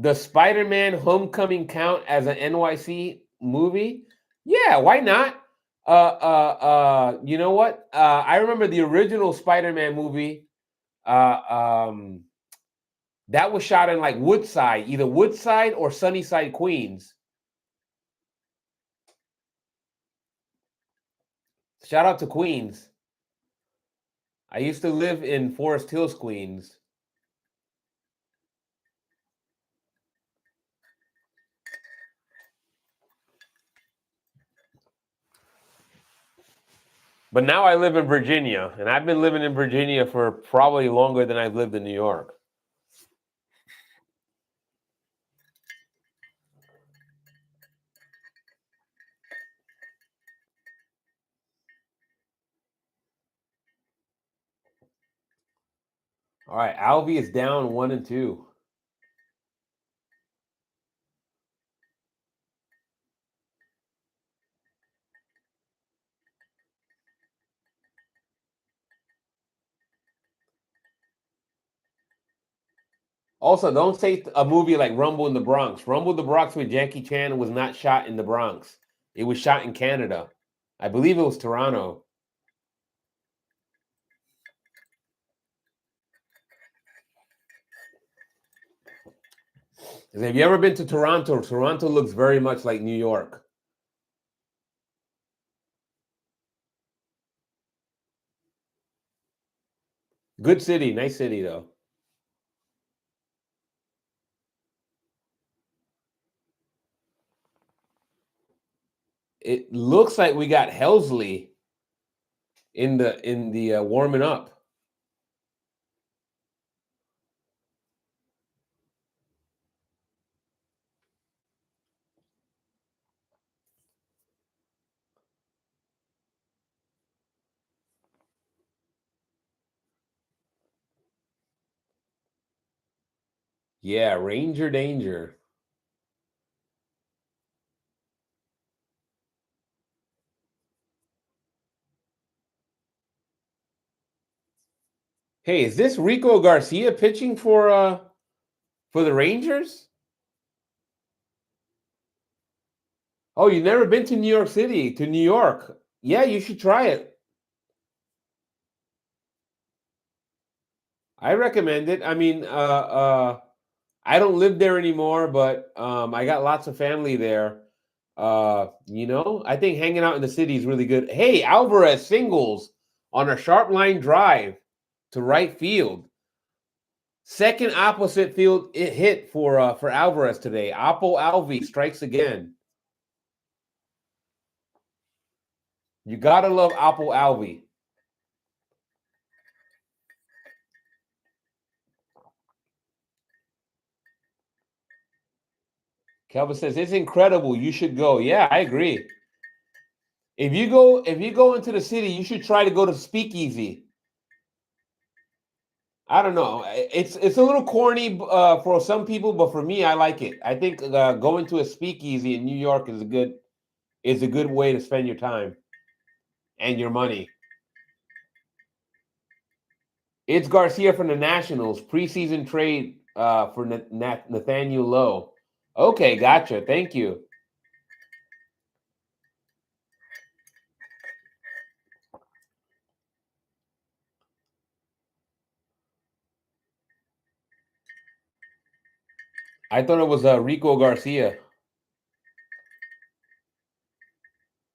Does Spider-Man Homecoming count as an NYC movie? Yeah, why not? You know what? I remember the original Spider-Man movie. That was shot in like Woodside, either Woodside or Sunnyside, Queens. Shout out to Queens. I used to live in Forest Hills, Queens. But now I live in Virginia, and I've been living in Virginia for probably longer than I've lived in New York. All right, Alvy is down 1-2. Also, don't say a movie like Rumble in the Bronx. Rumble in the Bronx with Jackie Chan was not shot in the Bronx. It was shot in Canada. I believe it was Toronto. Have you ever been to Toronto? Toronto looks very much like New York. Good city, nice city though. It looks like we got Helsley in the warming up. Yeah, Ranger Danger. Hey, is this Rico Garcia pitching for the Rangers? Oh, you've never been to New York City, to New York. Yeah, you should try it. I recommend it. I mean, I don't live there anymore, but I got lots of family there. I think hanging out in the city is really good. Hey, Alvarez singles on a sharp line drive to right field. Second opposite field hit for Alvarez today. Oppo Alvi strikes again. You gotta love Oppo Alvi. Kelvin says it's incredible. You should go. Yeah, I agree. If you go into the city, you should try to go to Speakeasy. I don't know. It's a little corny for some people, but for me, I like it. I think going to a Speakeasy in New York is a good way to spend your time and your money. It's Garcia from the Nationals preseason trade for Nathaniel Lowe. Okay, gotcha. Thank you. I thought it was Rico Garcia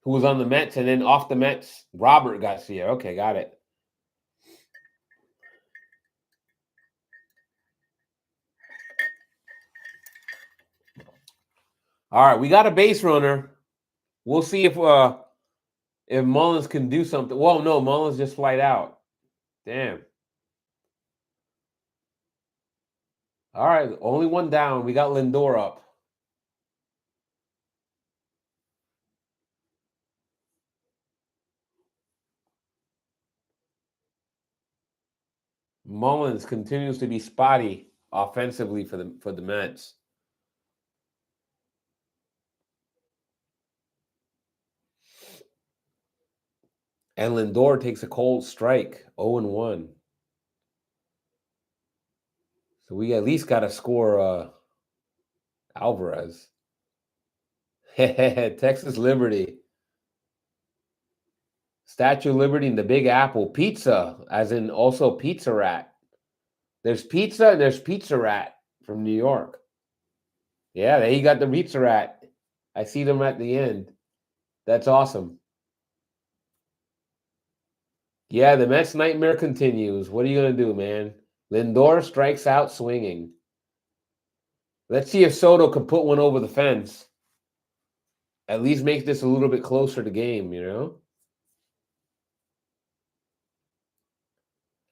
who was on the Mets, and then off the Mets, Robert Garcia. Okay, got it. All right, we got a base runner. We'll see if Mullins can do something. Well, no, Mullins just flied out. Damn. All right, only one down. We got Lindor up. Mullins continues to be spotty offensively for the Mets. And Lindor takes a cold strike, 0-1. So we at least got to score Alvarez. Texas Liberty. Statue of Liberty and the Big Apple. Pizza, as in also Pizza Rat. There's pizza and there's Pizza Rat from New York. Yeah, there you got the Pizza Rat. I see them at the end. That's awesome. Yeah, the Mets nightmare continues. What are you going to do, man? Lindor strikes out swinging. Let's see if Soto can put one over the fence. At least make this a little bit closer to game, you know?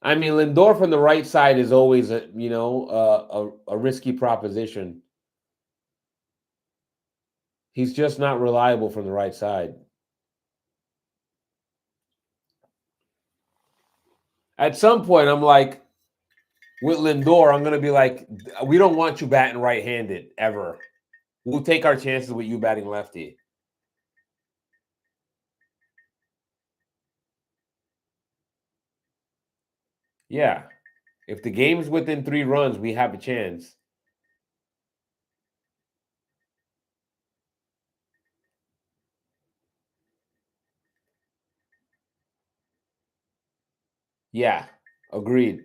I mean, Lindor from the right side is always a risky proposition. He's just not reliable from the right side. At some point, I'm like, with Lindor, I'm going to be like, we don't want you batting right-handed ever. We'll take our chances with you batting lefty. Yeah. If the game's within 3 runs, we have a chance. Yeah. Agreed.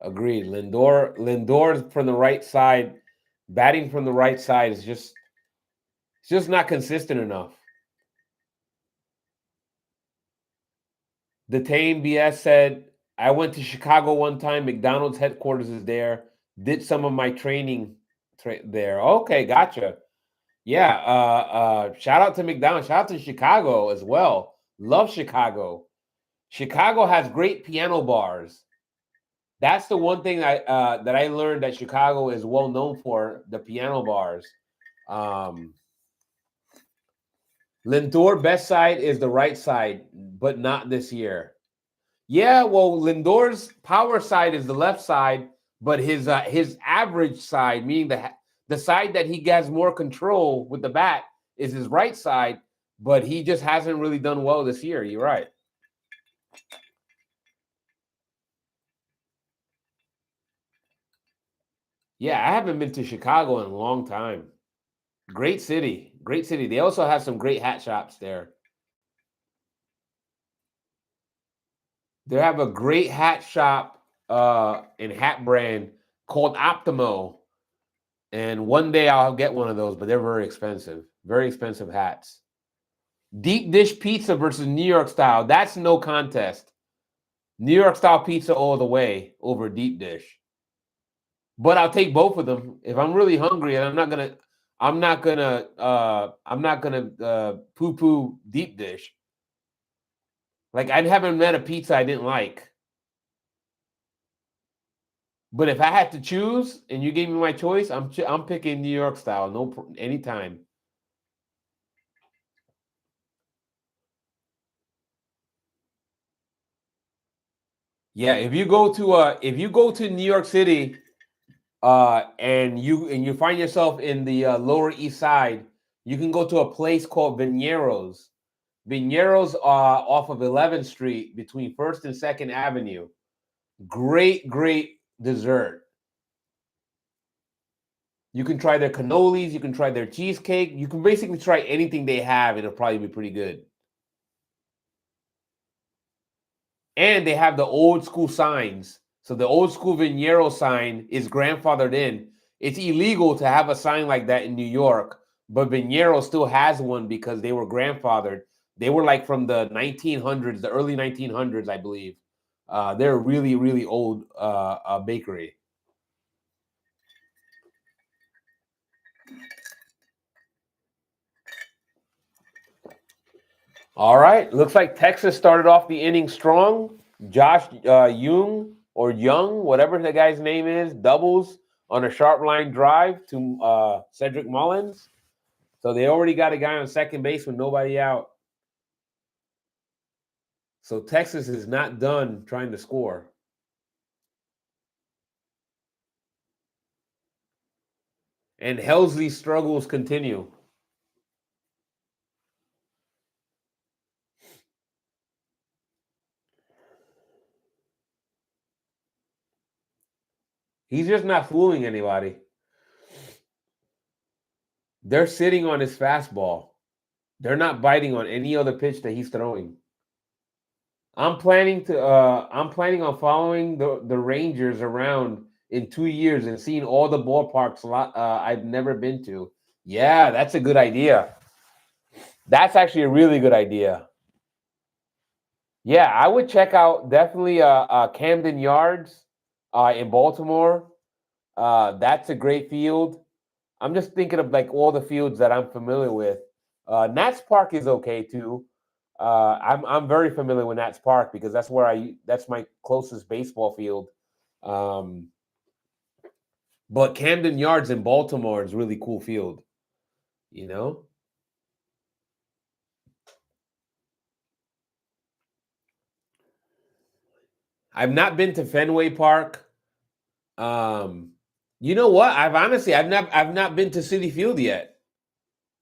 Lindor from the right side, batting from the right side is just not consistent enough. Detain BS said, I went to Chicago one time. McDonald's headquarters is there. Did some of my training there. Okay, gotcha. Yeah. Shout out to McDonald's. Shout out to Chicago as well. Love Chicago. Chicago has great piano bars. That's the one thing that I learned that Chicago is well known for, the piano bars. Lindor best side is the right side, but not this year. Yeah, well, Lindor's power side is the left side, but his average side, meaning the side that he has more control with the bat, is his right side, but he just hasn't really done well this year. You're right. Yeah, I haven't been to Chicago in a long time. Great city. Great city. They also have some great hat shops there. They have a great hat shop and hat brand called Optimo. And one day I'll get one of those, but they're very expensive. Very expensive hats. Deep dish pizza versus New York style. That's no contest. New York style pizza all the way over deep dish. But I'll take both of them. If I'm really hungry and I'm not gonna poo-poo deep dish. Like, I haven't met a pizza I didn't like. But if I had to choose and you gave me my choice, I'm picking New York style. Anytime. Yeah, if you go to New York City, and you find yourself in the Lower East Side, you can go to a place called Vineros. Vineros off of 11th Street between First and Second Avenue. Great, great dessert. You can try their cannolis. You can try their cheesecake. You can basically try anything they have, and it'll probably be pretty good. And they have the old school signs. So the old school Vinero sign is grandfathered in. It's illegal to have a sign like that in New York, but Vinero still has one because they were grandfathered. They were like from the 1900s, the early 1900s, I believe. They're a really, really old bakery. All right. Looks like Texas started off the inning strong. Josh Young, whatever the guy's name is, doubles on a sharp line drive to Cedric Mullins. So they already got a guy on second base with nobody out. So Texas is not done trying to score. And Helsley's struggles continue. He's just not fooling anybody. They're sitting on his fastball. They're not biting on any other pitch that he's throwing. I'm planning on following the Rangers around in 2 years and seeing all the ballparks I've never been to. Yeah, that's a good idea. That's actually a really good idea. Yeah, I would check out definitely Camden Yards in Baltimore. That's a great field. I'm just thinking of like all the fields that I'm familiar with. Nats Park is okay too. I'm very familiar with Nats Park because that's my closest baseball field. Um, but Camden Yards in Baltimore is really cool field. You know, I've not been to Fenway Park. Um, you know what? I've not been to Citi Field yet.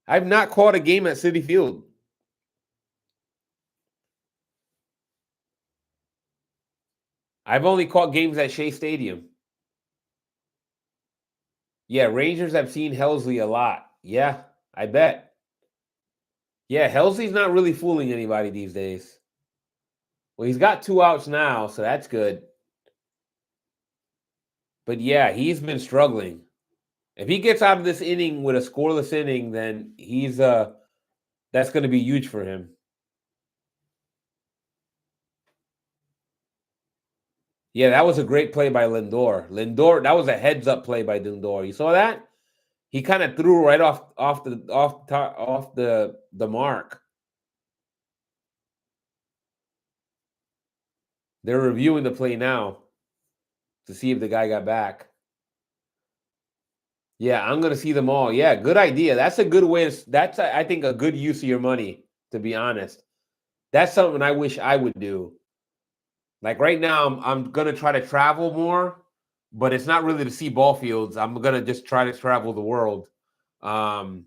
I've not caught a game at Citi Field. I've only caught games at Shea Stadium. Yeah, Rangers have seen Helsley a lot. Yeah, I bet. Yeah, Helsley's not really fooling anybody these days. Well, he's got 2 outs now, so that's good. But yeah, he's been struggling. If he gets out of this inning with a scoreless inning, then he's that's going to be huge for him. Yeah, that was a great play by Lindor. That was a heads up play by Lindor. You saw that? He kind of threw right off the mark. They're reviewing the play now to see if the guy got back. Yeah, I'm gonna see them all. Yeah, good idea. That's a good way. That's I think a good use of your money. To be honest, that's something I wish I would do. Like right now, I'm gonna try to travel more, but it's not really to see ball fields. I'm gonna just try to travel the world. Um,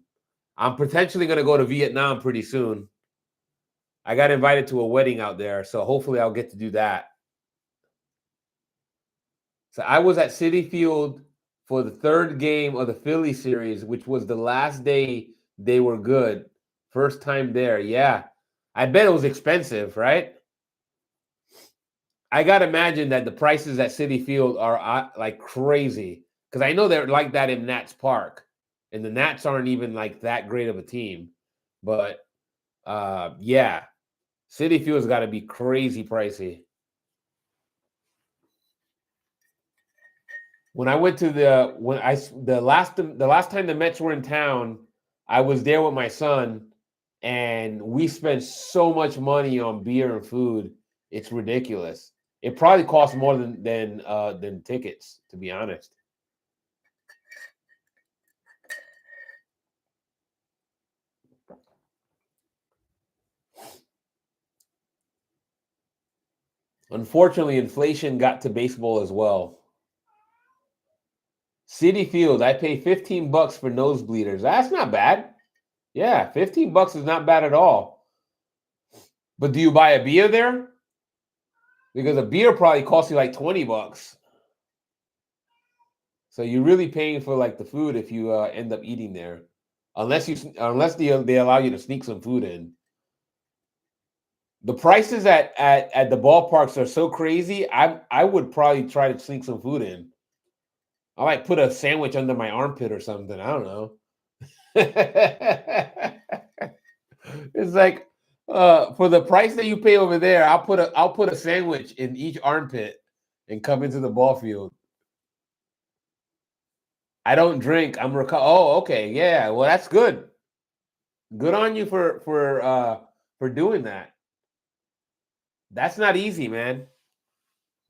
I'm potentially gonna go to Vietnam pretty soon. I got invited to a wedding out there, so hopefully I'll get to do that. So I was at Citi Field for the third game of the Philly series, which was the last day they were good. First time there. Yeah. I bet it was expensive, right? I got to imagine that the prices at Citi Field are like crazy because I know they're like that in Nats Park. And the Nats aren't even like that great of a team. But yeah, Citi Field's got to be crazy pricey. When I went to the last time the Mets were in town, I was there with my son, and we spent so much money on beer and food. It's ridiculous. It probably costs more than tickets, to be honest. Unfortunately, inflation got to baseball as well. Citi Field, I pay $15 for nosebleeders. That's not bad. Yeah, $15 is not bad at all. But do you buy a beer there? Because a beer probably costs you like $20. So you're really paying for like the food if you end up eating there, unless they allow you to sneak some food in. The prices at the ballparks are so crazy. I would probably try to sneak some food in. I might put a sandwich under my armpit or something. I don't know. It's like for the price that you pay over there, I'll put a sandwich in each armpit and come into the ball field. I don't drink. Oh, okay. Yeah. Well, that's good. Good on you for doing that. That's not easy, man.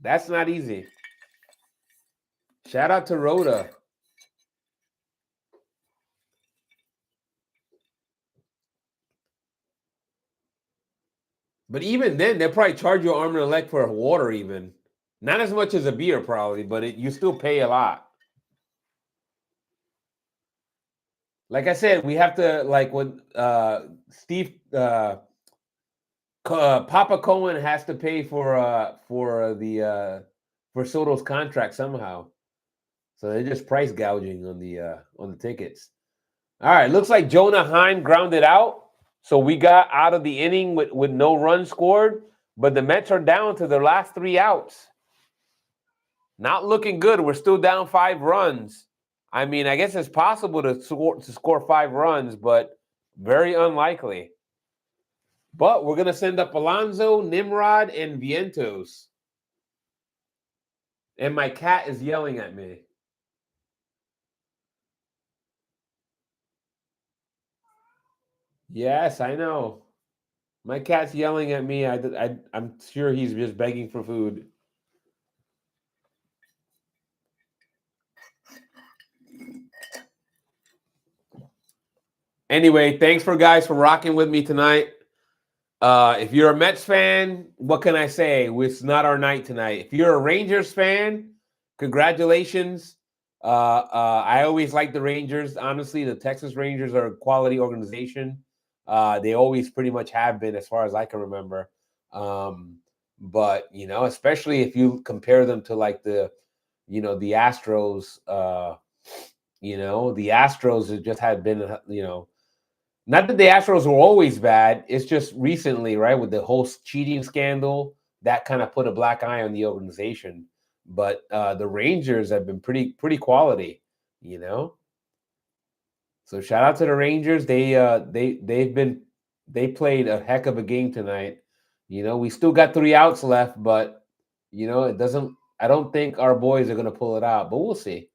That's not easy. Shout out to Rhoda. But even then, they'll probably charge you arm and a leg for water, even. Not as much as a beer, probably, but you still pay a lot. Like I said, we have to like when Steve Papa Cohen has to pay for for Soto's contract somehow. So they're just price gouging on the tickets. All right, looks like Jonah Heim grounded out. So we got out of the inning with no runs scored, but the Mets are down to their last 3 outs. Not looking good. We're still down 5 runs. I mean, I guess it's possible to score 5 runs, but very unlikely. But we're going to send up Alonso, Nimrod, and Vientos. And my cat is yelling at me. Yes, I know. My cat's yelling at me. I'm sure he's just begging for food. Anyway, thanks for rocking with me tonight. If you're a Mets fan, what can I say? It's not our night tonight. If you're a Rangers fan, congratulations. I always like the Rangers. Honestly, the Texas Rangers are a quality organization. They always pretty much have been, as far as I can remember. But especially if you compare them to like the Astros. The Astros have just had been not that the Astros were always bad. It's just recently, right, with the whole cheating scandal, that kind of put a black eye on the organization. But the Rangers have been pretty quality, So shout out to the Rangers. They played a heck of a game tonight. We still got 3 outs left, but it doesn't. I don't think our boys are going to pull it out, but we'll see.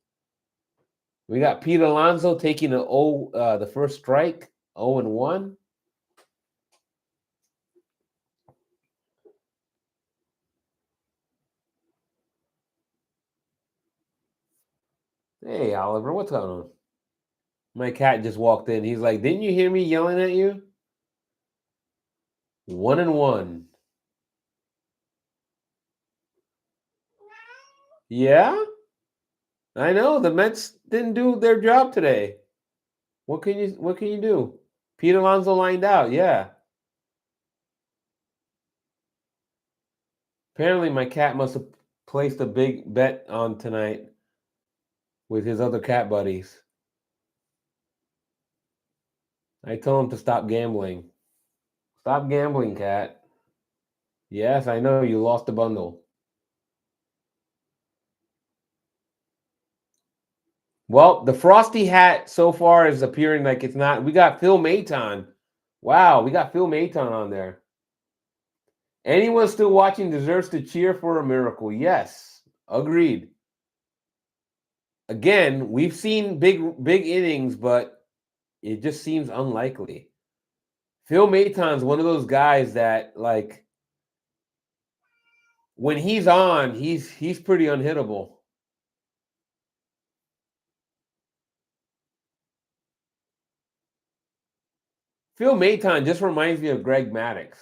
We got Pete Alonso taking the first strike, 0-1. Hey, Oliver, what's going on? My cat just walked in. He's like, "Didn't you hear me yelling at you?" 1-1. Yeah, I know the Mets didn't do their job today. What can you do? Pete Alonso lined out. Yeah. Apparently, my cat must have placed a big bet on tonight with his other cat buddies. I told him to stop gambling. Stop gambling, cat. Yes, I know you lost the bundle. Well, the Frosty hat so far is appearing like it's not. We got Phil Maton. Wow, we got Phil Maton on there. Anyone still watching deserves to cheer for a miracle. Yes, agreed. Again, we've seen big innings, but it just seems unlikely. Phil Maton's one of those guys that, like, when he's on, he's pretty unhittable. Phil Maton just reminds me of Greg Maddux.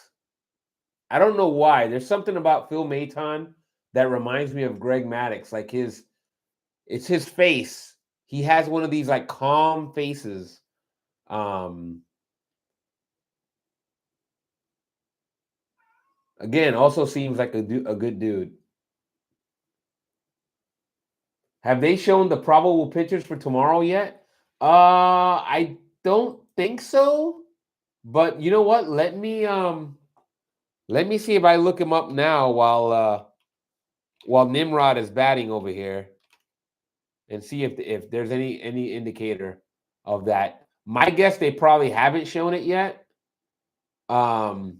I don't know why. There's something about Phil Maton that reminds me of Greg Maddux. Like it's his face. He has one of these like calm faces. Again, also seems like a good dude. Have they shown the probable pitchers for tomorrow yet? I don't think so. But you know what? Let me see if I look him up now while Nimrod is batting over here, and see if there's any indicator of that. My guess, they probably haven't shown it yet. Because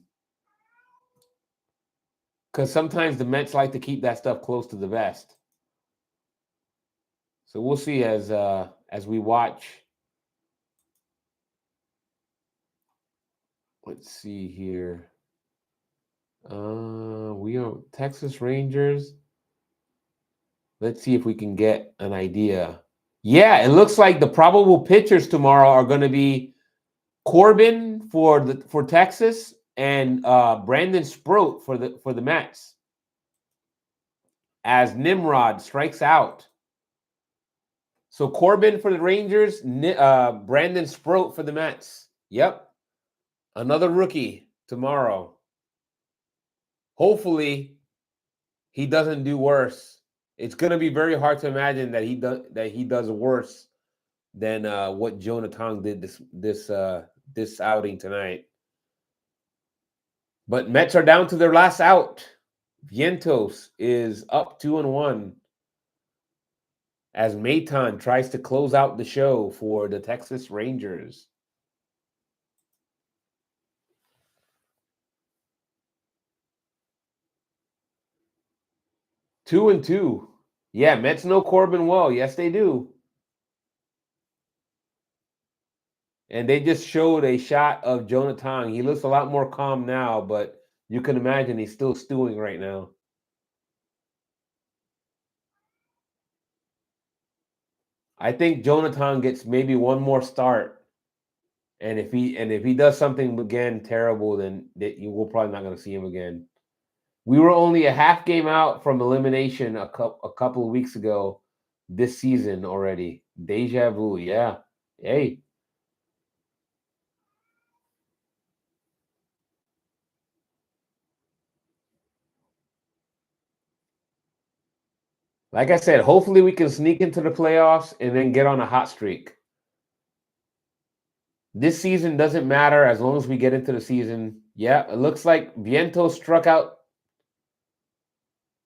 sometimes the Mets like to keep that stuff close to the vest. So we'll see as we watch. Let's see here. We are Texas Rangers. Let's see if we can get an idea. Yeah, it looks like the probable pitchers tomorrow are going to be Corbin for Texas and Brandon Sproat for the Mets. As Nimrod strikes out. So Corbin for the Rangers, Brandon Sproat for the Mets. Yep. Another rookie tomorrow. Hopefully, he doesn't do worse It's going to be very hard to imagine that he does worse than what Jonah Tong did this outing tonight. But Mets are down to their last out. Vientos is up 2-1 as Maton tries to close out the show for the Texas Rangers. Two and two. Yeah, Mets know Corbin well. Yes, they do. And they just showed a shot of Jonah Tong. He looks a lot more calm now, but you can imagine he's still stewing right now. I think Jonah Tong gets maybe one more start. And if he does something again terrible, then we're probably not going to see him again. We were only a half game out from elimination a couple of weeks ago this season already. Deja vu, yeah. Hey. Like I said, hopefully we can sneak into the playoffs and then get on a hot streak. This season doesn't matter as long as we get into the season. Yeah, it looks like Vientos struck out.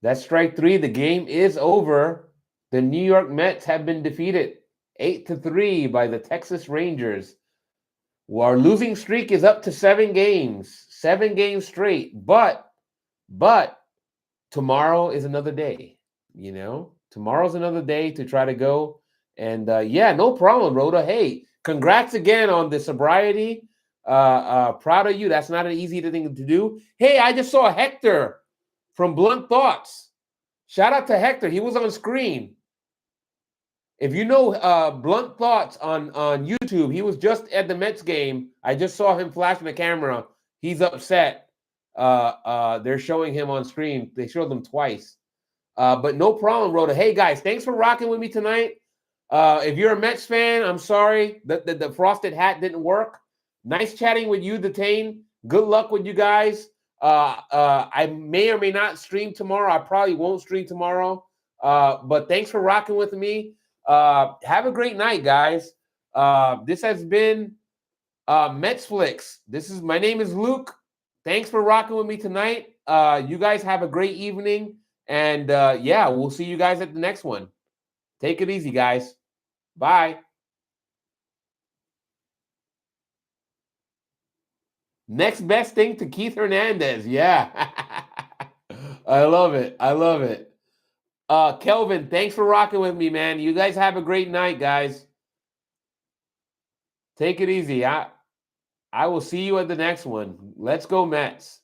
That's strike three. The game is over. The New York Mets have been defeated 8-3 by the Texas Rangers. Well, our losing streak is up to 7 games. 7 games straight. But tomorrow is another day. You know, tomorrow's another day to try to go. And yeah, no problem, Rhoda. Hey, congrats again on the sobriety. Proud of you. That's not an easy thing to do. Hey, I just saw Hector from Blunt Thoughts. Shout out to Hector. He was on screen. If you know Blunt Thoughts on YouTube, he was just at the Mets game. I just saw him flashing the camera. He's upset. They're showing him on screen. They showed them twice. But no problem, Rhoda. Hey, guys, thanks for rocking with me tonight. If you're a Mets fan, I'm sorry that the frosted hat didn't work. Nice chatting with you, Detain. Good luck with you guys. I may or may not stream tomorrow. I probably won't stream tomorrow. But thanks for rocking with me. Have a great night, guys. This has been Metsflix. My name is Luke. Thanks for rocking with me tonight. You guys have a great evening. And yeah, we'll see you guys at the next one. Take it easy, guys. Bye. Next best thing to Keith Hernandez. Yeah. I love it. I love it. Kelvin, thanks for rocking with me, man. You guys have a great night, guys. Take it easy. I will see you at the next one. Let's go, Mets.